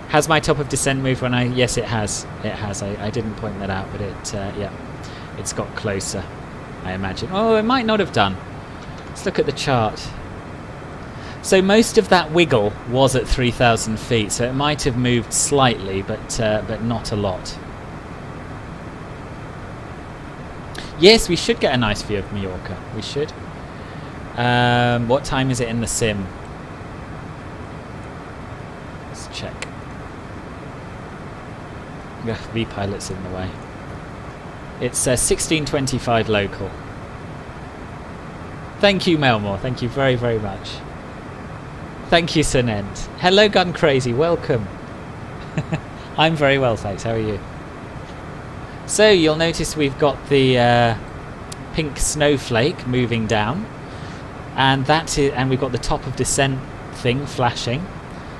Has my top of descent moved when I... Yes, it has. It has. I didn't point that out, but yeah, it's got closer, I imagine. Oh, it might not have done. Let's look at the chart. So most of that wiggle was at 3,000 feet, so it might have moved slightly, but not a lot. Yes, we should get a nice view of Mallorca. We should. What time is it in the sim? Let's check. Ugh, V-pilot's in the way. It's 16:25 local. Thank you, Melmore. Thank you very, very much. Thank you, Sunend. Hello, Gun Crazy. Welcome. I'm very well, thanks. How are you? So you'll notice we've got the pink snowflake moving down, and we've got the top of descent thing flashing.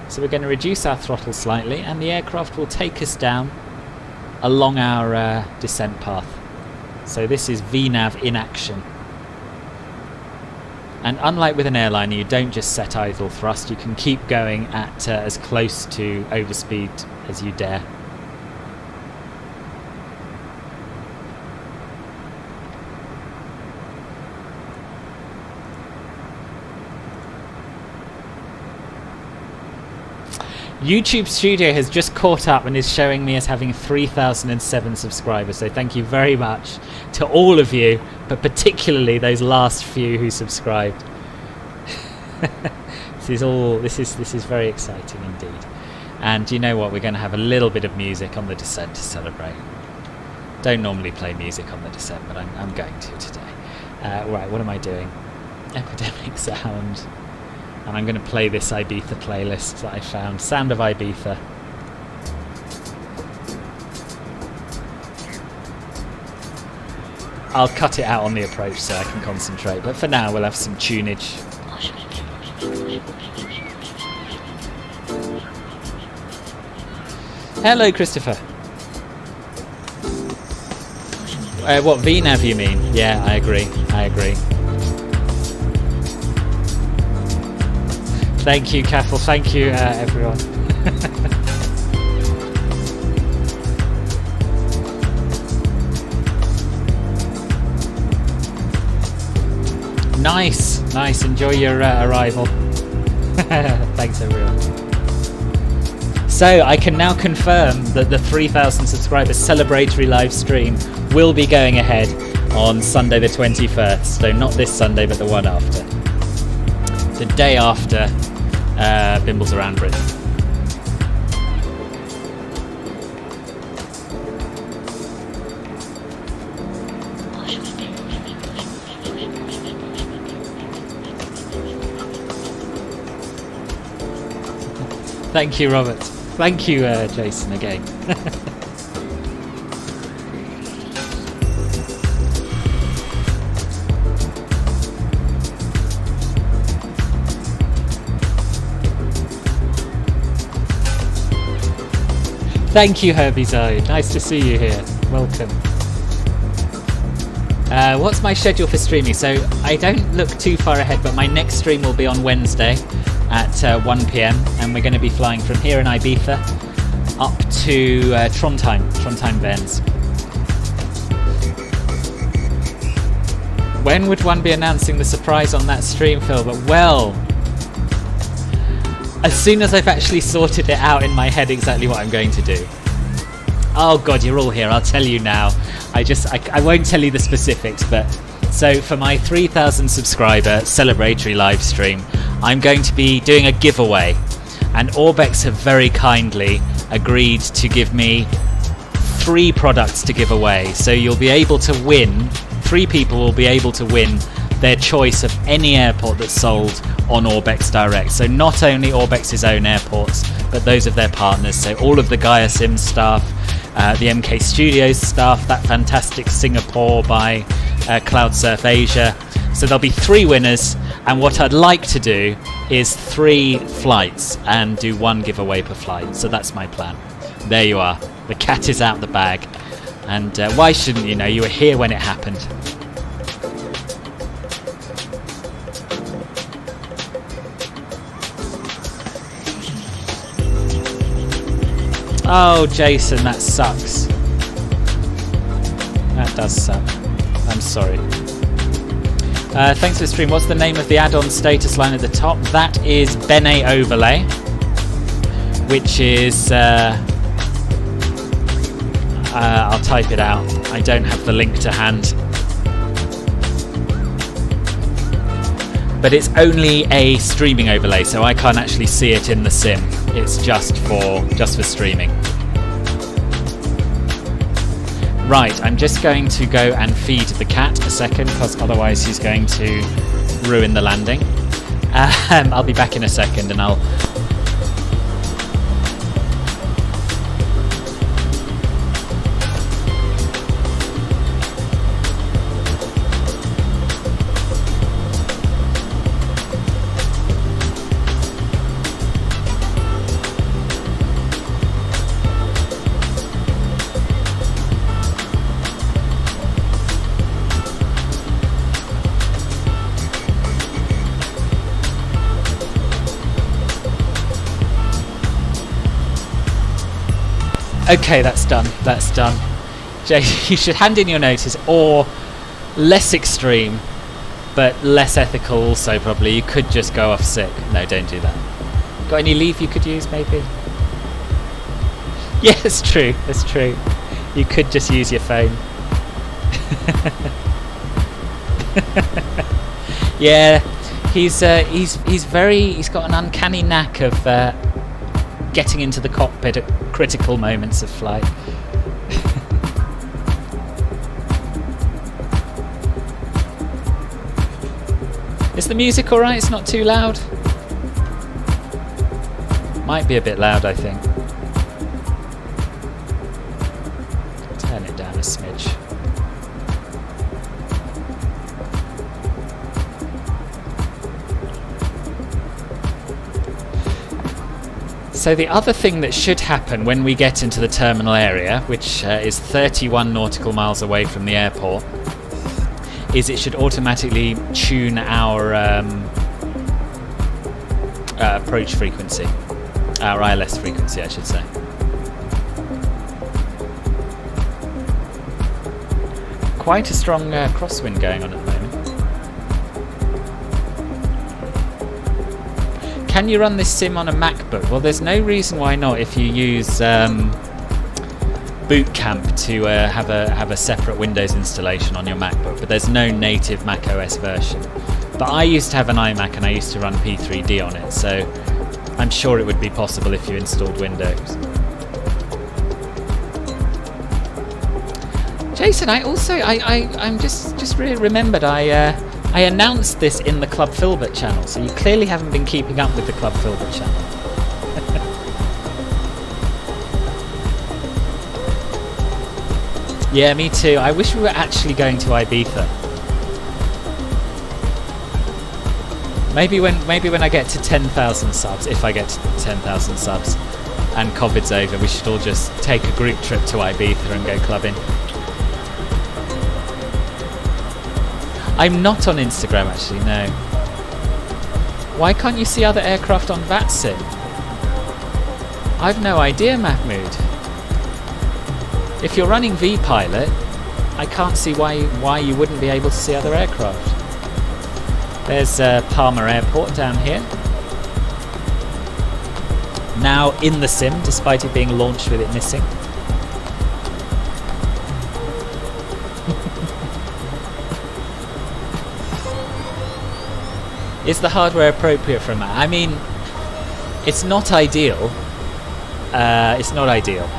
So we're going to reduce our throttle slightly, and the aircraft will take us down along our descent path. So this is VNAV in action. And unlike with an airliner, you don't just set idle thrust, you can keep going at as close to overspeed as you dare. YouTube Studio has just caught up and is showing me as having 3,007 subscribers, so thank you very much to all of you, but particularly those last few who subscribed. This is very exciting indeed. And you know what, we're going to have a little bit of music on the descent to celebrate. Don't normally play music on the descent, but I'm going to today. Right, what am I doing? Epidemic sound. And I'm going to play this Ibiza playlist that I found. Sound of Ibiza. I'll cut it out on the approach so I can concentrate. But for now, we'll have some tunage. Hello, Christopher. What, VNAV you mean? Yeah, I agree. Thank you, Cathal. Thank you, everyone. Nice. Enjoy your arrival. Thanks, everyone. So, I can now confirm that the 3,000 subscribers celebratory live stream will be going ahead on Sunday the 21st. So, not this Sunday, but the one after. The day after Bimbles Around Britain. Thank you, Robert. Thank you, Jason, again. Thank you, Herbie Zoe. Nice to see you here. Welcome. What's my schedule for streaming? So I don't look too far ahead, but my next stream will be on Wednesday at 1 PM, and we're going to be flying from here in Ibiza up to Trondheim Vens. When would one be announcing the surprise on that stream, Phil? But well, as soon as I've actually sorted it out in my head exactly what I'm going to do. Oh god, you're all here, I'll tell you now. I won't tell you the specifics, but so for my 3,000 subscriber celebratory live stream, I'm going to be doing a giveaway, and Orbex have very kindly agreed to give me 3 products to give away. So you'll be able to win, 3 people will be able to win their choice of any airport that's sold on Orbex Direct. So not only Orbex's own airports, but those of their partners. So all of the Gaia Sim staff, the MK Studios staff, that fantastic Singapore by CloudSurf Asia. So there'll be 3 winners, and what I'd like to do is 3 flights and do 1 giveaway per flight. So that's my plan. There you are. The cat is out the bag. And why shouldn't you know? You were here when it happened. Oh, Jason, that sucks. That does suck. I'm sorry. Thanks for the stream. What's the name of the add-on status line at the top? That is Bene Overlay, which is... I'll type it out. I don't have the link to hand. but it's only a streaming overlay, so I can't actually see it in the sim. It's just for streaming. Right, I'm just going to go and feed the cat a second, because otherwise he's going to ruin the landing. I'll be back in a second, and I'll... Okay, that's done. That's done. Jay, you should hand in your notice, or less extreme, but less ethical also probably. You could just go off sick. No, don't do that. Got any leave you could use, maybe? Yeah, it's true. It's true. You could just use your phone. Yeah, he's got an uncanny knack of getting into the cockpit at critical moments of flight. Is the music alright? It's not too loud? Might be a bit loud, I think. Turn it down a smidge. So the other thing that should happen when we get into the terminal area, which is 31 nautical miles away from the airport, is it should automatically tune our approach frequency, our ILS frequency, I should say. Quite a strong crosswind going on at the moment. Can you run this sim on a MacBook? Well, there's no reason why not if you use Boot Camp to have a separate Windows installation on your MacBook, but there's no native Mac OS version. But I used to have an iMac and I used to run P3D on it, so I'm sure it would be possible if you installed Windows. Jason, I'm just really remembered I announced this in the Club Filbert channel, so you clearly haven't been keeping up with the Club Filbert channel. Yeah, me too. I wish we were actually going to Ibiza. Maybe when I get to 10,000 subs, if I get to 10,000 subs, and COVID's over, we should all just take a group trip to Ibiza and go clubbing. I'm not on Instagram actually, no. Why can't you see other aircraft on VATSIM? I've no idea, Mahmood. If you're running vPilot, I can't see why you wouldn't be able to see other aircraft. There's Palmer Airport down here. Now in the sim, despite it being launched with it missing. Is the hardware appropriate for a Mac? I mean, it's not ideal. It's not ideal.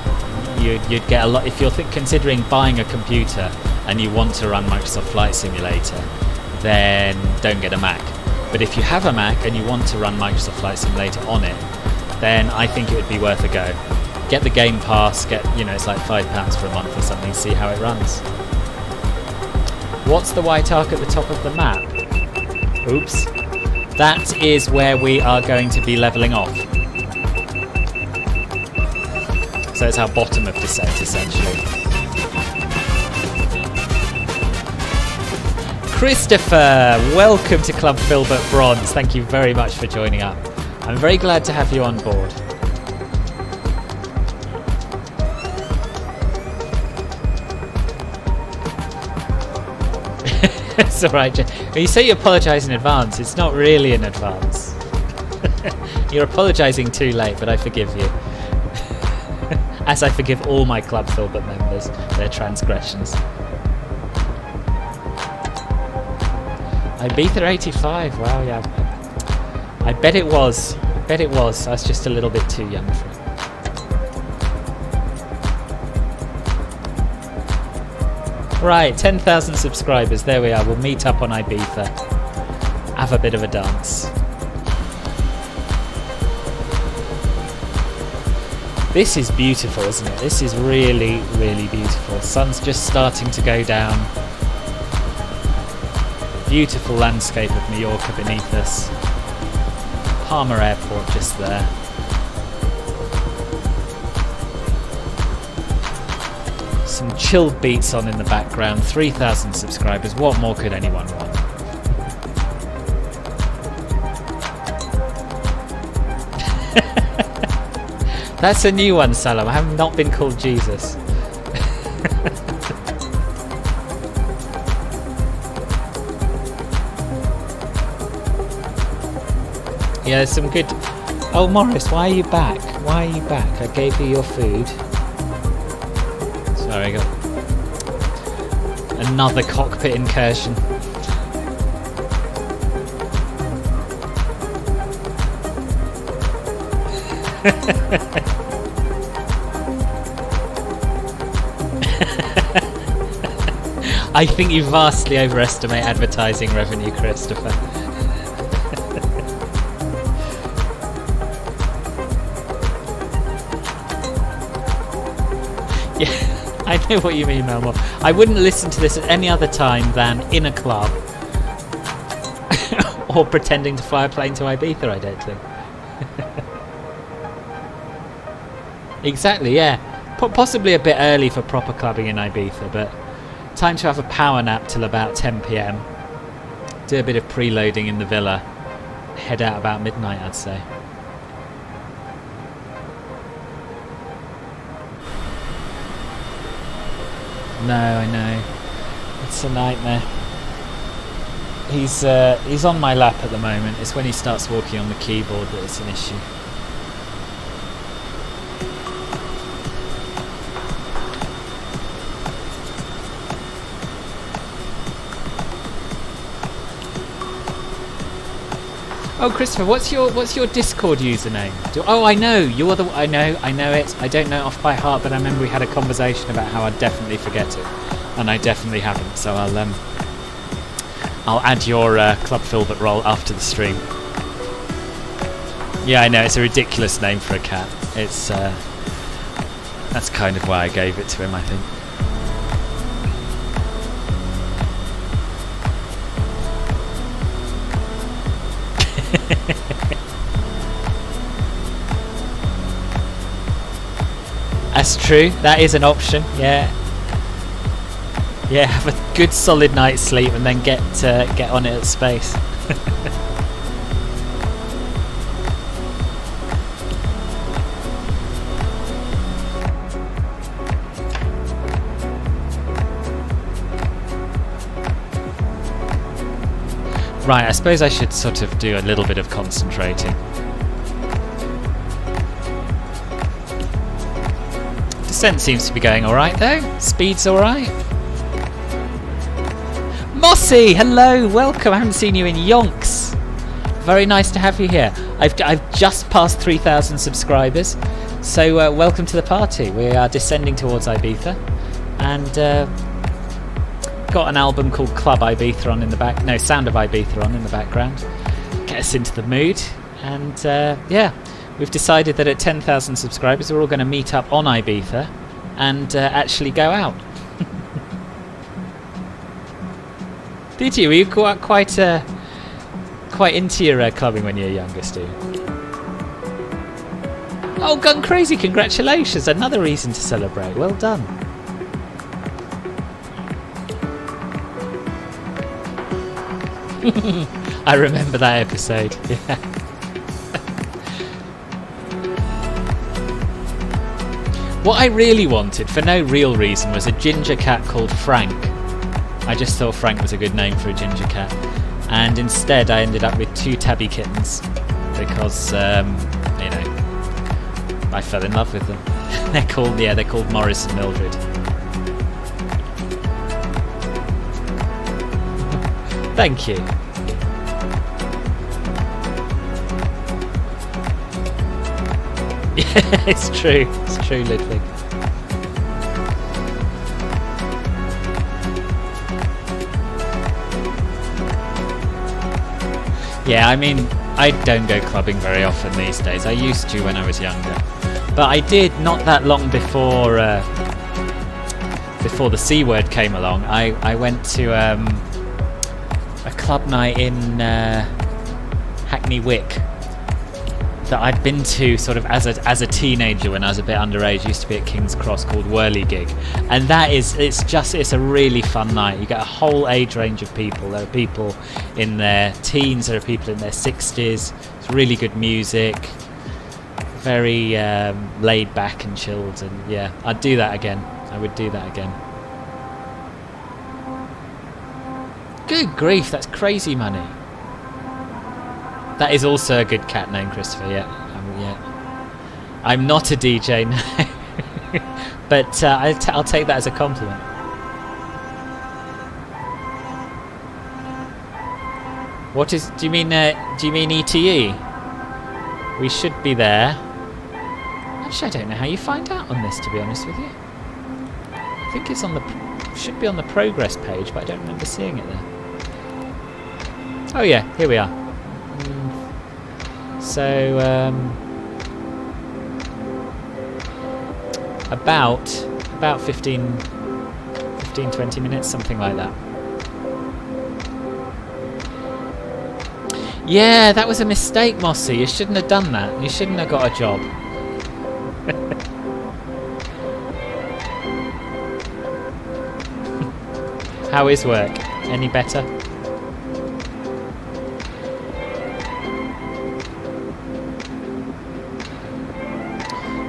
You'd get a lot if you're considering buying a computer and you want to run Microsoft Flight Simulator. Then don't get a Mac. But if you have a Mac and you want to run Microsoft Flight Simulator on it, then I think it would be worth a go. Get the Game Pass. It's like £5 for a month or something. See how it runs. What's the white arc at the top of the map? Oops. That is where we are going to be levelling off. So it's our bottom of descent, essentially. Christopher, welcome to Club Filbert Bronze. Thank you very much for joining up. I'm very glad to have you on board. It's alright. When you say you apologise in advance, it's not really in advance. You're apologising too late, but I forgive you. As I forgive all my Club Filbert members, their transgressions. Ibiza 85, wow, yeah. I bet it was. I bet it was. I was just a little bit too young for it. Right, 10,000 subscribers. There we are. We'll meet up on Ibiza. Have a bit of a dance. This is beautiful, isn't it? This is really, really beautiful. Sun's just starting to go down. Beautiful landscape of Mallorca beneath us. Palma Airport just there. Some chilled beats on in the background. 3,000 subscribers. What more could anyone want? That's a new one, Salam. I have not been called Jesus. Yeah, there's some good... Oh, Morris, why are you back? Why are you back? I gave you your food. Sorry, I got another cockpit incursion. I think you vastly overestimate advertising revenue, Christopher. Yeah, I know what you mean, Melmore. I wouldn't listen to this at any other time than in a club or pretending to fly a plane to Ibiza, I don't think. Exactly, yeah. Possibly a bit early for proper clubbing in Ibiza, but time to have a power nap till about 10 PM. Do a bit of preloading in the villa. Head out about midnight, I'd say. No, I know. It's a nightmare. He's on my lap at the moment. It's when he starts walking on the keyboard that it's an issue. Oh, Christopher, what's your Discord username? Oh, I know. You're the... I know it. I don't know it off by heart, but I remember we had a conversation about how I'd definitely forget it, and I definitely haven't. So I'll add your Club Filbert role after the stream. Yeah, I know. It's a ridiculous name for a cat. It's that's kind of why I gave it to him, I think. That's true. That is an option. Yeah. Yeah. Have a good solid night's sleep and then get on it at space. Right. I suppose I should sort of do a little bit of concentrating. Descent seems to be going alright though. Speed's alright. Mossy, hello, welcome. I haven't seen you in yonks. Very nice to have you here. I've just passed 3,000 subscribers, so welcome to the party. We are descending towards Ibiza, and got an album called Club Ibiza on in the back. No, Sound of Ibiza on in the background. Get us into the mood, and yeah. We've decided that at 10,000 subscribers we're all going to meet up on Ibiza and actually go out. Did you? Were you quite into your clubbing when you were younger, Stu? Oh, gone crazy! Congratulations! Another reason to celebrate. Well done. I remember that episode. Yeah. What I really wanted, for no real reason, was a ginger cat called Frank. I just thought Frank was a good name for a ginger cat. And instead I ended up with 2 tabby kittens. Because, you know, I fell in love with them. they're called Morris and Mildred. Thank you. It's true, Ludwig. Yeah, I mean, I don't go clubbing very often these days. I used to when I was younger. But I did not that long before the C word came along. I went to a club night in Hackney Wick that I'd been to sort of as a teenager when I was a bit underage. Used to be at King's Cross, called Whirligig, and it's a really fun night. You get a whole age range of people. There are people in their teens, there are people in their 60s. It's really good music, very laid back and chilled, and yeah, I'd do that again. I would do that again. Good grief, that's crazy money. That is also a good cat name, Christopher. Yeah, I'm not a DJ, no. But I'll take that as a compliment. What is? Do you mean ETE? We should be there. Actually, I don't know how you find out on this, to be honest with you. I think it's should be on the progress page, but I don't remember seeing it there. Oh yeah, here we are. So about 15-20 minutes, something like that. Yeah, that was a mistake, Mossy. You shouldn't have done that. You shouldn't have got a job. How is work? Any better?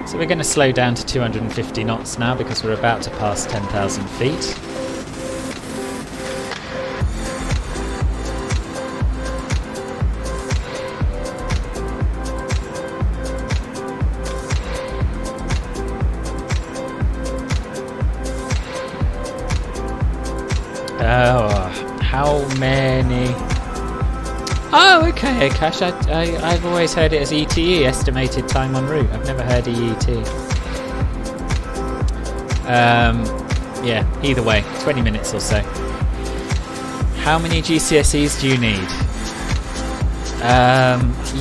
So we're going to slow down to 250 knots now because we're about to pass 10,000 feet. Oh, how many? Oh, okay, Akash. I've always heard it as ETE, estimated time en route. I've never heard EET. Yeah, either way, 20 minutes or so. How many GCSEs do you need?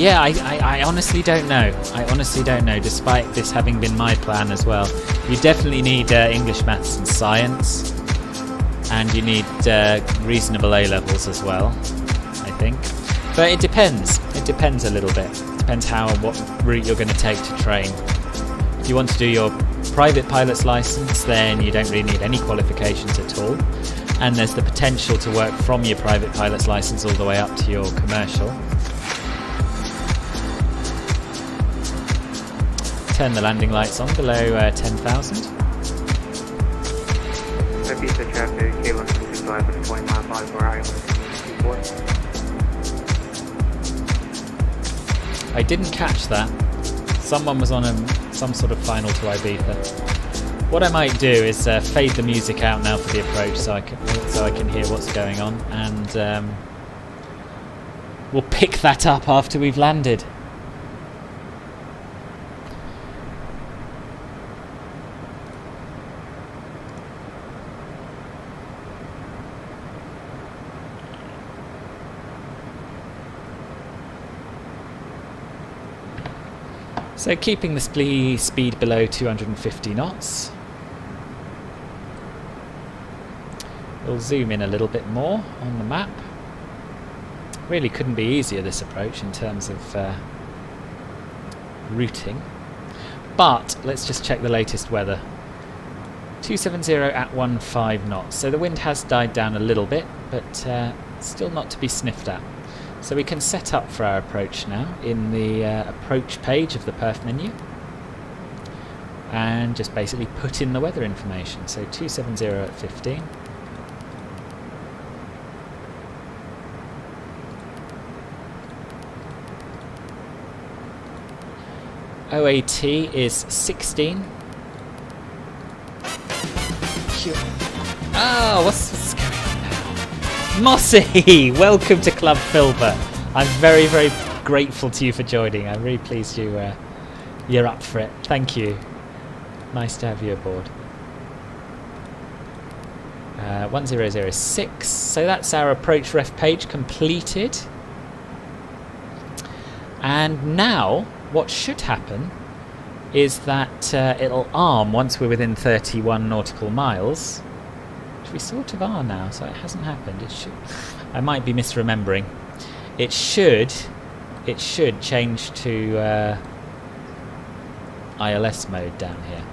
Yeah, I honestly don't know. I honestly don't know, despite this having been my plan as well. You definitely need English, Maths and Science. And you need reasonable A-levels as well, I think. But it depends. It depends a little bit. It depends what route you're going to take to train. If you want to do your private pilot's license, then you don't really need any qualifications at all. And there's the potential to work from your private pilot's license all the way up to your commercial. Turn the landing lights on below 10,000. Ibiza traffic, K165 with 20 mile by per hour, C4. I didn't catch that. Someone was on some sort of final to Ibiza. What I might do is fade the music out now for the approach so I can hear what's going on, and we'll pick that up after we've landed. So keeping the speed below 250 knots. We'll zoom in a little bit more on the map. Really couldn't be easier, this approach, in terms of routing. But let's just check the latest weather. 270 at 15 knots. So the wind has died down a little bit, but still not to be sniffed at. So we can set up for our approach now in the approach page of the perf menu and just basically put in the weather information. So 270 at 15. OAT is 16. Oh, what's going on now? Mossy! Welcome to Club Filbert. I'm very, very grateful to you for joining. I'm really pleased you You're up for it. Thank you. Nice to have you aboard. 1006. So that's our approach ref page completed. And now what should happen is that it'll arm once we're within 31 nautical miles, which we sort of are now, so it hasn't happened. It should. I might be misremembering. It should change to ILS mode down here.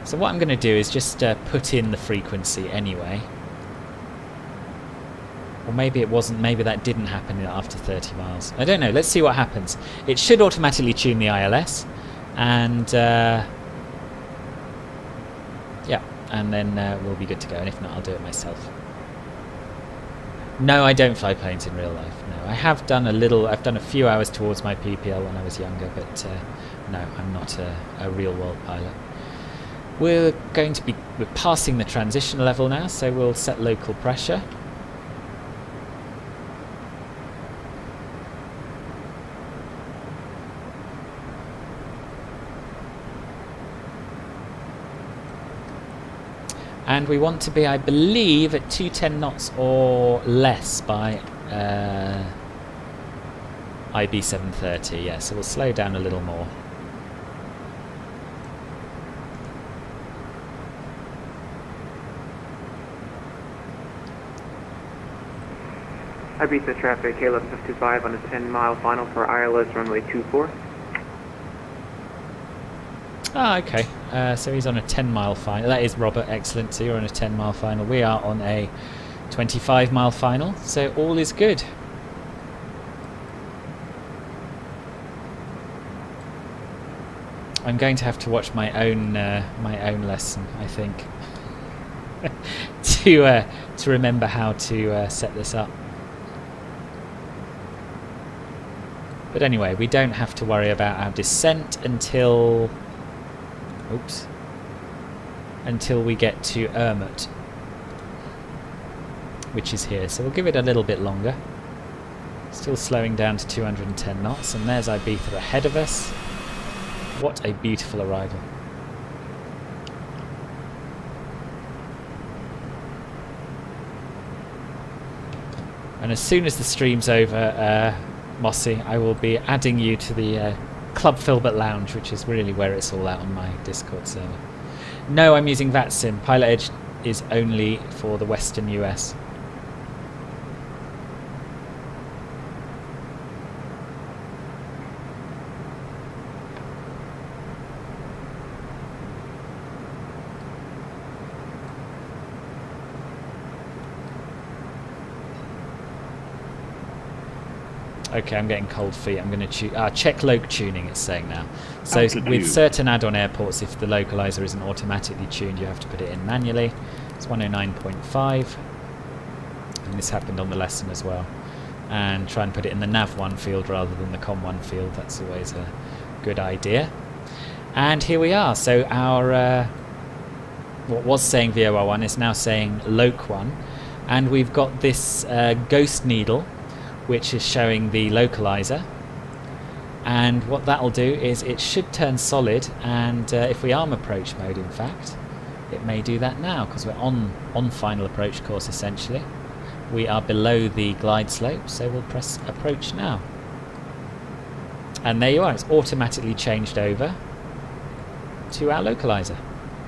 So what I'm going to do is just put in the frequency anyway. Or maybe it wasn't, maybe that didn't happen after 30 miles. I don't know, let's see what happens. It should automatically tune the ILS, and yeah, and then we'll be good to go, and if not, I'll do it myself. No, I don't fly planes in real life, no. I have done I've done a few hours towards my PPL when I was younger, but no, I'm not a real world pilot. We're passing the transition level now, so we'll set local pressure. And we want to be, I believe, at 210 knots or less by IB 730. Yeah, so we'll slow down a little more. Ibiza traffic, KLM 55 on a 10-mile final for ILS runway 24. Ah, okay. So he's on a 10-mile final. That is Robert, excellent. So you're on a 10-mile final. We are on a 25-mile final. So all is good. I'm going to have to watch my own lesson, I think, to remember how to set this up. But anyway, we don't have to worry about our descent until we get to Ermut, which is here. So we'll give it a little bit longer. Still slowing down to 210 knots, and there's Ibiza ahead of us. What a beautiful arrival. And as soon as the stream's over, Mossy, I will be adding you to the Club Filbert Lounge, which is really where it's all out on my Discord server. No, I'm using VATSIM. Pilot Edge is only for the Western US. Okay, I'm getting cold feet. I'm going to check loc tuning, it's saying now. So with certain add-on airports, if the localizer isn't automatically tuned, you have to put it in manually. It's 109.5. And this happened on the lesson as well. And try and put it in the nav1 field rather than the com1 field. That's always a good idea. And here we are. So our what was saying VOR1 is now saying loc1. And we've got this ghost needle, which is showing the localizer, and what that'll do is it should turn solid, and if we arm approach mode, in fact, it may do that now because we're on final approach course essentially. We are below the glide slope, so we'll press approach now, and there you are. It's automatically changed over to our localizer,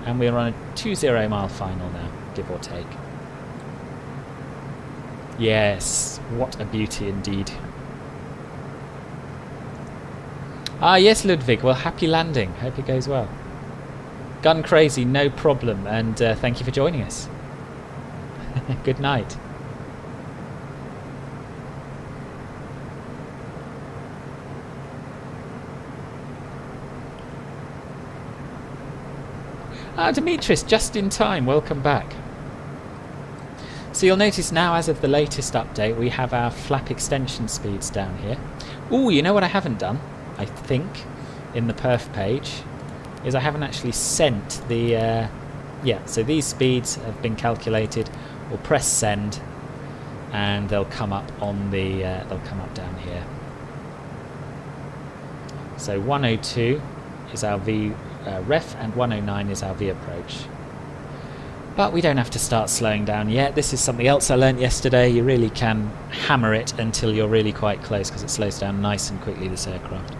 and we're on a 20 mile final now, give or take. Yes, what a beauty indeed. Ah, yes, Ludwig. Well, happy landing. Hope it goes well. Gun crazy, no problem. And thank you for joining us. Good night. Ah, Demetrius, just in time. Welcome back. So you'll notice now, as of the latest update, we have our flap extension speeds down here. Ooh, you know what I haven't done, I think, in the perf page, is I haven't actually sent the... yeah, so these speeds have been calculated. We'll press send, and they'll come up on the... they'll come up down here. So 102 is our V ref and 109 is our V approach. But we don't have to start slowing down yet. This is something else I learnt yesterday. You really can hammer it until you're really quite close because it slows down nice and quickly, this aircraft.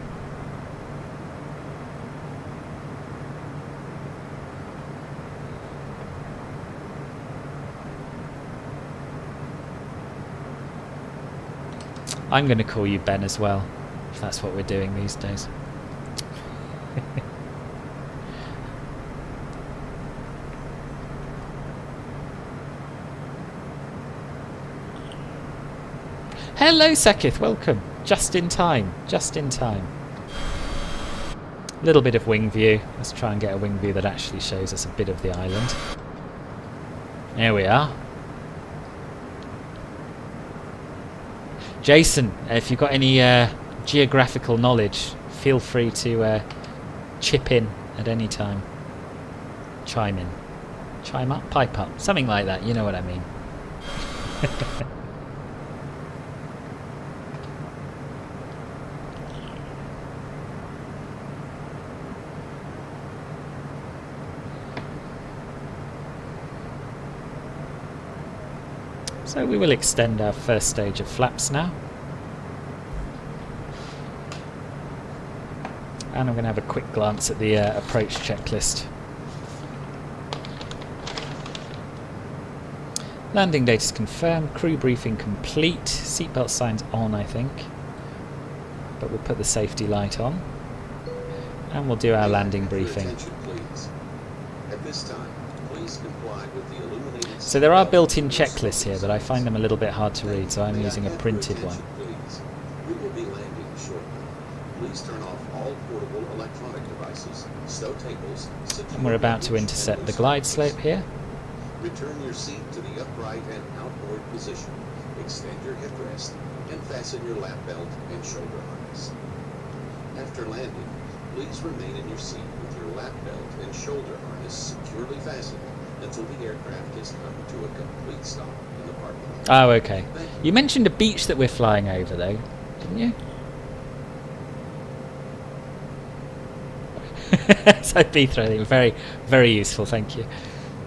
I'm going to call you Ben as well, if that's what we're doing these days. Hello Sakith, welcome. Just in time, just in time. A little bit of wing view. Let's try and get a wing view that actually shows us a bit of the island. There we are. Jason, if you've got any geographical knowledge, feel free to chip in at any time. Chime in. Chime up, pipe up, something like that, you know what I mean. So we will extend our first stage of flaps now. And I'm going to have a quick glance at the approach checklist. Landing date is confirmed, crew briefing complete, seatbelt signs on I think. But we'll put the safety light on. And we'll do our landing briefing. At this time, please comply with the illuminated. So there are built-in checklists here, but I find them a little bit hard to read, so I'm using a printed one. We will be landing shortly. Please turn off all portable electronic devices, stow tables, And we're about to intercept the glide slope here. Return your seat to the upright and outboard position. Extend your headrest and fasten your lap belt and shoulder harness. After landing, please remain in your seat with your lap belt and shoulder harness securely fastened until the aircraft has come to a complete stop in the parking lot. Oh, okay. You mentioned a beach that we're flying over, though, didn't you? So B3, very, very useful, thank you.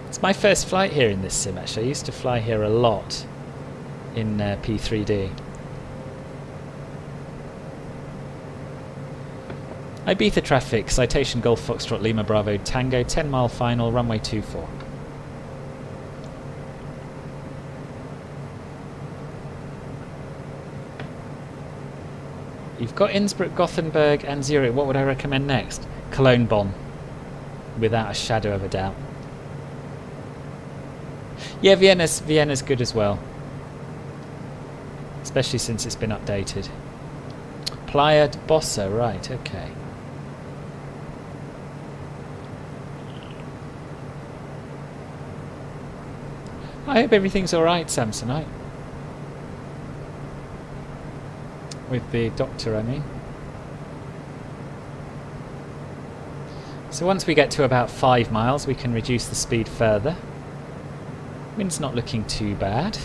It's my first flight here in this sim, actually. I used to fly here a lot in P3D. Ibiza traffic, Citation Golf Foxtrot Lima Bravo Tango, 10 mile final, runway 24. You've got Innsbruck, Gothenburg and Zurich. What would I recommend next? Cologne, Bonn. Without a shadow of a doubt. Yeah, Vienna's good as well. Especially since it's been updated. Playa de Bossa, right, okay. I hope everything's alright, Samsonite. With the doctor, I mean. So once we get to about 5 miles, we can reduce the speed further. Wind's not looking too bad.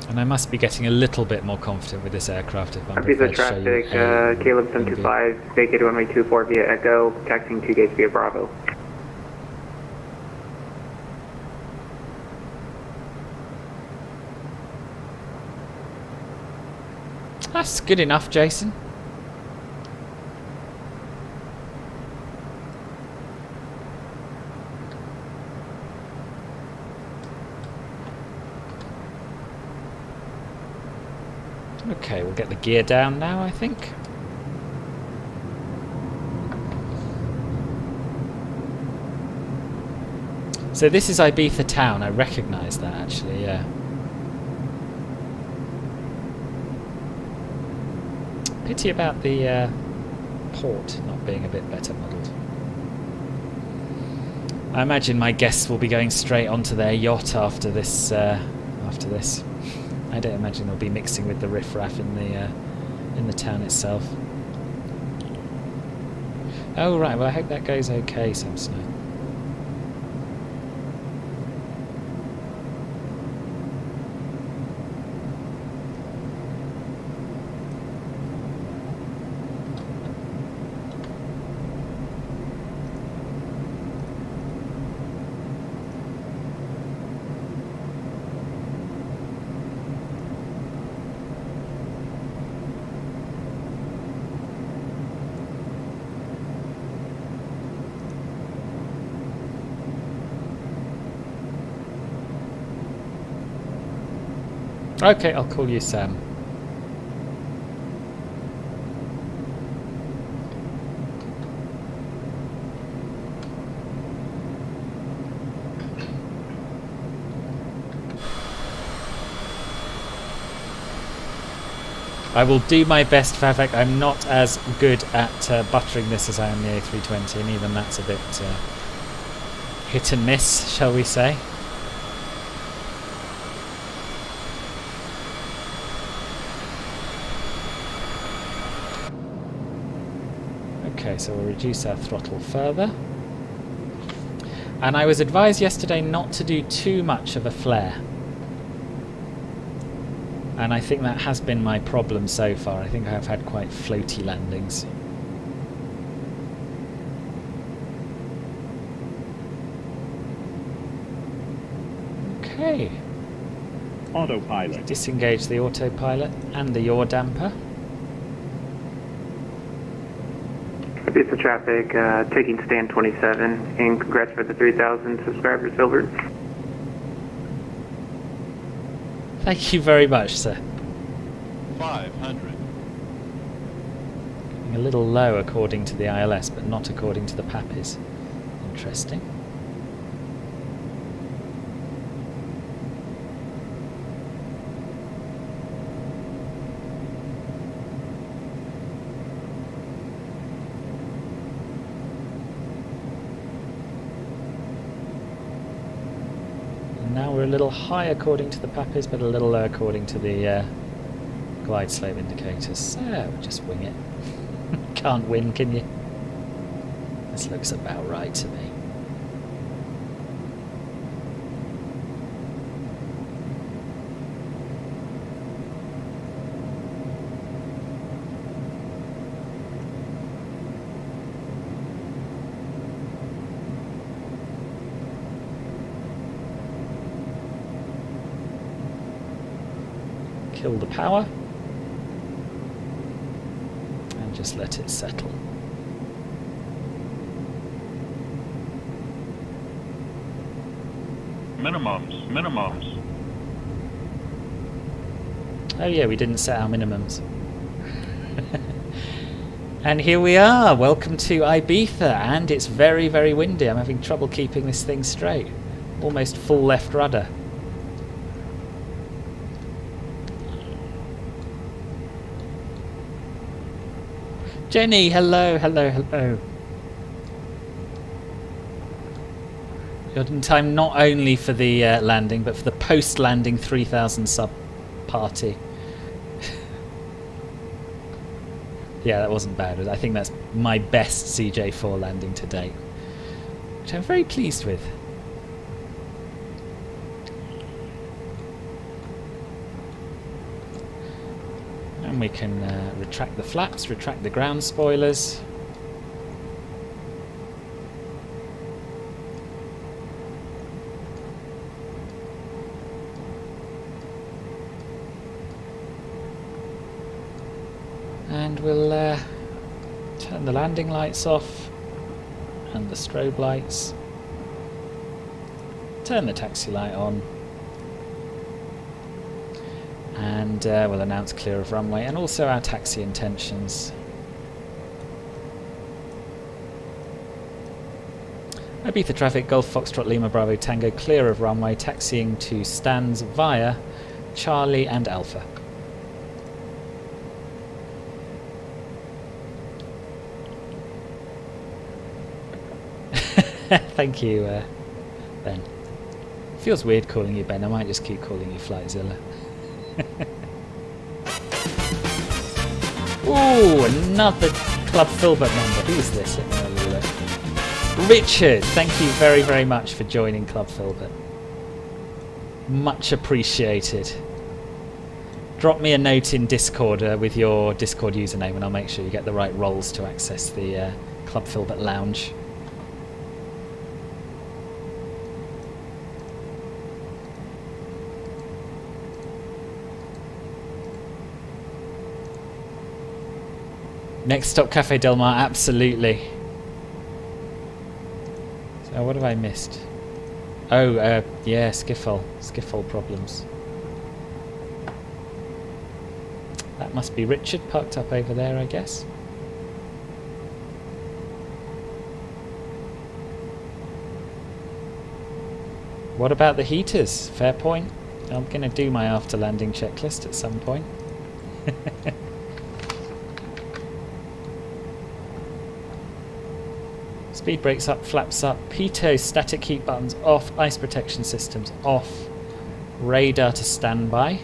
And I must be getting a little bit more confident with this aircraft if I'm Ibiza traffic, Caleb 725, vacated runway 24 via Echo, taxiing 2 gates via Bravo. That's good enough, Jason. Okay, we'll get the gear down now, I think. So this is Ibiza town, I recognise that actually, yeah. Pity about the port not being a bit better modelled. I imagine my guests will be going straight onto their yacht after this. I don't imagine they'll be mixing with the riffraff in the town itself. Oh right, well I hope that goes okay, Samsonite. Okay, I'll call you Sam. I will do my best, Favak. I'm not as good at buttering this as I am the A320, and even that's a bit hit and miss, shall we say. Okay, so we'll reduce our throttle further. And I was advised yesterday not to do too much of a flare. And I think that has been my problem so far. I think I've had quite floaty landings. Okay. Autopilot. Disengage the autopilot and the yaw damper. Ibiza traffic, taking stand 27, and congrats for the 3,000 subscriber silver. Thank you very much, sir. 500. Getting a little low according to the ILS, but not according to the PAPIs. Interesting. Now we're a little high according to the PAPIs, but a little low according to the glide slope indicators. So, just wing it. Can't win, can you? This looks about right to me. Kill the power and just let it settle. Minimums. Oh yeah, we didn't set our minimums. And here we are, welcome to Ibiza, and it's very, very windy. I'm having trouble keeping this thing straight. Almost full left rudder. Jenny, hello. You're in time not only for the landing, but for the post-landing 3,000 sub party. Yeah, that wasn't bad. I think that's my best CJ4 landing to date, which I'm very pleased with. And we can retract the flaps, retract the ground spoilers. And we'll turn the landing lights off and the strobe lights. Turn the taxi light on. And we'll announce clear of runway and also our taxi intentions. Ibiza traffic, Golf Foxtrot Lima Bravo Tango, clear of runway, taxiing to stands via Charlie and Alpha. Thank you, Ben. Feels weird calling you Ben. I might just keep calling you Flightzilla. Ooh, another Club Filbert member. Who's this? Let me have a look. Richard, thank you very, very much for joining Club Filbert. Much appreciated. Drop me a note in Discord with your Discord username and I'll make sure you get the right roles to access the Club Filbert lounge. Next stop, Cafe Del Mar, absolutely. So what have I missed? Oh, yeah, skiffle problems. Must be Richard parked up over there, I guess. What about the heaters? Fair point. I'm going to do my after landing checklist at some point. Speed brakes up, flaps up, pitot, static heat buttons off, ice protection systems off, radar to standby.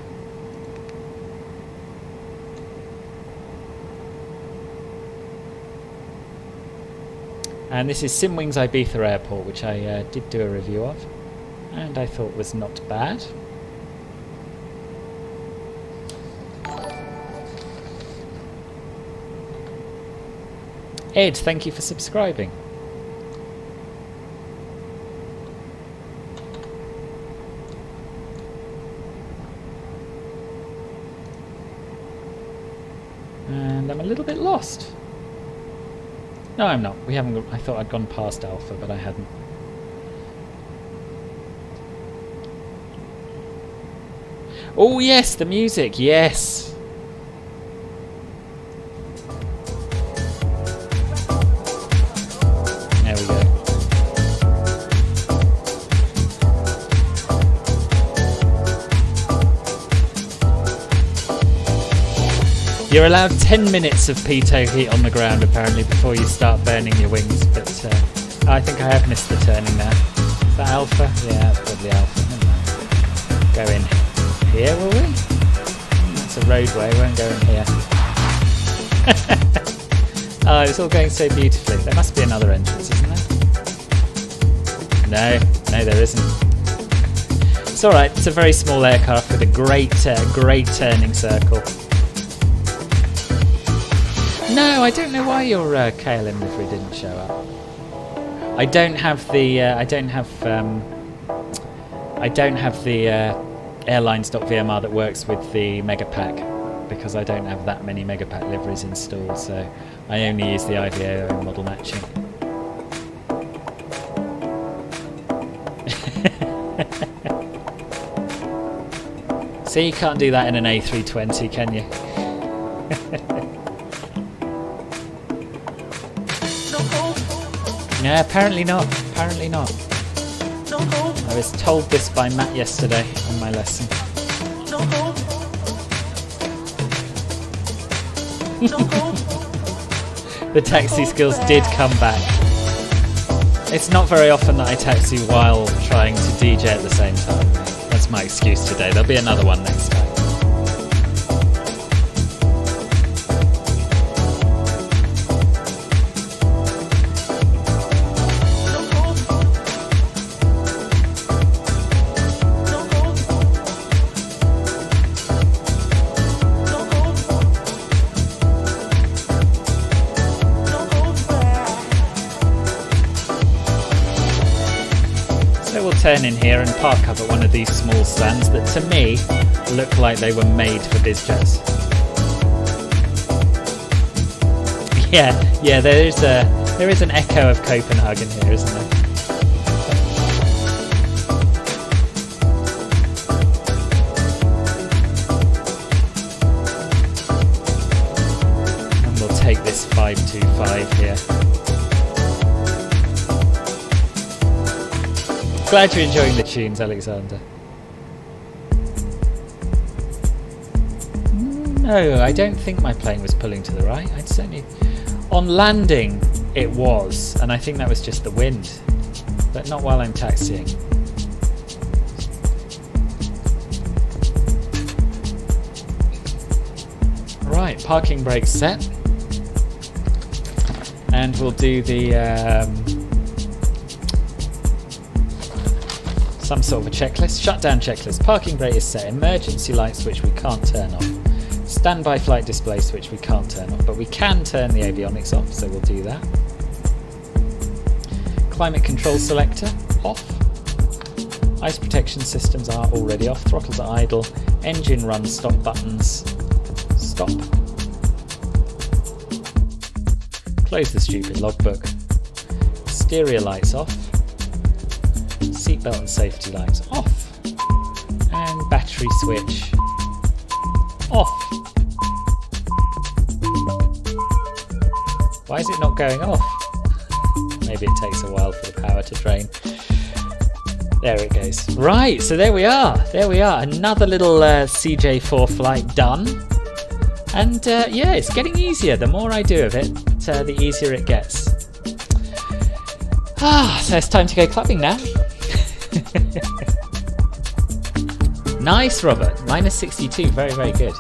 And this is Simwings Ibiza Airport, which I did do a review of, and I thought was not bad. Ed, thank you for subscribing. And I'm a little bit lost. No, I'm not. We haven't. I thought I'd gone past Alpha, but I hadn't. Oh yes, the music. Yes. There we go. You're allowed 10 minutes of pitot heat on the ground apparently before you start burning your wings, but I think I have missed the turning now. Is that Alpha? Yeah, that's probably Alpha. Go in here, will we? That's a roadway, we won't go in here. Oh, it's all going so beautifully. There must be another entrance, isn't there? No, there isn't. It's alright, it's a very small aircraft with a great turning circle. No, I don't know why your KLM livery didn't show up. I don't have the airlines.vmr that works with the Megapack, because I don't have that many Megapack liveries installed, so I only use the IVAO model matching. See, you can't do that in an A320, can you? Yeah, apparently not. Apparently not. I was told this by Matt yesterday on my lesson. The taxi skills did come back. It's not very often that I taxi while trying to DJ at the same time. That's my excuse today. There'll be another one next time. Turn in here and park up at one of these small stands that to me look like they were made for biz jets. Yeah, there is an echo of Copenhagen here, isn't there? And we'll take this 525 here. Glad you're enjoying the tunes, Alexander. No, I don't think my plane was pulling to the right. I'd certainly... On landing, it was, and I think that was just the wind. But not while I'm taxiing. Right, parking brake set. And we'll do the... some sort of a checklist. Shutdown checklist. Parking brake is set. Emergency light switch we can't turn off. Standby flight display switch we can't turn off, but we can turn the avionics off, so we'll do that. Climate control selector off. Ice protection systems are already off. Throttles are idle. Engine run stop buttons. Stop. Close the stupid logbook. Stereo lights off. Seatbelt and safety lights off. And battery switch off. Why is it not going off? Maybe it takes a while for the power to drain. There it goes. Right, so there we are. There we are. Another little CJ4 flight done. And yeah, it's getting easier. The more I do of it, the easier it gets. So it's time to go clubbing now. Nice, Robert. -62. Very, very good.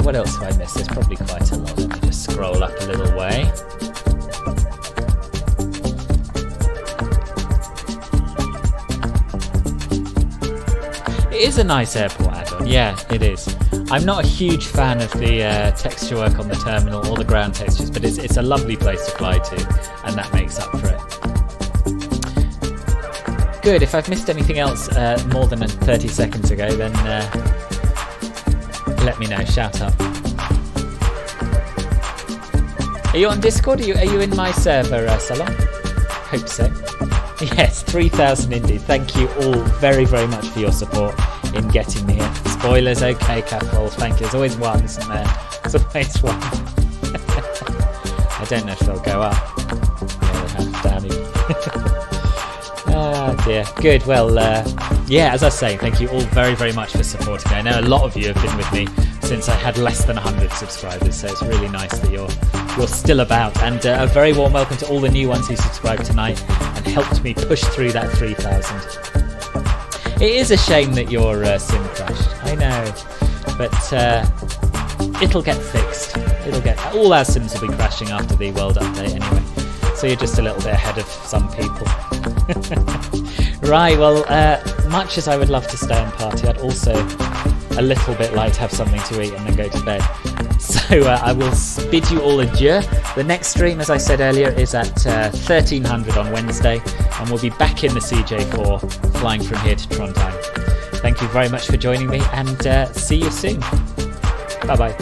What else have I missed? There's probably quite a lot. Let me just scroll up a little way. It is a nice airport add-on. Yeah, it is. I'm not a huge fan of the texture work on the terminal or the ground textures, but it's a lovely place to fly to, and that makes up for it. Good. If I've missed anything else more than 30 seconds ago, then let me know. Shout up. Are you on Discord? Are you in my server, Salon? Hope so. Yes, 3,000 indeed. Thank you all very, very much for your support in getting me here. Spoilers, okay, Cathol. Thank you. There's always one, isn't there? There's always one. I don't know if they'll go up. Yeah, they have, damn you. Ah, dear. Good. Well, yeah, as I say, thank you all very, very much for supporting me. I know a lot of you have been with me since I had less than 100 subscribers, so it's really nice that you're still about. And a very warm welcome to all the new ones who subscribed tonight and helped me push through that 3,000. It is a shame that your sim crashed. I know, but it'll get fixed. All our sims will be crashing after the world update anyway. So you're just a little bit ahead of some people. Right, well, much as I would love to stay and party, I'd also a little bit like to have something to eat and then go to bed. So I will bid you all adieu. The next stream, as I said earlier, is at 1300 on Wednesday, and we'll be back in the CJ4 flying from here to Trondheim. Thank you very much for joining me, and see you soon. Bye-bye.